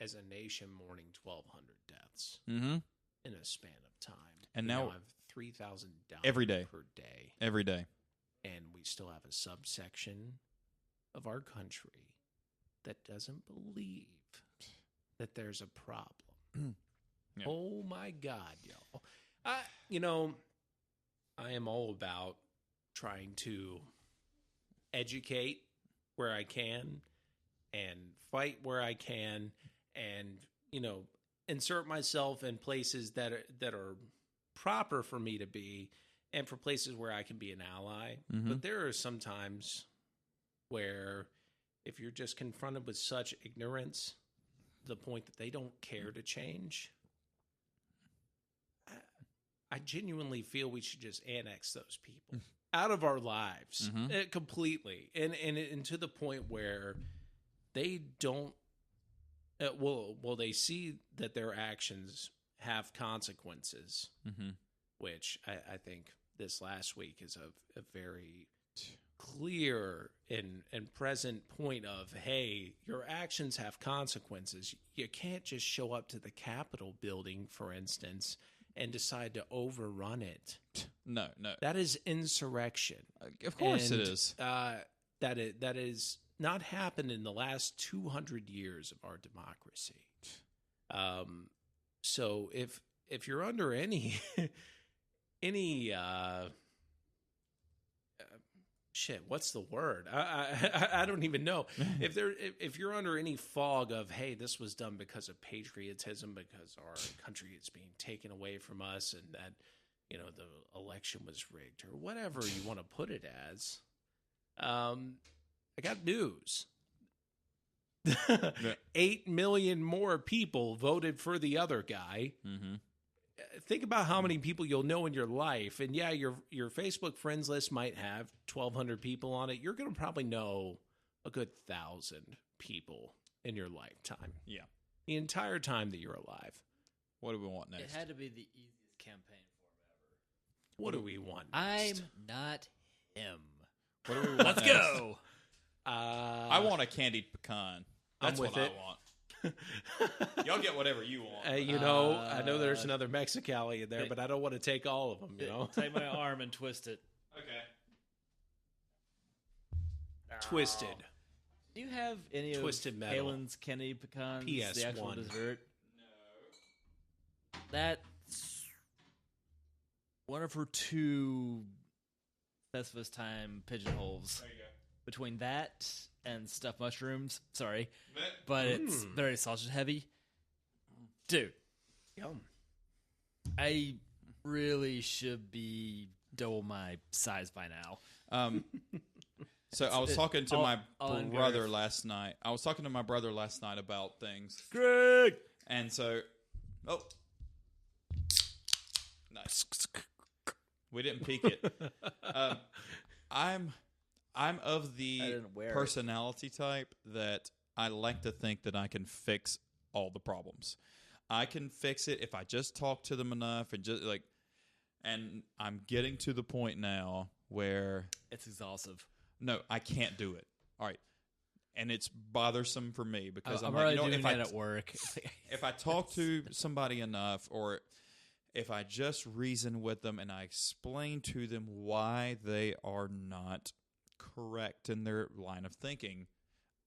as a nation, mourning 1,200 deaths Mm-hmm. in a span of time. And we now have 3,000 dying every day. per day. Every day. And we still have a subsection of our country that doesn't believe that there's a problem. Yeah. Oh, my God, y'all. I am all about trying to educate where I can and fight where I can and, insert myself in places that are proper for me to be and for places where I can be an ally. Mm-hmm. But there are some times where if you're just confronted with such ignorance to the point that they don't care to change, I genuinely feel we should just annex those people out of our lives completely. And to the point where they don't, they see that their actions have consequences, which I think this last week is a very clear and present point of, hey, your actions have consequences. You can't just show up to the Capitol building, for instance, and decide to overrun it. No. That is insurrection. Of course And, it is. That is not happened in the last 200 years of our democracy. So if you're under any shit, what's the word? I don't even know. If you're under any fog of, hey, this was done because of patriotism, because our country is being taken away from us, and that the election was rigged, or whatever you want to put it as, I got news. 8 million more people voted for the other guy. Mm-hmm. Think about how many people you'll know in your life. And yeah, your Facebook friends list might have 1,200 people on it. You're going to probably know a good 1,000 people in your lifetime. Yeah. The entire time that you're alive. What do we want next? It had to be the easiest campaign form ever. What do we want I'm next? not him. What do we want Let's next? go. I want a candied pecan. That's I'm with what it. I want. Y'all get whatever you want. I know there's another Mexicali in there, but I don't want to take all of them, Take my arm and twist it. Okay. Twisted. Do you have any Twisted of metal. Palin's candy pecans? PS1. The actual dessert? No. That's one of her two Festivus time pigeonholes. There you go. Between that and stuffed mushrooms. Sorry. But it's very sausage heavy. Dude, Yum. I really should be double my size by now. So I was talking to my I'll brother engulf. last night. About things. Greg! And so, nice. We didn't peek it. I'm of I the didn't wear it. personality type that I like to think that I can fix all the problems. I can fix it if I just talk to them enough and I'm getting to the point now where It's exhaustive. no, I can't do it. All right. And it's bothersome for me because I'm I'm like, already doing if it at work. if I talk to somebody enough, or if I just reason with them and I explain to them why they are not correct in their line of thinking,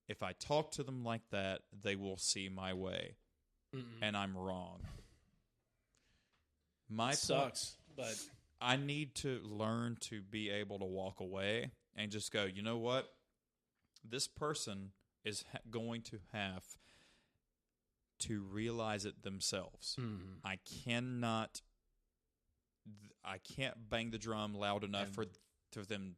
if I talk to them like that, they will see my way. And I'm wrong. My sucks, but I need to learn to be able to walk away and just go, you know what? This person is going to have to realize it themselves. I can't bang the drum loud enough for them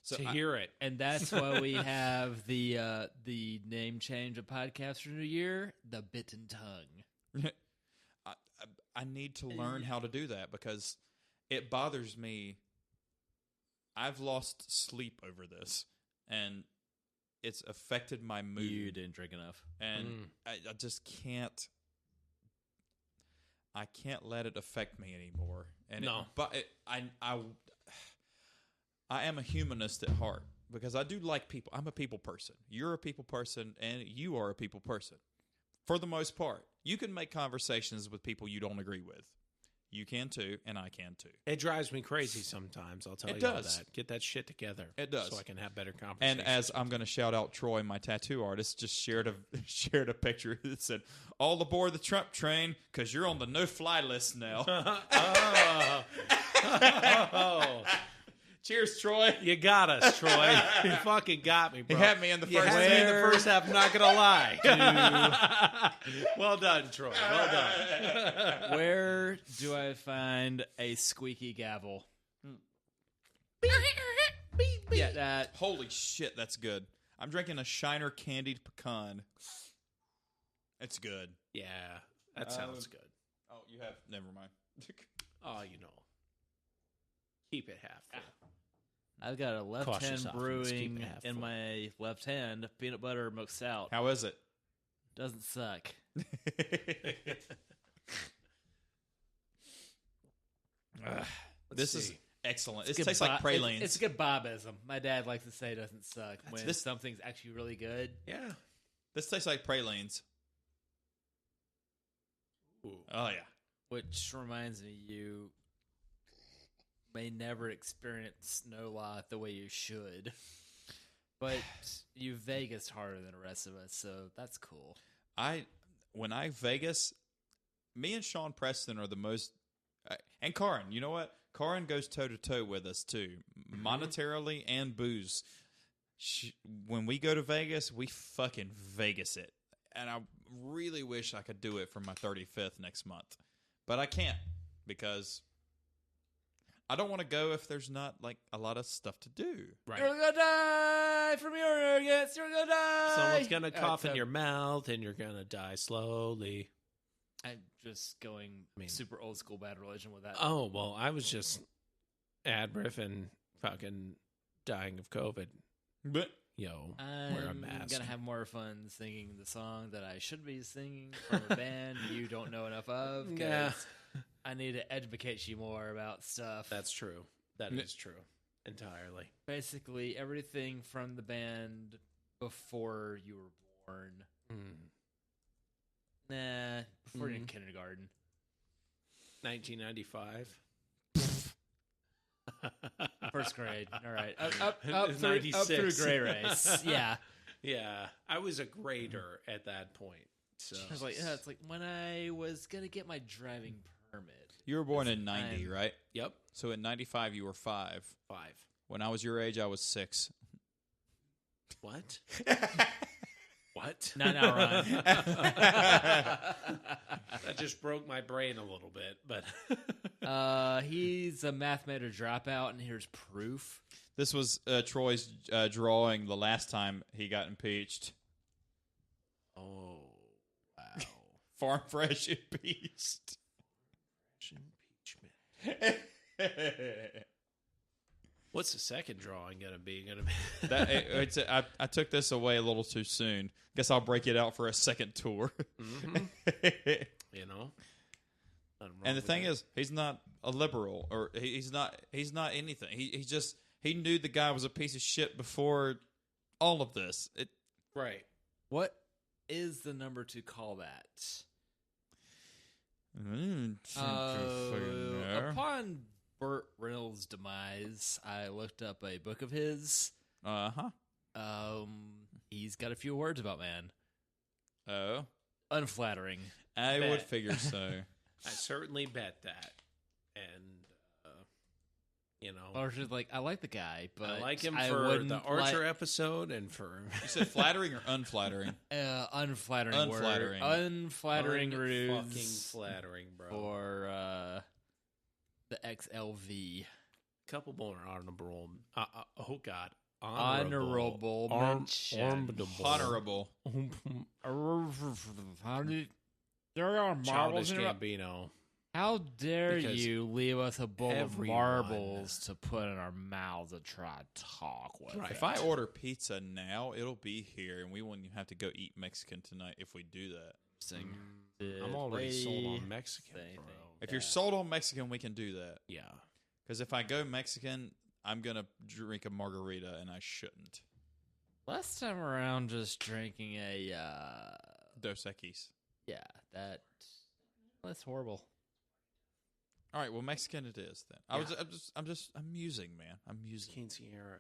to hear it. And that's why we have the name change of podcast for New Year, the Bitten Tongue. I need to learn how to do that because it bothers me. I've lost sleep over this, and it's affected my mood. You didn't drink enough. And I just can't. I can't let it affect me anymore. And I am a humanist at heart because I do like people. I'm a people person. You're a people person, and you are a people person. For the most part, you can make conversations with people you don't agree with. You can too, and I can too. It drives me crazy sometimes. I'll tell you all that. Get that shit together. It does, so I can have better conversations. And as I'm going to shout out, Troy, my tattoo artist, just shared a picture that said, "All aboard the Trump train because you're on the no-fly list now." Cheers, Troy. You got us, Troy. You fucking got me, bro. You had me in the first half. You had me in the first half, I'm not going to lie. Well done, Troy. Well done. Where do I find a squeaky gavel? Yeah, that. Holy shit, that's good. I'm drinking a Shiner Candied Pecan. It's good. Yeah, that sounds good. Oh, you have... Never mind. Oh, you know. Keep it half full. I've got a left hand brewing in my left hand, peanut butter milk stout. How is it? Doesn't suck. This is excellent. It tastes like pralines. It's a good Bobism. My dad likes to say it doesn't suck when something's actually really good. Yeah. This tastes like pralines. Ooh. Oh, yeah. Which reminds me, you may never experience snow lot the way you should. But you Vegas harder than the rest of us, so that's cool. When I Vegas, me and Sean Preston are the most... and Karin, you know what? Karin goes toe-to-toe with us, too. Monetarily and booze. When we go to Vegas, we fucking Vegas it. And I really wish I could do it for my 35th next month. But I can't because... I don't want to go if there's not like a lot of stuff to do. Right. You're gonna die from your arrogance. You're gonna die. Someone's gonna cough in your mouth, and you're gonna die slowly. I'm just going super old school bad religion with that. Oh well, I was just ad riffing, fucking dying of COVID. But wear a mask. I'm gonna have more fun singing the song that I should be singing from a band you don't know enough of. Yeah. I need to educate you more about stuff. That's true. That is true. Entirely. Basically, everything from the band before you were born. Nah, before you're in kindergarten. 1995. First grade. All right. Up through gray race. Yeah. Yeah. I was a grader at that point. So I was like, it's like when I was going to get my driving permit. You were born in 90, right? Yep. So in 95, you were 5. 5. When I was your age, I was 6. What? What? Not now, Ron. That just broke my brain a little bit, but he's a mathematics dropout, and here's proof. This was Troy's drawing the last time he got impeached. Oh, wow. Farm fresh impeached. Impeachment. What's the second drawing going to be? I took this away a little too soon. Guess I'll break it out for a second tour. You know? And the thing is, he's not a liberal, or he's not anything. He knew the guy was a piece of shit before all of this. Right. What is the number to call that? Upon Burt Reynolds' demise, I looked up a book of his. He's got a few words about man. Oh, unflattering. I would figure so. I certainly bet that. And, Or just like, I like the guy, but I like him for the Archer episode and for... You said flattering or unflattering? Unflattering. Unflattering. Unflattering ruse. Fucking flattering, bro. For the XLV. Couple more honorable... oh, God. Honorable mention. Honorable. There are marbles Childish in Gambino. How dare Because you leave us a bowl of everyone- marbles to put in our mouths and try to talk with? Right. If I order pizza now, it'll be here, and we won't even have to go eat Mexican tonight if we do that. I'm already sold on Mexican, bro. If you're sold on Mexican, we can do that. Yeah. Because if I go Mexican, I'm going to drink a margarita, and I shouldn't. Last time around, just drinking a... Dos Equis. Yeah, that's horrible. All right, well, Mexican it is then. I'm musing, man. I'm musing. Quinceañera.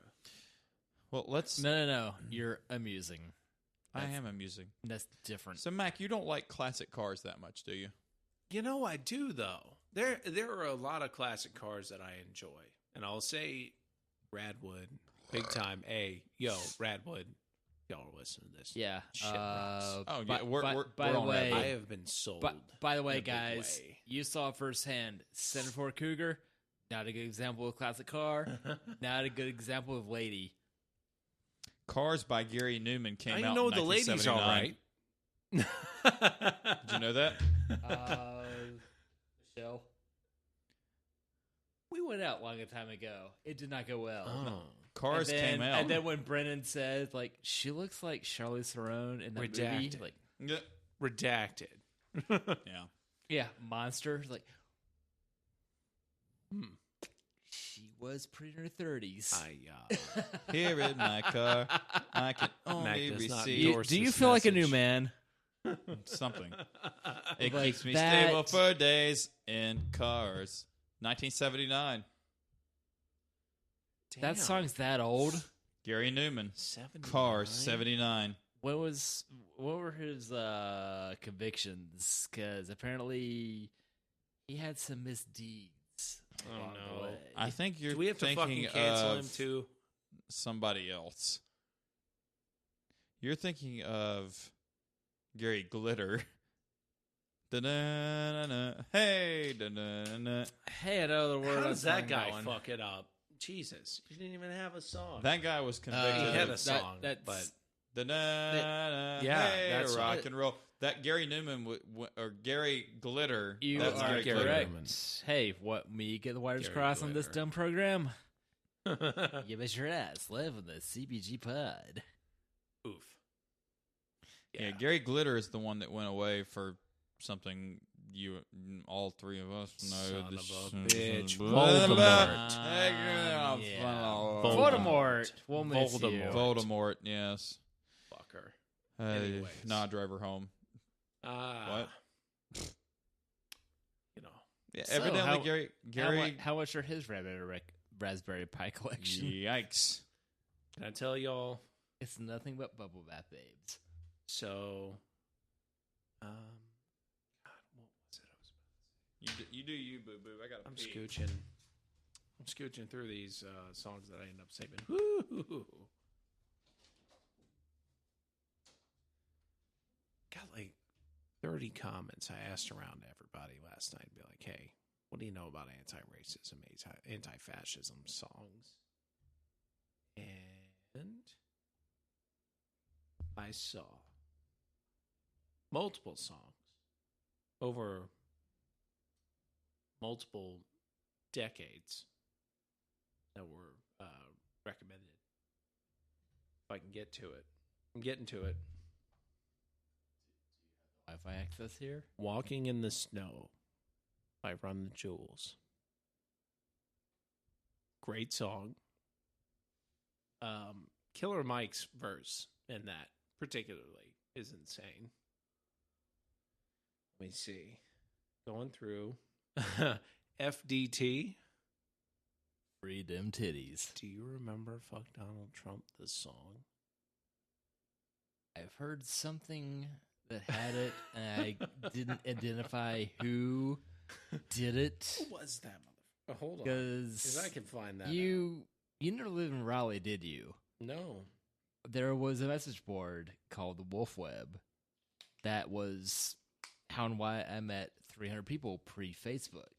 Well, let's. No. You're amusing. I am amusing. That's different. So, Mac, you don't like classic cars that much, do you? I do, though. There are a lot of classic cars that I enjoy. And I'll say Radwood, big time. Radwood. Y'all are listening to this. Yeah. Shit rocks. Oh, yeah. We're by the on way, I have been sold. by the way, in a big guys, way. you saw firsthand Center Ford Cougar. Not a good example of classic car. Not a good example of lady. Cars by Gary Newman came I out know in the lady's all right. 1979. Did you know that? Michelle. We went out long a time ago. It did not go well. Oh. Cars came out. And then when Brennan said, like, she looks like Charlize Theron in that movie. Redacted. Like, Yeah. Redacted. Yeah. yeah, monster. Like, she was pretty in her 30s. Here in my car, I can only Mac does not receive endorse Do you this feel like a new message. man? something. It Like keeps me that. stable for days in cars. 1979. That song's that old. Gary Newman. 79? Cars, 79. What were his convictions? Because apparently he had some misdeeds. along the no. way. I think you're Do we have to thinking fucking cancel of him too? somebody else. You're thinking of Gary Glitter. Da-da-na-na. Hey, da-da-na. Hey, I know the word. How on does that song guy going. fuck it up? Jesus, you didn't even have a song. That guy was convicted. he had a of song, that's- but da-da-na. Yeah, Hey, that's rock it. and roll. That Gary Newman or Gary Glitter. You that's are Gary Gary Glitter. correct. Newman. Hey, what? Me get the wires Gary crossed on this Glitter. dumb program? You bet your ass. Live on the CBG pod. oof. Yeah, Gary Glitter is the one that went away for something all three of us know. Son This- of a bitch. Voldemort. Yeah. Voldemort. We'll miss you. Voldemort. Voldemort, yes. Fucker. Hey, Anyways. nah, drive her home. What? Yeah, So, evidently, Gary. How much are his Raspberry Pi collection? Yikes! Can I tell y'all? It's nothing but bubble bath babes. So, God, what was it? You do you, boo boo. I got. I'm scooching through these songs that I end up saving. Woo! Got like 30 comments. I asked around to everybody last night, be like, "Hey, what do you know about anti-racism, anti-fascism songs?" And I saw multiple songs over multiple decades that were recommended. If I can get to it. I'm getting to it. Wi-Fi access here? Walking in the Snow by Run the Jewels. Great song. Killer Mike's verse in that particularly is insane. Let me see. Going through. FDT. Freedom titties. Do you remember Fuck Donald Trump, the song? I've heard something that had it, and I didn't identify who did it. What was that motherfucker? Hold on. Because I can find that you never lived in Raleigh, did you? No. There was a message board called the Wolf Web that was how and why I met 300 people pre-Facebook,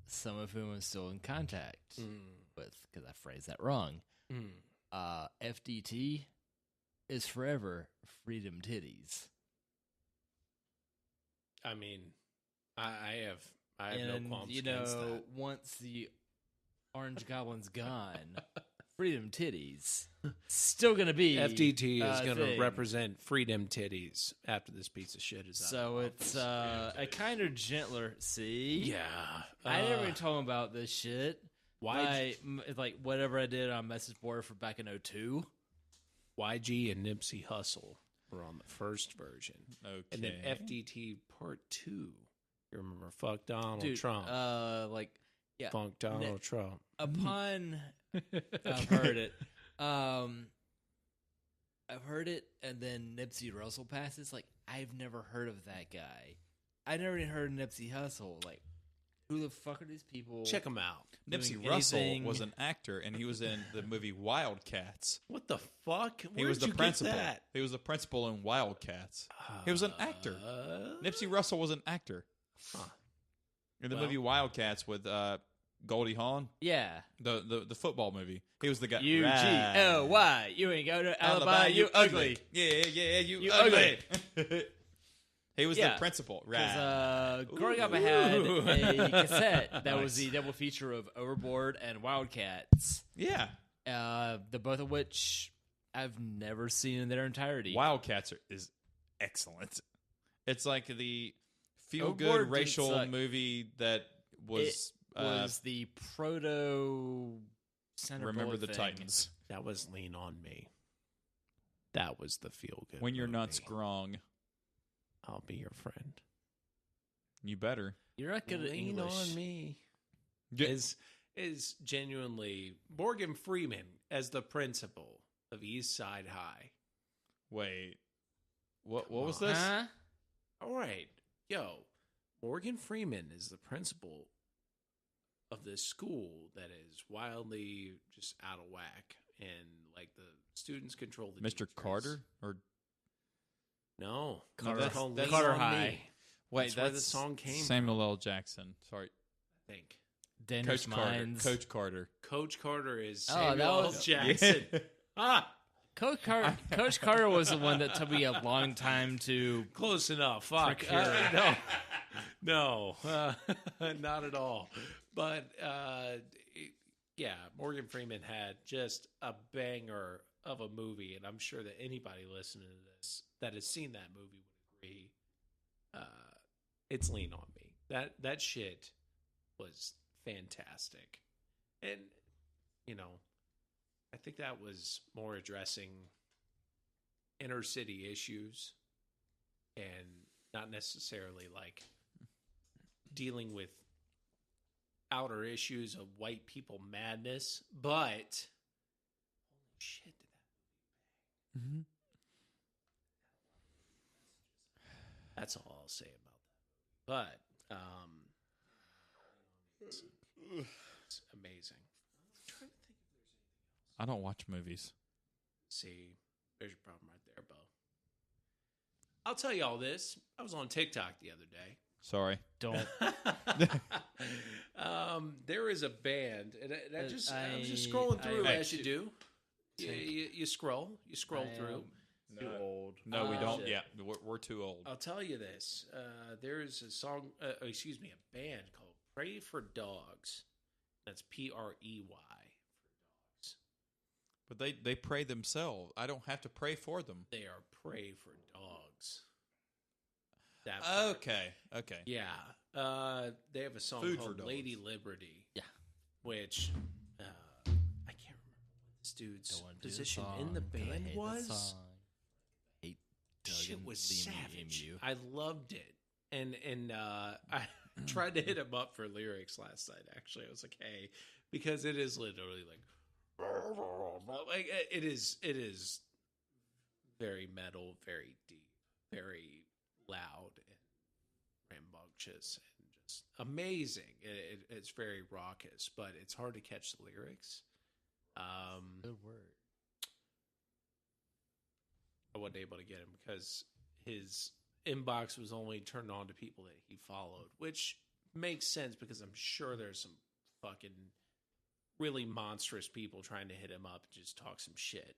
some of whom I'm still in contact with, because I phrased that wrong. FDT is forever freedom titties. I mean, I have no qualms you against know, that. once the Orange Goblin's gone, freedom titties still gonna be FDT is going to thing. represent freedom titties after this piece of shit is out. So it's a kind of gentler. See, Yeah. I never even told him about this shit. Why? Like whatever I did on message board for back in 2002. YG and Nipsey Hussle were on the first version. Okay. And then FDT Part 2. You remember Fuck Donald Dude, Trump. Yeah. Fuck Donald Trump. Upon I've heard it. I've heard it, and then Nipsey Russell passes. Like, I've never heard of that guy. I never even heard of Nipsey Hussle. Like, who the fuck are these people? Check them out. Nipsey doing Russell anything? was an actor, and he was in the movie Wildcats. What the fuck? He was the principal. He was the principal in Wildcats. He was an actor. Nipsey Russell was an actor. Huh. In the movie Wildcats with Goldie Hawn, Yeah. the football movie. He was the guy. UGLY. You ain't go to Alabama, you ugly. Yeah, you ugly. He was Yeah. the principal. Because growing up, I had a cassette that was the double feature of Overboard and Wildcats. Yeah. The both of which I've never seen in their entirety. Wildcats is excellent. It's like the Overboard feel-good didn't racial suck. movie that was... It was the proto Sandra Remember Bullock the thing. Titans. That was Lean On Me. That was the feel good. When you're not strong, I'll be your friend. you better. You're not good at Lean English. On Me Yeah. is genuinely Morgan Freeman as the principal of East Side High. Wait. What was on. this? Huh? All right. Yo, Morgan Freeman is the principal of this school that is wildly just out of whack. And, like, the students control the Mr. teachers. Carter? Or No. Carter- It's called that's Lean Carter On High. Me. Wait, That's where the song came Samuel L. Jackson. Sorry. I think. Dangerous Coach Carter. Minds. Coach Carter. Coach Carter is Oh, Samuel that L. was- Jackson. Ah, Coach Carter was the one that took me a long time to. close enough. Fuck. Trick her. No, not at all. But yeah, Morgan Freeman had just a banger of a movie, and I'm sure that anybody listening to this that has seen that movie would agree. It's Lean On Me. That shit was fantastic, and you know, I think that was more addressing inner city issues and not necessarily like dealing with outer issues of white people madness, but holy shit, did that Mm-hmm. that's all I'll say about that. But it's amazing. I'm trying to think if there's anything else. I don't watch movies. See, there's your problem right there, Bo. I'll tell you all this. I was on TikTok the other day. Sorry. Don't. There is a band, and I was just I- scrolling through I- as you do. You scroll through. Too old. No, we don't. shit. Yeah, we're too old. I'll tell you this. There is a song, a band called Pray for Dogs. That's Prey for dogs. But they pray themselves. I don't have to pray for them. They are Pray for Dogs. That part. Okay. Yeah. They have a song Food for called Dogs. Lady Liberty. Yeah. Which I can't remember what this dude's Don't do position song, in the 'cause I band hate was. the song. Hate Shit Doug was and savage. Emu. I loved it, and tried to hit him up for lyrics last night. Actually, I was like, "Hey," because it is literally like it is very metal, very deep, very loud, and rambunctious, and just amazing. It's very raucous, but it's hard to catch the lyrics. Good word. I wasn't able to get him because his inbox was only turned on to people that he followed, which makes sense because I'm sure there's some fucking really monstrous people trying to hit him up and just talk some shit.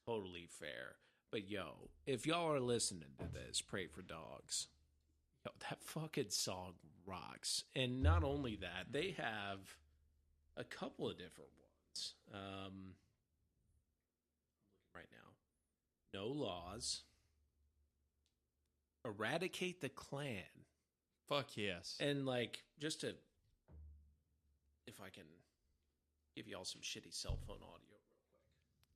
Totally fair. But yo, if y'all are listening to this, Pray for Dogs, yo, that fucking song rocks. And not only that, they have a couple of different ones. Right now, No Laws, Eradicate the Klan, Fuck yes. and like just to, if I can give y'all some shitty cell phone audio.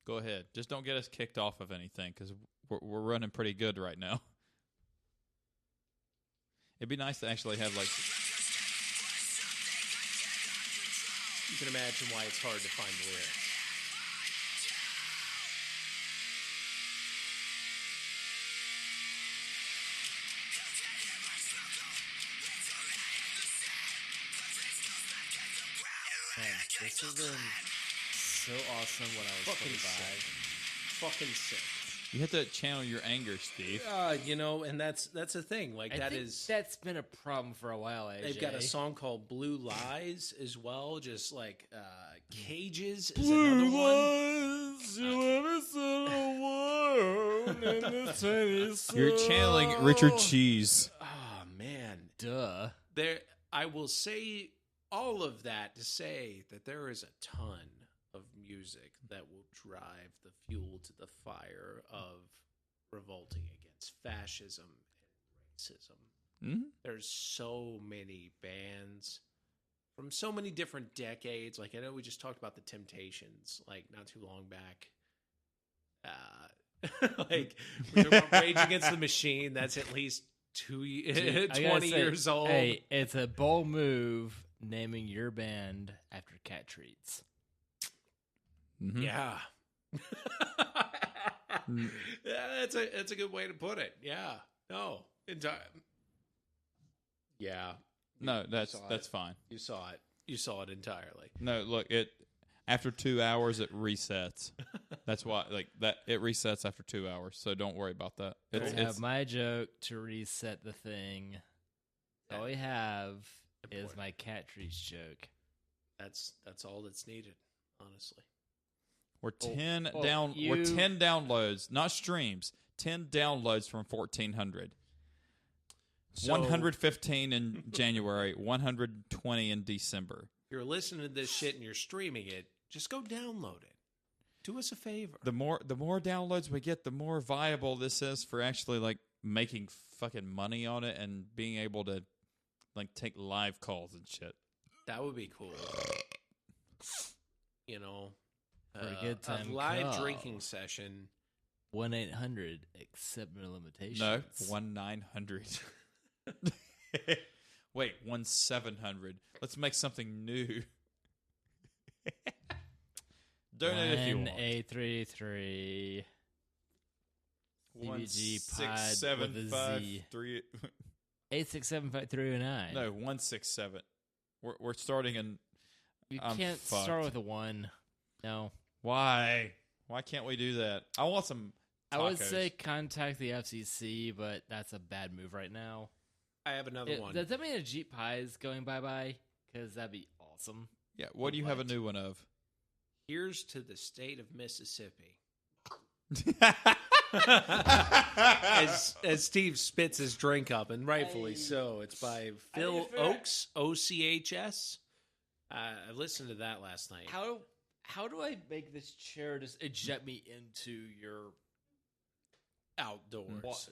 Go ahead. Just don't get us kicked off of anything because we're running pretty good right now. It'd be nice to actually have like. You can imagine why it's hard to find the lyrics. Man, this has been so awesome when I was Fucking 25. sick. Fucking sick. You have to channel your anger, Steve. And that's the thing. Like I think that's been a problem for a while, AJ. they've got a song called Blue Lies as well. Just like Cages is another one. You're channeling Richard Cheese. Oh man, Duh. I will say all of that to say that there is a ton of music that will drive the fuel to the fire of revolting against fascism and racism. Mm-hmm. There's so many bands from so many different decades. Like I know we just talked about the Temptations, like not too long back. Like we're talking about Rage Against the Machine. That's at least 20 years old. Hey, it's a bold move naming your band after cat treats. Mm-hmm. Yeah. Yeah, that's a good way to put it. Yeah. No. Yeah. No, that's fine. You saw it. You saw it entirely. No, look, after 2 hours it resets. That's why it resets after 2 hours. So don't worry about that. I have my joke to reset the thing. All we have is my cat treats joke. That's all that's needed, honestly. We're 10 downloads, not streams. 10 downloads from 1,400. So, 115 in January, 120 in December. If you're listening to this shit and you're streaming it, just go download it. Do us a favor. The more downloads we get, the more viable this is for actually like making fucking money on it and being able to like take live calls and shit. That would be cool. You know, For a good time a live call. drinking session. 1-800 accept no limitations. No, 1-900. Wait, 1-700. Let's make something new. Donate if you want. 1-833 CBG pod with a Z. 8675309. No, 167. We're starting in. You I'm can't fucked. start with a 1. No. Why? Why can't we do that? I want some tacos. I would say contact the FCC, but that's a bad move right now. I have another one. Does that mean a Jeep Pie is going bye-bye? Because that'd be awesome. Yeah, what do you have a new one of? Here's to the state of Mississippi. as Steve spits his drink up, and rightfully so. It's by Phil Oakes, Ochs. I listened to that last night. How do I make this chair just eject me into your Outdoors.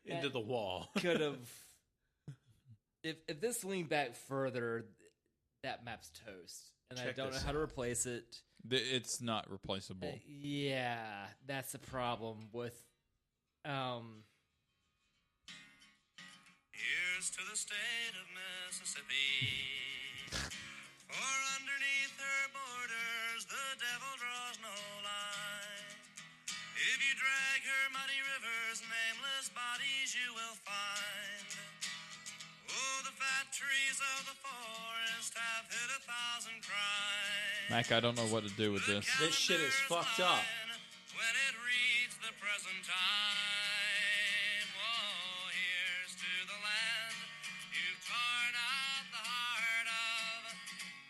Into the wall. Could have. If this leaned back further, that map's toast, and I don't know how to replace it. It's not replaceable. Yeah, that's the problem with. Here's borders to the state of Mississippi. For underneath her borders, the devil draws no line. If you drag her muddy rivers, nameless bodies you will find. Oh, the fat trees of the forest have hid 1,000 crimes. Mac, I don't know what to do with this. This shit is fucked up. When it reads the present time, oh, here's to the land you've torn out the heart of.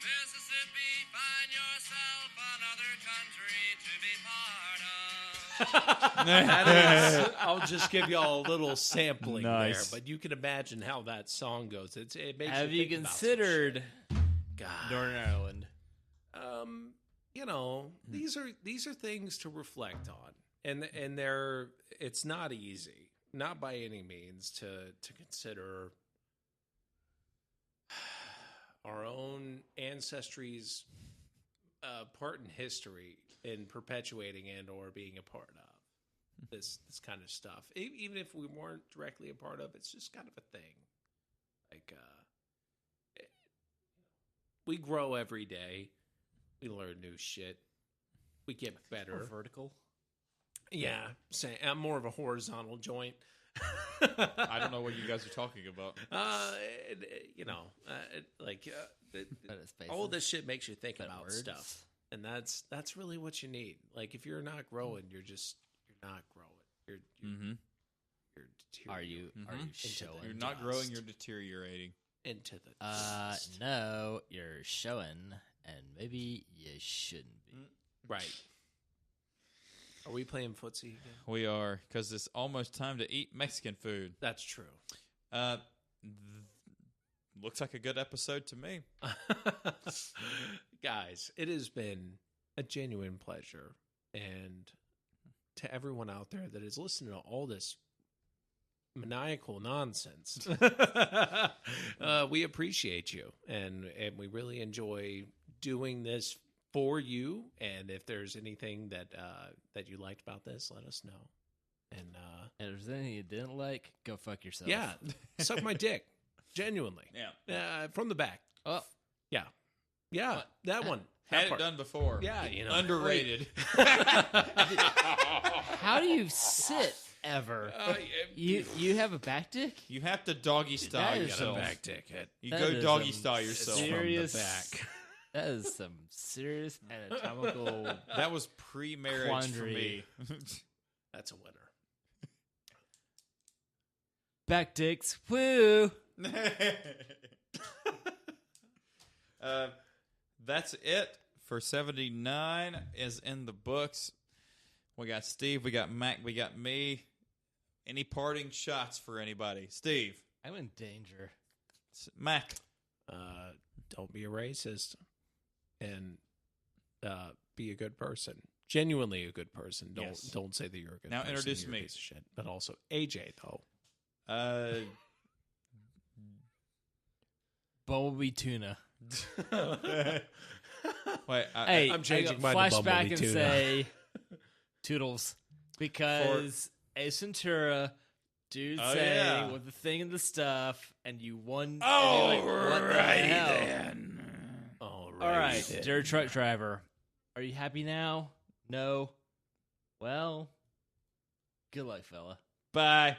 Mississippi, find yourself another country to be part of. That is, I'll just give y'all a little sampling Nice. there, but you can imagine how that song goes. It makes Have you you think about some considered shit. God. Northern Ireland? You know, these are things to reflect on, and they're it's not easy, not by any means, to consider our own ancestry's part in history in perpetuating and or being a part of this kind of stuff. Even if we weren't directly a part of it, it's just kind of a thing. Like we grow every day. We learn new shit. We get better. Or vertical? Yeah, I'm more of a horizontal joint. I don't know what you guys are talking about. You know, That is all this shit makes you think about words. stuff, and that's really what you need. Like, if you're not growing, you're not growing. You're Are you deteriorating showing? You're not growing, you're deteriorating. into the dust. No, you're showing, and maybe you shouldn't be. Right. Are we playing footsie again? We are, because it's almost time to eat Mexican food. That's true. Looks like a good episode to me. Guys, it has been a genuine pleasure. And to everyone out there that is listening to all this maniacal nonsense, we appreciate you. And we really enjoy doing this for you. And if there's anything that you liked about this, let us know. And And if there's anything you didn't like, go fuck yourself. yeah, suck my dick. Genuinely. Yeah. From the back. Oh, Yeah. Yeah. What? That one. Had That it part. done before. Yeah, you know. Underrated. how do you sit ever? You have a back dick? You have to doggy style That is yourself. some Back ticket. You That go is doggy some style yourself. serious- From the back. That is some serious anatomical. That was pre-marriage for Quandary. me. That's a winner. Back dicks. Woo! That's it for 79 is in the books. We got Steve, we got Mac, we got me. Any parting shots for anybody? Steve, I'm in danger. Mac. Don't be a racist, and be a good person. Genuinely a good person. Don't say that you're a good Now person. introduce You're a me. piece of shit. But also AJ though. Bumblebee tuna. Wait, Hey, I'm changing I mine go to flashback Bumblebee and tuna. say Toodles. Because Ace Ventura, dude Oh, saying yeah. with the thing and the stuff, and you won. all and you're like, what the right hell? then. All right, dear truck driver, are you happy now? No. Well, good luck, fella. Bye.